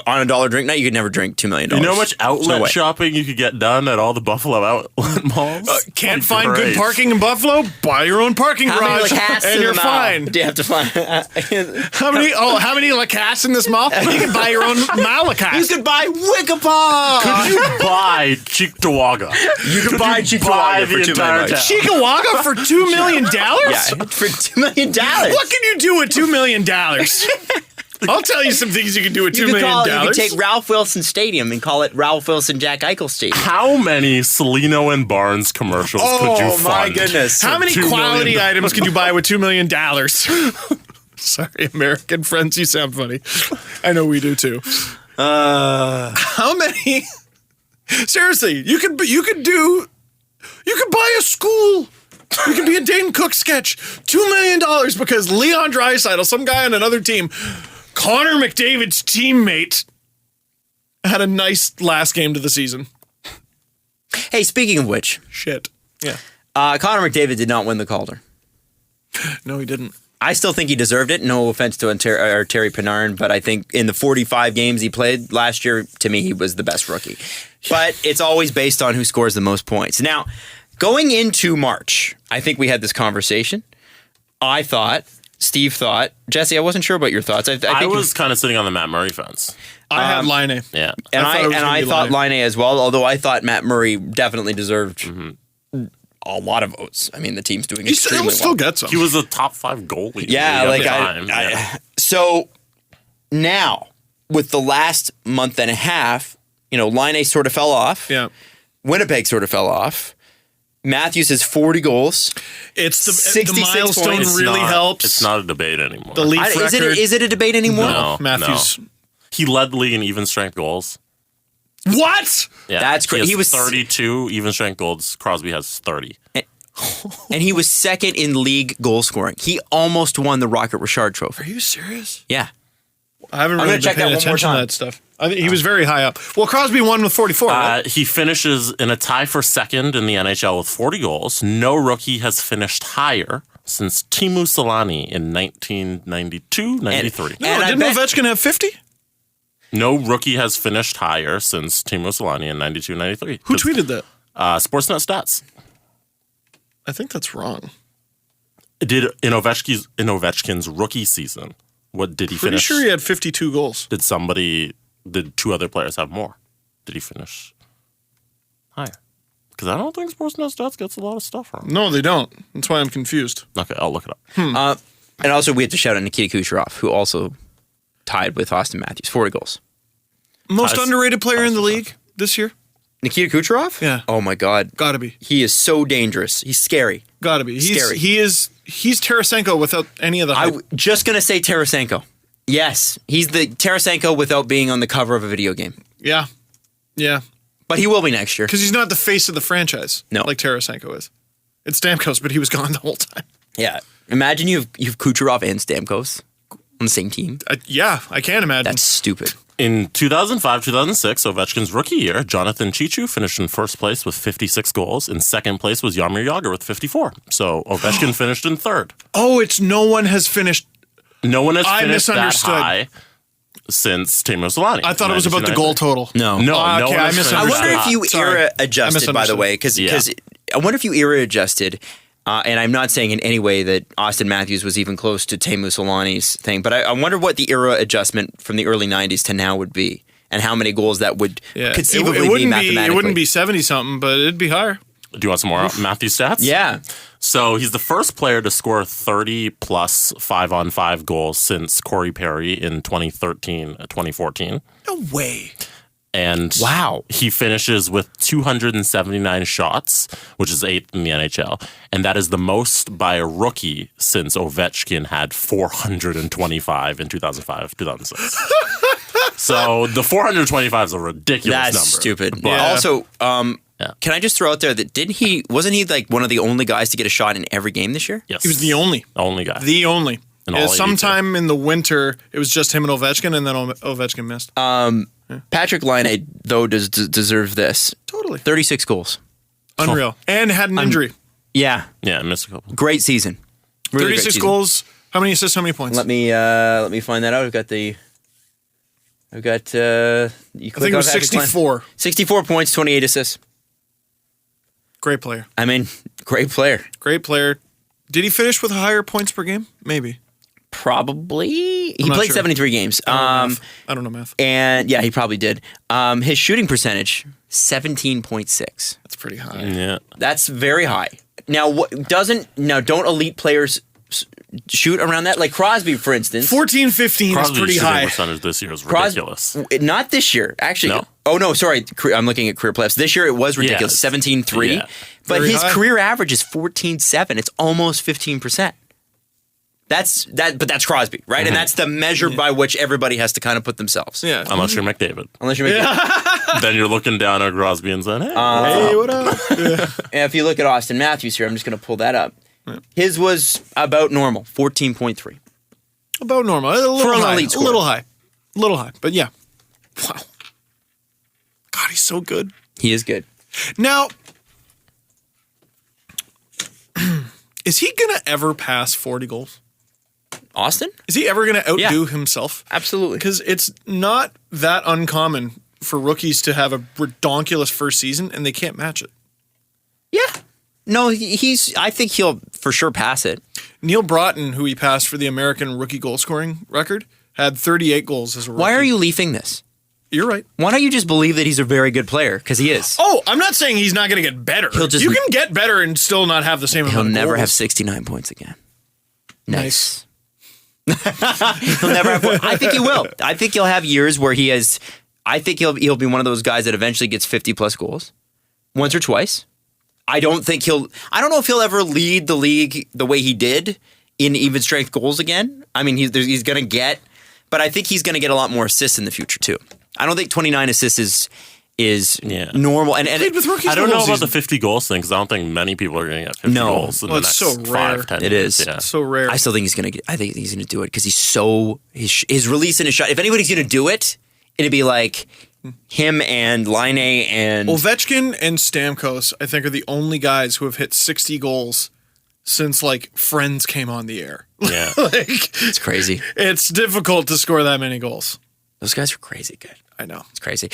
on a dollar drink night. You could never drink $2 million. You know how much outlet way. shopping you could get done at all the Buffalo outlet malls? Can't Like, find good great. parking in Buffalo? Buy your own parking How many garage, Lacasse and in you're the mall fine. do you have to find? How many Lacasse in this mall? You can buy your own mall You Lacasse. could buy Wickapog. Could you buy Cheektowaga? You could buy you Cheektowaga buy for the $2 entire million. town? Chickawaga for $2 million? Yeah, for $2 million. What can you do with $2 million? I'll tell you some things you can do with $2 million. You could take Ralph Wilson Stadium and call it Ralph Wilson Jack Eichel Stadium. How many Celino and Barnes commercials could you fund? Oh my goodness! How many $2 quality million? items can you buy with $2 million? Sorry, American friends, you sound funny. I know we do too. How many? Seriously, you could buy a school. You could be a Dane Cook sketch. $2 million because Leon Draisaitl, some guy on another team, Connor McDavid's teammate, had a nice last game to the season. Hey, speaking of which, Shit. Yeah. Connor McDavid did not win the Calder. No, he didn't. I still think he deserved it. No offense to Terry Panarin, but I think in the 45 games he played last year, to me, he was the best rookie. But it's always based on who scores the most points. Now, going into March, I think we had this conversation. I thought, Steve thought, Jesse, I wasn't sure about your thoughts. I think I was kind of sitting on the Matt Murray fence. I had Laine. Yeah. And I thought Laine as well, although I thought Matt Murray definitely deserved a lot of votes. I mean, the team's doing extremely well. Still gets them. He was a top 5 goalie. Yeah, at the time. So now, with the last month and a half, Laine sort of fell off. Yeah. Winnipeg sort of fell off. Matthews has 40 goals. It's the 66 milestone points. really helps. It's not a debate anymore. The Leaf record. Is it a debate anymore? No, Matthews. no. He led the league in even strength goals. What? Yeah, That's great. He was 32 even strength goals. Crosby has 30. And he was second in league goal scoring. He almost won the Rocket Richard Trophy. Are you serious? Yeah. I haven't I'm really gonna check been paying that one more attention to time. that stuff. I think he was very high up. Well, Crosby won with 44. Right? He finishes in a tie for second in the NHL with 40 goals. No rookie has finished higher since Teemu Selanne in 1992-93. No, didn't Ovechkin have 50? No rookie has finished higher since Teemu Selanne in 92-93. Who tweeted that? Sportsnet Stats. I think that's wrong. Did in Ovechkin's rookie season, what did he Pretty finish? sure he had 52 goals. Did 2 other players have more? Did he finish higher? Because I don't think Sportsnet Stats gets a lot of stuff wrong. No, they don't. That's why I'm confused. Okay, I'll look it up. And also, we have to shout out Nikita Kucherov, who also tied with Austin Matthews, 40 goals. Most Nice. underrated player in the league this year? Nikita Kucherov? Yeah. Oh my God. Gotta be. He is so dangerous. He's scary. Gotta be. Scary. He's Tarasenko without any of the hype. Just going to say Tarasenko. Yes. He's the Tarasenko without being on the cover of a video game. Yeah. Yeah. But he will be next year. Because he's not the face of the franchise. No. Like Tarasenko is. It's Stamkos, but he was gone the whole time. Yeah. Imagine you have Kucherov and Stamkos on the same team. Yeah, I can't imagine. That's stupid. In 2005-2006, Ovechkin's rookie year, Jonathan Chichu finished in first place with 56 goals. In second place was Jaromir Jagr with 54. So Ovechkin finished in third. Oh, it's no one has finished. No one has I finished that misunderstood. high since Teemu Selanne. I thought it was about the goal total. No. No, Oh, no okay, one I has misunderstood. I finished wonder that if you Sorry. era I adjusted, by the misunderstood. way, because Yeah. I wonder if you era adjusted, and I'm not saying in any way that Austin Matthews was even close to Teemu Selanne's thing, but I wonder what the era adjustment from the early 90s to now would be, and how many goals that would conceivably be wouldn't mathematically. It wouldn't be 70-something, but it'd be higher. Do you want some more Matthew stats? Yeah. So he's the first player to score 30-plus 5-on-5 goals since Corey Perry in 2013-2014. No way. And Wow. he finishes with 279 shots, which is 8th in the NHL. And that is the most by a rookie since Ovechkin had 425 in 2005-2006. So the 425 is a ridiculous That's number. stupid. But Yeah. Also, Yeah. can I just throw out there that wasn't he like one of the only guys to get a shot in every game this year? yes, He was the only. only guy. The only. In all 82. Sometime in the winter, it was just him and Ovechkin, and then Ovechkin missed. Patrick Laine, though, does deserve this. Totally. 36 goals. Unreal. And had an injury. Yeah. Yeah, I missed a couple. Great season. Really great 36 season. goals. How many assists, how many points? Let me find that out. You I think it was 64. 64 points, 28 assists. Great player. I mean, great player. Great player. Did he finish with higher points per game? Maybe. Probably. He not played sure. 73 games. I don't know math. And yeah, he probably did. His shooting percentage, 17.6. That's pretty high. Yeah. That's very high. Now, don't elite players shoot around that? Like Crosby, for instance. 14-15 is Crosby's pretty shooting high. percentage this year is Crosby- ridiculous. Not this year, actually. No. Oh, no, sorry. I'm looking at career playoffs. This year it was ridiculous, Yeah. 17-3. Yeah. But Very his high. career average is 14-7. It's almost 15%. But that's Crosby, right? And that's the measure by which everybody has to kind of put themselves. Yeah. Unless you're McDavid. Unless you make Then you're looking down at Crosby and saying, hey. Hey, what up? And if you look at Austin Matthews here, I'm just going to pull that up. His was about normal, 14.3. About normal. A little For an high. elite A scorer. little high. A little high. But yeah. Wow. God, he's so good. He is good. Now, is he going to ever pass 40 goals? Austin? Is he ever going to outdo himself? Absolutely. Because it's not that uncommon for rookies to have a redonkulous first season and they can't match it. Yeah. No, I think he'll for sure pass it. Neil Broughton, who he passed for the American rookie goal scoring record, had 38 goals as a rookie. Why are you leafing this? You're right. Why don't you just believe that he's a very good player? Because he is. Oh, I'm not saying he's not going to get better. You can get better and still not have the same amount of goals. He'll never have 69 points again. Nice. He'll never have. I think he will. I think he'll have years where he has. I think he'll be one of those guys that eventually gets 50 plus goals, once or twice. I don't know if he'll ever lead the league the way he did in even strength goals again. I mean, he's going to get, but I think he's going to get a lot more assists in the future too. I don't think 29 assists is normal. And with rookies I don't know about season. the 50 goals thing because I don't think many people are going to get 50 goals in the it's next so rare. 5, 10 It years. is. Yeah. So rare. I still think he's going to get. I think he's going to do it because his release and his shot. If anybody's going to do it, it'd be like him and Line and Ovechkin and Stamkos, I think, are the only guys who have hit 60 goals since like Friends came on the air. Yeah. it's crazy. It's difficult to score that many goals. Those guys are crazy good. I know. It's crazy.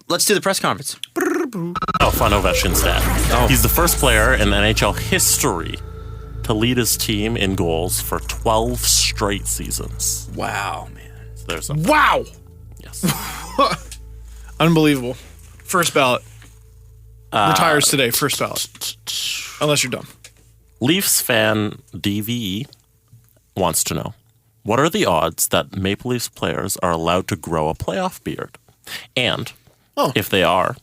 Let's do the press conference. Oh, fun Ovechkin stat. He's the first player in NHL history to lead his team in goals for 12 straight seasons. Wow, man. So there's Wow. Yes. Unbelievable. First ballot. Retires today. First ballot. Unless you're dumb. Leafs fan DVE wants to know, what are the odds that Maple Leafs players are allowed to grow a playoff beard? And if they are,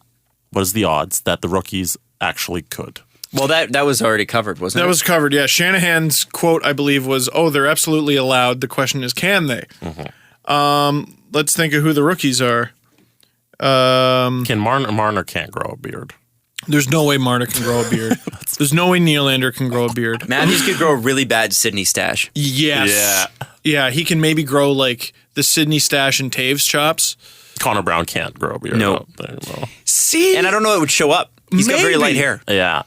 what is the odds that the rookies actually could? Well, that was already covered, wasn't it? That was covered, yeah. Shanahan's quote, I believe, was, they're absolutely allowed. The question is, can they? Mm-hmm. Let's think of who the rookies are. Can Marner can't grow a beard? There's no way Marner can grow a beard. There's no way Nylander can grow a beard. Matthews could grow a really bad Sydney stash. Yes. Yeah, he can maybe grow like the Sydney Stash and Taves chops. Connor Brown can't grow a beard. No. Well, See? And I don't know it would show up. He's got very Maybe. light hair. yeah.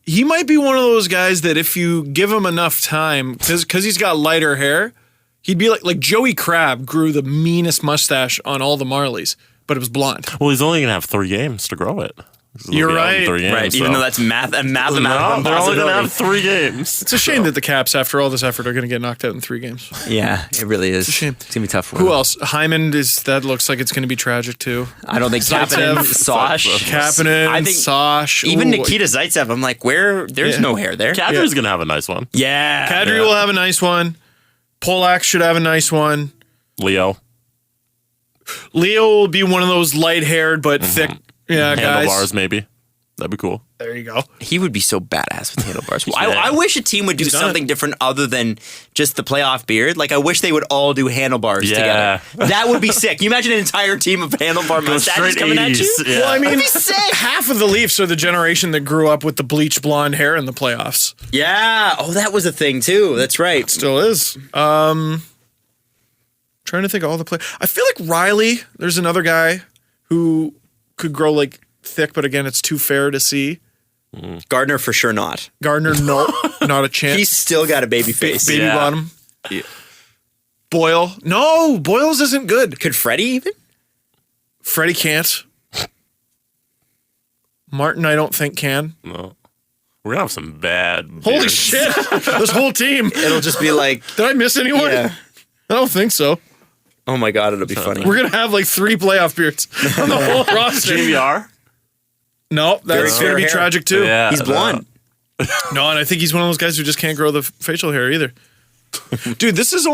He might be one of those guys that if you give him enough time, because he's got lighter hair, he'd be like Joey Crabb grew the meanest mustache on all the Marlies, but it was blonde. Well, he's only going to have 3 games to grow it. You're right. Right, even though that's mathematical No, they're only going to impossibility. have 3 games. It's a shame that the Caps, after all this effort, are going to get knocked out in 3 games. Yeah, it really is. It's a shame. It's going to be tough for Who him. else? Hyman, that looks like it's going to be tragic too. I don't think Kapanen, Sosh. Kapanen, I think Sosh. Even Ooh. Nikita Zaitsev, I'm like, there's no hair there. Kadri's going to have a nice one. Yeah. Kadri will have a nice one. Polak should have a nice one. Leo. Leo will be one of those light-haired but thick guys. Handlebars, maybe. That'd be cool. There you go. He would be so badass with handlebars. Yeah. I wish a team would do He's done something it. different other than just the playoff beard. Like, I wish they would all do handlebars Yeah. together. That would be sick. Can you imagine an entire team of handlebar mustaches straight coming at you? 80s, yeah. Well, I mean, That'd be sick. half of the Leafs are the generation that grew up with the bleached blonde hair in the playoffs. Yeah. Oh, that was a thing, too. That's right. Still is. Trying to think of all the play. I feel like Riley, there's another guy who could grow like thick, but again, it's too fair to see. Gardner, for sure not. Gardner, no, not a chance. He's still got a baby face. Baby Yeah. bottom. Boyle. No, Boyle's isn't good. Could Freddie even? Freddie can't. Martin, I don't think can. No. We're going to have some bad Holy beards. shit. This whole team. It'll just be like, Did I miss anyone? yeah. I don't think so. Oh my God, it'll be funny. We're going to have like 3 playoff beards on the whole roster. JVR? No, that's fair going to be hair. tragic too. Yeah. He's blonde. No, and I think he's one of those guys who just can't grow the facial hair either. Dude, this is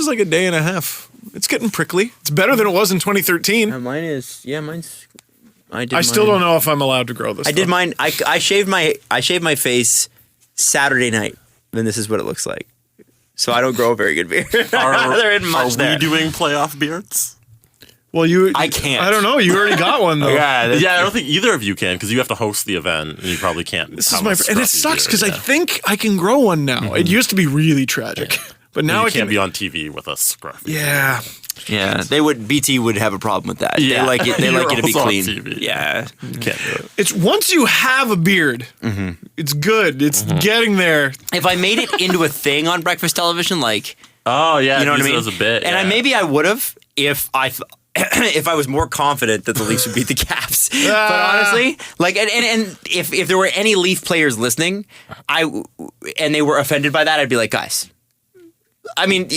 like a day and a half. It's getting prickly. It's better than it was in 2013. Mine's. I still don't know if I'm allowed to grow this. I did mine. I shaved my face Saturday night, and this is what it looks like. So I don't grow a very good beard. there isn't much Are there. we doing playoff beards? Well, I can't. I don't know. You already got one though. Yeah, Yeah, I don't think either of you can because you have to host the event and you probably can't. This is and it sucks because I think I can grow one now. It used to be really tragic, but now you I can't can be on TV with a scruff. Yeah, Yeah, BT would have a problem with that. Yeah. They like it. They like it to be You're also on clean. TV. Yeah. Can't do it. it's once you have a beard, it's good. It's getting there. If I made it into a thing on breakfast television, like Oh yeah, You know what I mean? It was a bit, And maybe I would have if if I was more confident that the Leafs would beat the Caps. But honestly, like, and if there were any Leaf players listening, and they were offended by that, I'd be like, guys. I mean,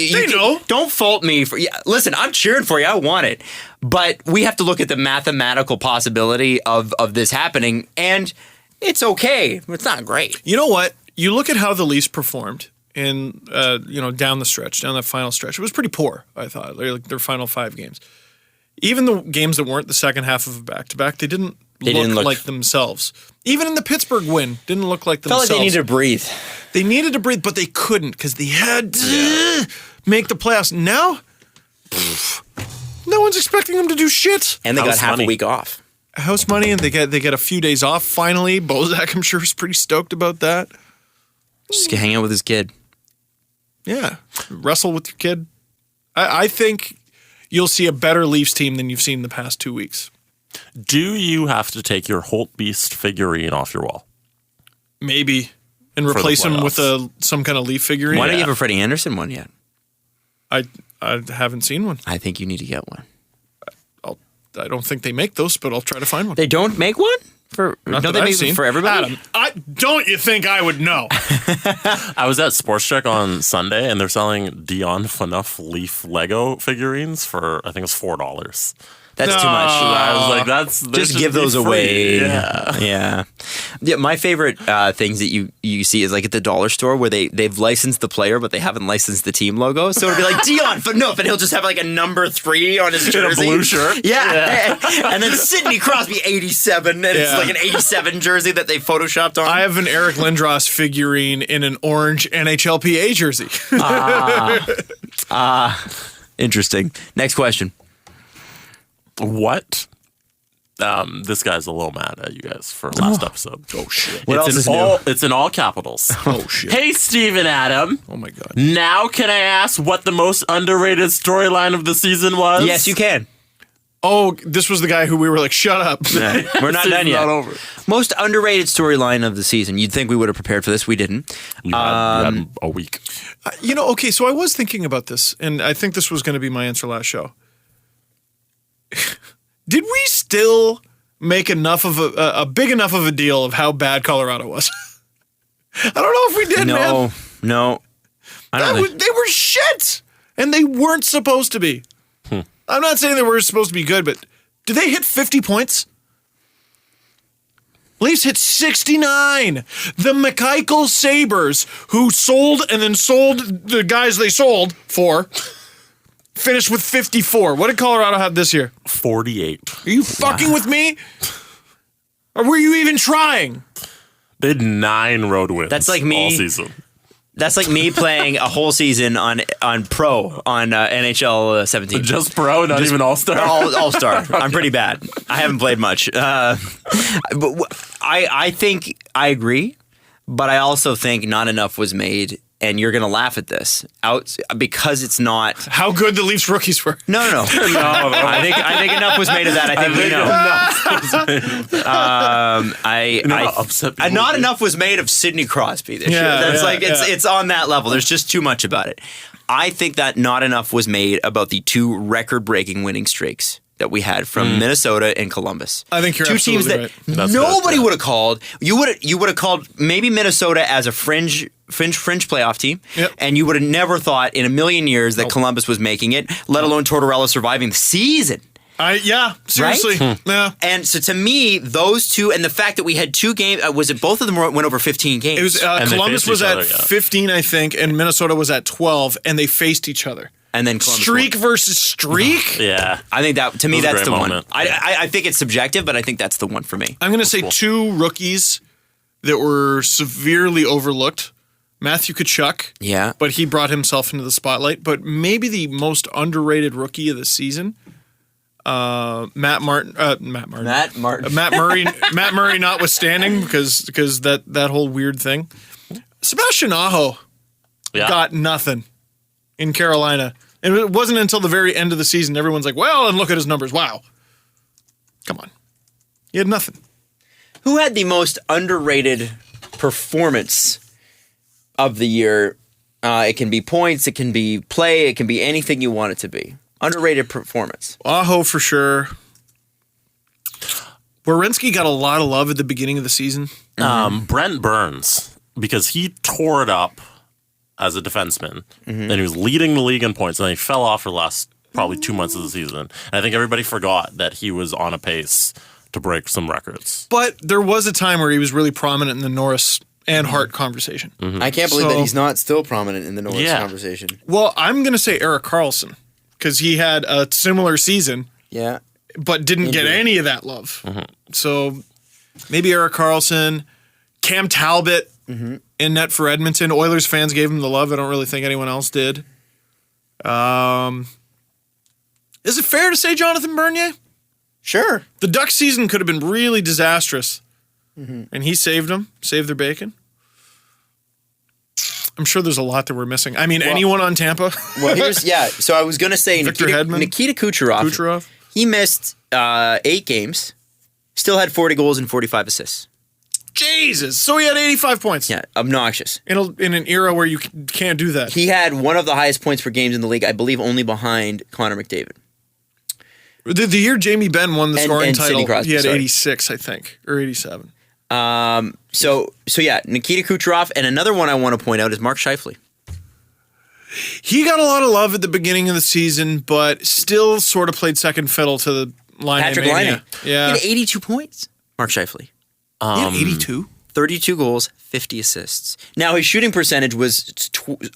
don't fault me for. Yeah, listen, I'm cheering for you. I want it, but we have to look at the mathematical possibility of this happening, and it's okay. It's not great. You know what? You look at how the Leafs performed in down the stretch, down that final stretch. It was pretty poor, I thought. Like their final 5 games, even the games that weren't the second half of a back-to-back, they didn't look like themselves. Even in the Pittsburgh win, didn't look like themselves. Felt like they needed to breathe. They needed to breathe, but they couldn't because they had to make the playoffs. Now, no one's expecting them to do shit. And they got half a week off. House money, and they get a few days off finally. Bozak, I'm sure, is pretty stoked about that. Just hang out with his kid. Yeah, wrestle with your kid. I think you'll see a better Leafs team than you've seen the past 2 weeks. Do you have to take your Holt Beast figurine off your wall? Maybe. And replace him with some kind of Leaf figurine. Why don't you have a Freddie Anderson one yet? I haven't seen one. I think you need to get one. I don't think they make those, but I'll try to find one. They don't make one? Not Don't that they I've make seen. them for everybody? Adam, don't you think I would know? I was at Sports Check on Sunday, and they're selling Dion Phaneuf Leaf Lego figurines for, I think it's $4. That's too much. I was like, just give those away. Yeah. Yeah. My favorite things that you see is like at the dollar store where they've licensed the player, but they haven't licensed the team logo. So it'll be like Dion Phaneuf, and he'll just have like a number 3 on his jersey. In a blue shirt. Yeah. And then Sidney Crosby 87, and it's like an 87 jersey that they photoshopped on. I have an Eric Lindros figurine in an orange NHLPA jersey. Interesting. Next question. What? This guy's a little mad at you guys for last episode. Oh, shit. What else is new? It's in all capitals. Oh, shit. Hey, Steve and Adam. Oh, my God. Now can I ask what the most underrated storyline of the season was? Yes, you can. Oh, this was the guy who we were like, shut up. We're not done yet. Not over. Most underrated storyline of the season. You'd think we would have prepared for this. We didn't. You had a week. Okay, so I was thinking about this, and I think this was going to be my answer last show. Did we still make enough of a big enough of a deal of how bad Colorado was? I don't know if we did, man. No. They were shit, and they weren't supposed to be. I'm not saying they were supposed to be good, but did they hit 50 points? Leafs hit 69. The McKeichel Sabres, who sold and then sold the guys they sold for, finished with 54. What did Colorado have this year? 48. Are you fucking with me? Or were you even trying? They had 9 road wins. That's like me all season. That's like me playing a whole season on Pro on NHL 17. Just Pro, not even All-Star? All-Star. I'm pretty bad. I haven't played much. But I think I agree, but I also think not enough was made, and you're going to laugh at this, because it's not... How good the Leafs rookies were. No. I think enough was made of that. I think we know. Not enough was made of Sidney Crosby this year. That's it's on that level. There's just too much about it. I think that not enough was made about the 2 record-breaking winning streaks that we had from Minnesota and Columbus. I think you're 2 teams absolutely that right. nobody would have called. You would have called maybe Minnesota as a fringe playoff team, and you would have never thought in a million years that Columbus was making it, let alone Tortorella surviving the season. Seriously. Right? Yeah. And so to me, those 2, and the fact that we had 2 games, was it both of them went over 15 games? It was Columbus was at 15, I think, and Minnesota was at 12, and they faced each other. And then Columbus streak won. Versus streak? Yeah. I think that, to me, that's the moment. one. I think it's subjective, but I think that's the one for me. I'm going to say 2 rookies that were severely overlooked. Matthew Tkachuk. Yeah. But he brought himself into the spotlight. But maybe the most underrated rookie of the season, Matt Murray. Matt Murray notwithstanding, because that whole weird thing. Sebastian Aho got nothing in Carolina. And it wasn't until the very end of the season everyone's like, well, and look at his numbers. Wow. Come on. He had nothing. Who had the most underrated performance of the year It can be points. It can be play. It can be anything you want it to be. Underrated performance. Aho for sure. Werenski got a lot of love at the beginning of the season. Brent Burns, because he tore it up as a defenseman, and he was leading the league in points, and then he fell off for the last probably 2 months of the season. And I think everybody forgot that he was on a pace to break some records. But there was a time where he was really prominent in the Norris and Hart conversation. I can't believe that So- he's not still prominent in the Norris Yeah. conversation. Well, I'm going to say Erik Karlsson because he had a similar season, Yeah. but didn't get any of that love. So maybe Erik Karlsson, Cam Talbot in net for Edmonton. Oilers fans gave him the love. I don't really think anyone else did. Is it fair to say Jonathan Bernier? Sure. The Ducks season could have been really disastrous, and he saved them, saved their bacon. I'm sure there's a lot that we're missing. I mean, anyone on Tampa? Well, so I was going to say Victor Hedman? Nikita Kucherov. Kucherov? He missed 8 games, still had 40 goals and 45 assists. Jesus. So he had 85 points. Yeah, obnoxious. In an era where you can't do that. He had one of the highest points per games in the league, I believe only behind Connor McDavid. The year Jamie Benn won the scoring and Sidney title, Crosby, he had sorry. 86, I think, or 87. So yeah, Nikita Kucherov, and another one I want to point out is Mark Scheifele. He got a lot of love at the beginning of the season, but still sort of played second fiddle to the line. Patrick Laine. Yeah. He had 82 points. Mark Scheifele. He had 82. 32 goals, 50 assists. Now his shooting percentage was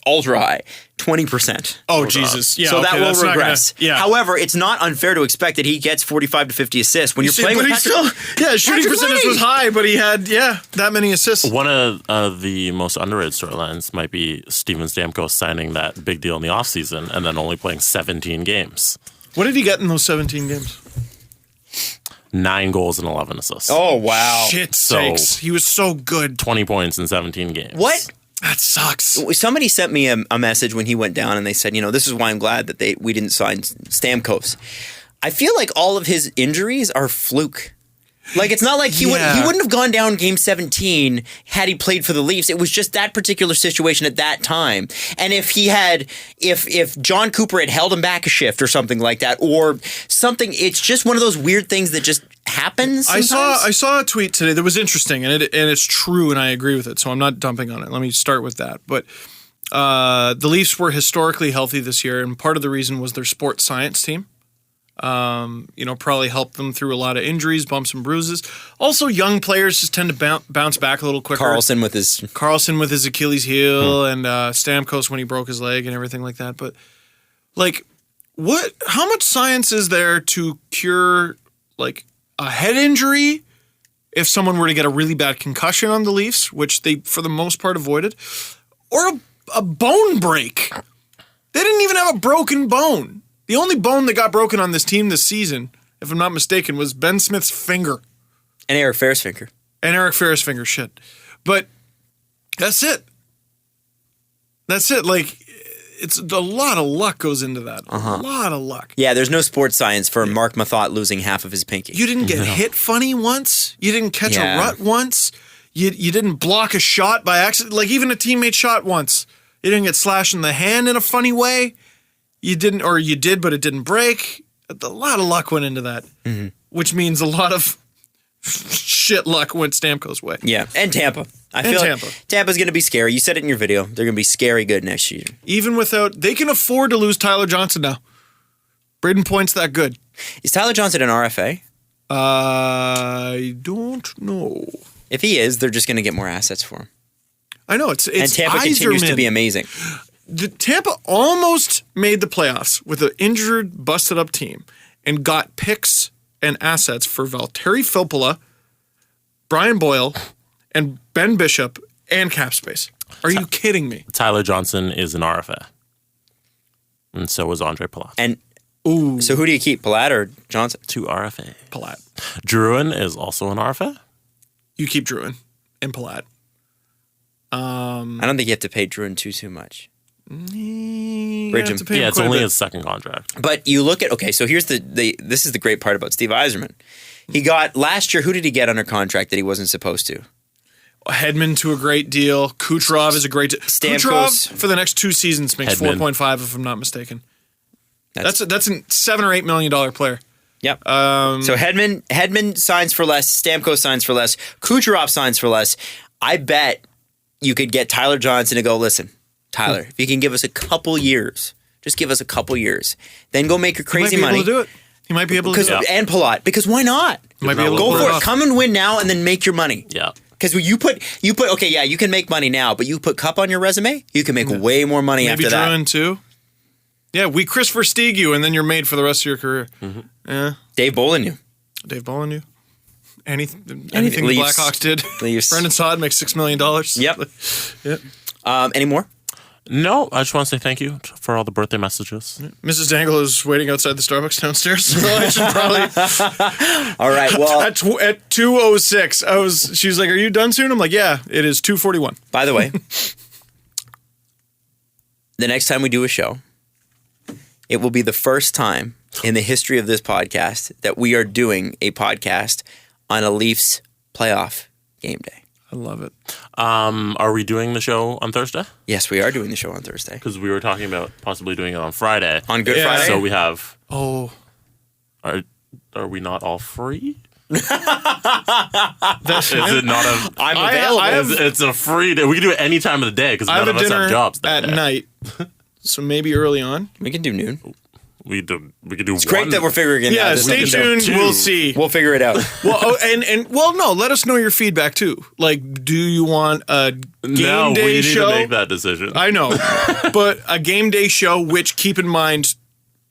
ultra high, 20%. Oh, Jesus. Yeah, so okay, that will that's not regress. gonna- yeah. However, it's not unfair to expect that he gets 45 to 50 assists when you're playing with Patrick. His shooting Patrick percentage Laine. was high, but he had, that many assists. One of the most underrated storylines might be Steven Stamkos signing that big deal in the offseason and then only playing 17 games. What did he get in those 17 games? 9 goals and 11 assists. Oh, wow. Shit So- sakes. He was so good. 20 points in 17 games. What? That sucks. Somebody sent me a message when he went down, and they said, this is why I'm glad that we didn't sign Stamkos. I feel like all of his injuries are fluke. Like, it's not like he wouldn't have gone down game 17 had he played for the Leafs. It was just that particular situation at that time. And if John Cooper had held him back a shift or something like that, or something, it's just one of those weird things that just happens sometimes. I saw a tweet today that was interesting, and it's true, and I agree with it. So I'm not dumping on it. Let me start with that. But the Leafs were historically healthy this year, and part of the reason was their sports science team. Probably helped them through a lot of injuries, bumps and bruises. Also, young players just tend to bounce back a little quicker. Carlson with his Achilles heel, and Stamkos when he broke his leg and everything like that. But how much science is there to cure a head injury if someone were to get a really bad concussion on the Leafs, which they for the most part avoided, or a bone break? They didn't even have a broken bone. The only bone that got broken on this team this season, if I'm not mistaken, was Ben Smith's finger. and Eric Ferris finger. And Eric Ferris finger, shit. But that's it. That's it. It's a lot of luck goes into that. A lot of luck. Yeah, there's no sports science for Mark Mathot losing half of his pinky. You didn't get hit funny once. You didn't catch a rut once. You didn't block a shot by accident. Even a teammate shot once. You didn't get slashed in the hand in a funny way. You didn't, or you did, but it didn't break. A lot of luck went into that, which means a lot of shit luck went Stamkos' way. Yeah, and Tampa. I feel Tampa. like Tampa's going to be scary. You said it in your video. They're going to be scary good next year. Even without, they can afford to lose Tyler Johnson now. Braden Point's that good. Is Tyler Johnson an RFA? I don't know. If he is, they're just going to get more assets for him. I know it's And Tampa continues to be amazing. Tampa almost made the playoffs with an injured, busted up team and got picks and assets for Valtteri Filppula, Brian Boyle, and Ben Bishop and cap space. Are you kidding me? Tyler Johnson is an RFA. And so was Andre Palat. And so who do you keep, Palat or Johnson? 2 RFA. Palat. Drouin is also an RFA. You keep Drouin and Palat. I don't think you have to pay Drouin too much. Bridge him. Yeah, it's only his second contract. But you look at, so here's this is the great part about Steve Yzerman. He got, last year, who did he get under contract that he wasn't supposed to? Hedman to a great deal. Kucherov is a great deal. Stamkos. Kucherov for the next 2 seasons makes Hedman. 4.5 if I'm not mistaken. That's a $7 or $8 million player. Yep. So Hedman signs for less. Stamkos signs for less. Kucherov signs for less. I bet you could get Tyler Johnson to go, listen, Tyler, if you can give us a couple years, just give us a couple years, then go make your crazy money. He might be able to do it. He might be able to do it. And Palat, because why not? He might be able to go pull for it. off. Come and win now, and then make your money. Yeah. Because you put okay, yeah, you can make money now, but you put Cup on your resume, you can make way more money Maybe after that. Druin too. Yeah, we Chris Versteeg you, and then you're made for the rest of your career. Yeah. Dave Bolin, Dave Bolin you. Anything the Leafs. Blackhawks did. Leafs. Brendan Saad makes $6 million. Yep. Yep. Any more? No, I just want to say thank you for all the birthday messages. Mrs. Dangle is waiting outside the Starbucks downstairs. So I should probably. All right. Well, at 2:06, she was like, "Are you done soon?" I'm like, "Yeah, it is 2:41." by the way, the next time we do a show, it will be the first time in the history of this podcast that we are doing a podcast on a Leafs playoff game day. I love it. Are we doing the show on Thursday? Yes, we are doing the show on Thursday. Because we were talking about possibly doing it on Friday. On Good Yeah. Friday? So we have. Oh, Are we not all free? that's Is it not a? I'm I- available. I have- It's a free day. We can do it any time of the day because I have none a of us dinner have jobs that at day. night, so maybe early on. we can do noon. We could do. It's great that we're figuring it Yeah, out. stay We can do- tuned. We'll see. We'll figure it out. Well, no. Let us know your feedback too. Like, do you want a game No, day we need show? to make that decision. I know, but a game day show. Which, keep in mind,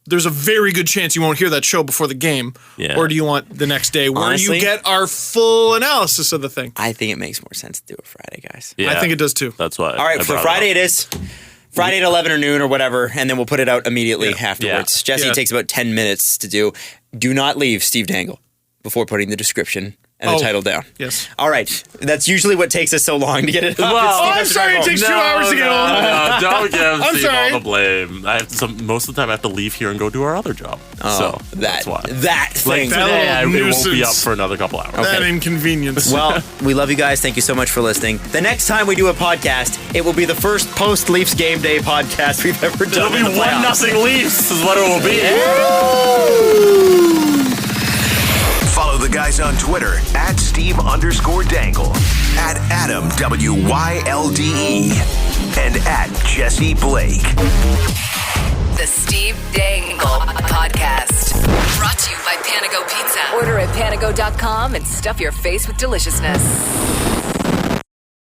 there's a very good chance you won't hear that show before the game. Yeah. Or do you want the next day where Honestly, you get our full analysis of the thing? I think it makes more sense to do it Friday, guys. Yeah, I think it does too. That's why. All right, I for brought Friday it it is. Friday at 11 or noon or whatever, and then we'll put it out immediately Yeah. afterwards. Yeah. Jesse Yeah. takes about 10 minutes to do. Do not leave Steve Dangle before putting the description and the Oh, title down. yes. All right. That's usually what takes us so long to get it up. Well, It's Oh, I'm Steve sorry. It Dangle. takes 2 hours to get home. No, don't give I'm Steve sorry. all the blame. I have most of the time I have to leave here and go do our other job. so that's why. That thing. that Today it won't be nuisance. up for another couple hours. That inconvenience. Well, we love you guys. Thank you so much for listening. The next time we do a podcast, it will be the first post-Leafs game day podcast we've ever It'll done. be in the playoffs. 1-0 Leafs is what it will be. Follow the guys on Twitter at Steve_Dangle, at Adam WYLDE, and at Jesse Blake. The Steve Dangle Podcast. Brought to you by Panago Pizza. Order at panago.com and stuff your face with deliciousness.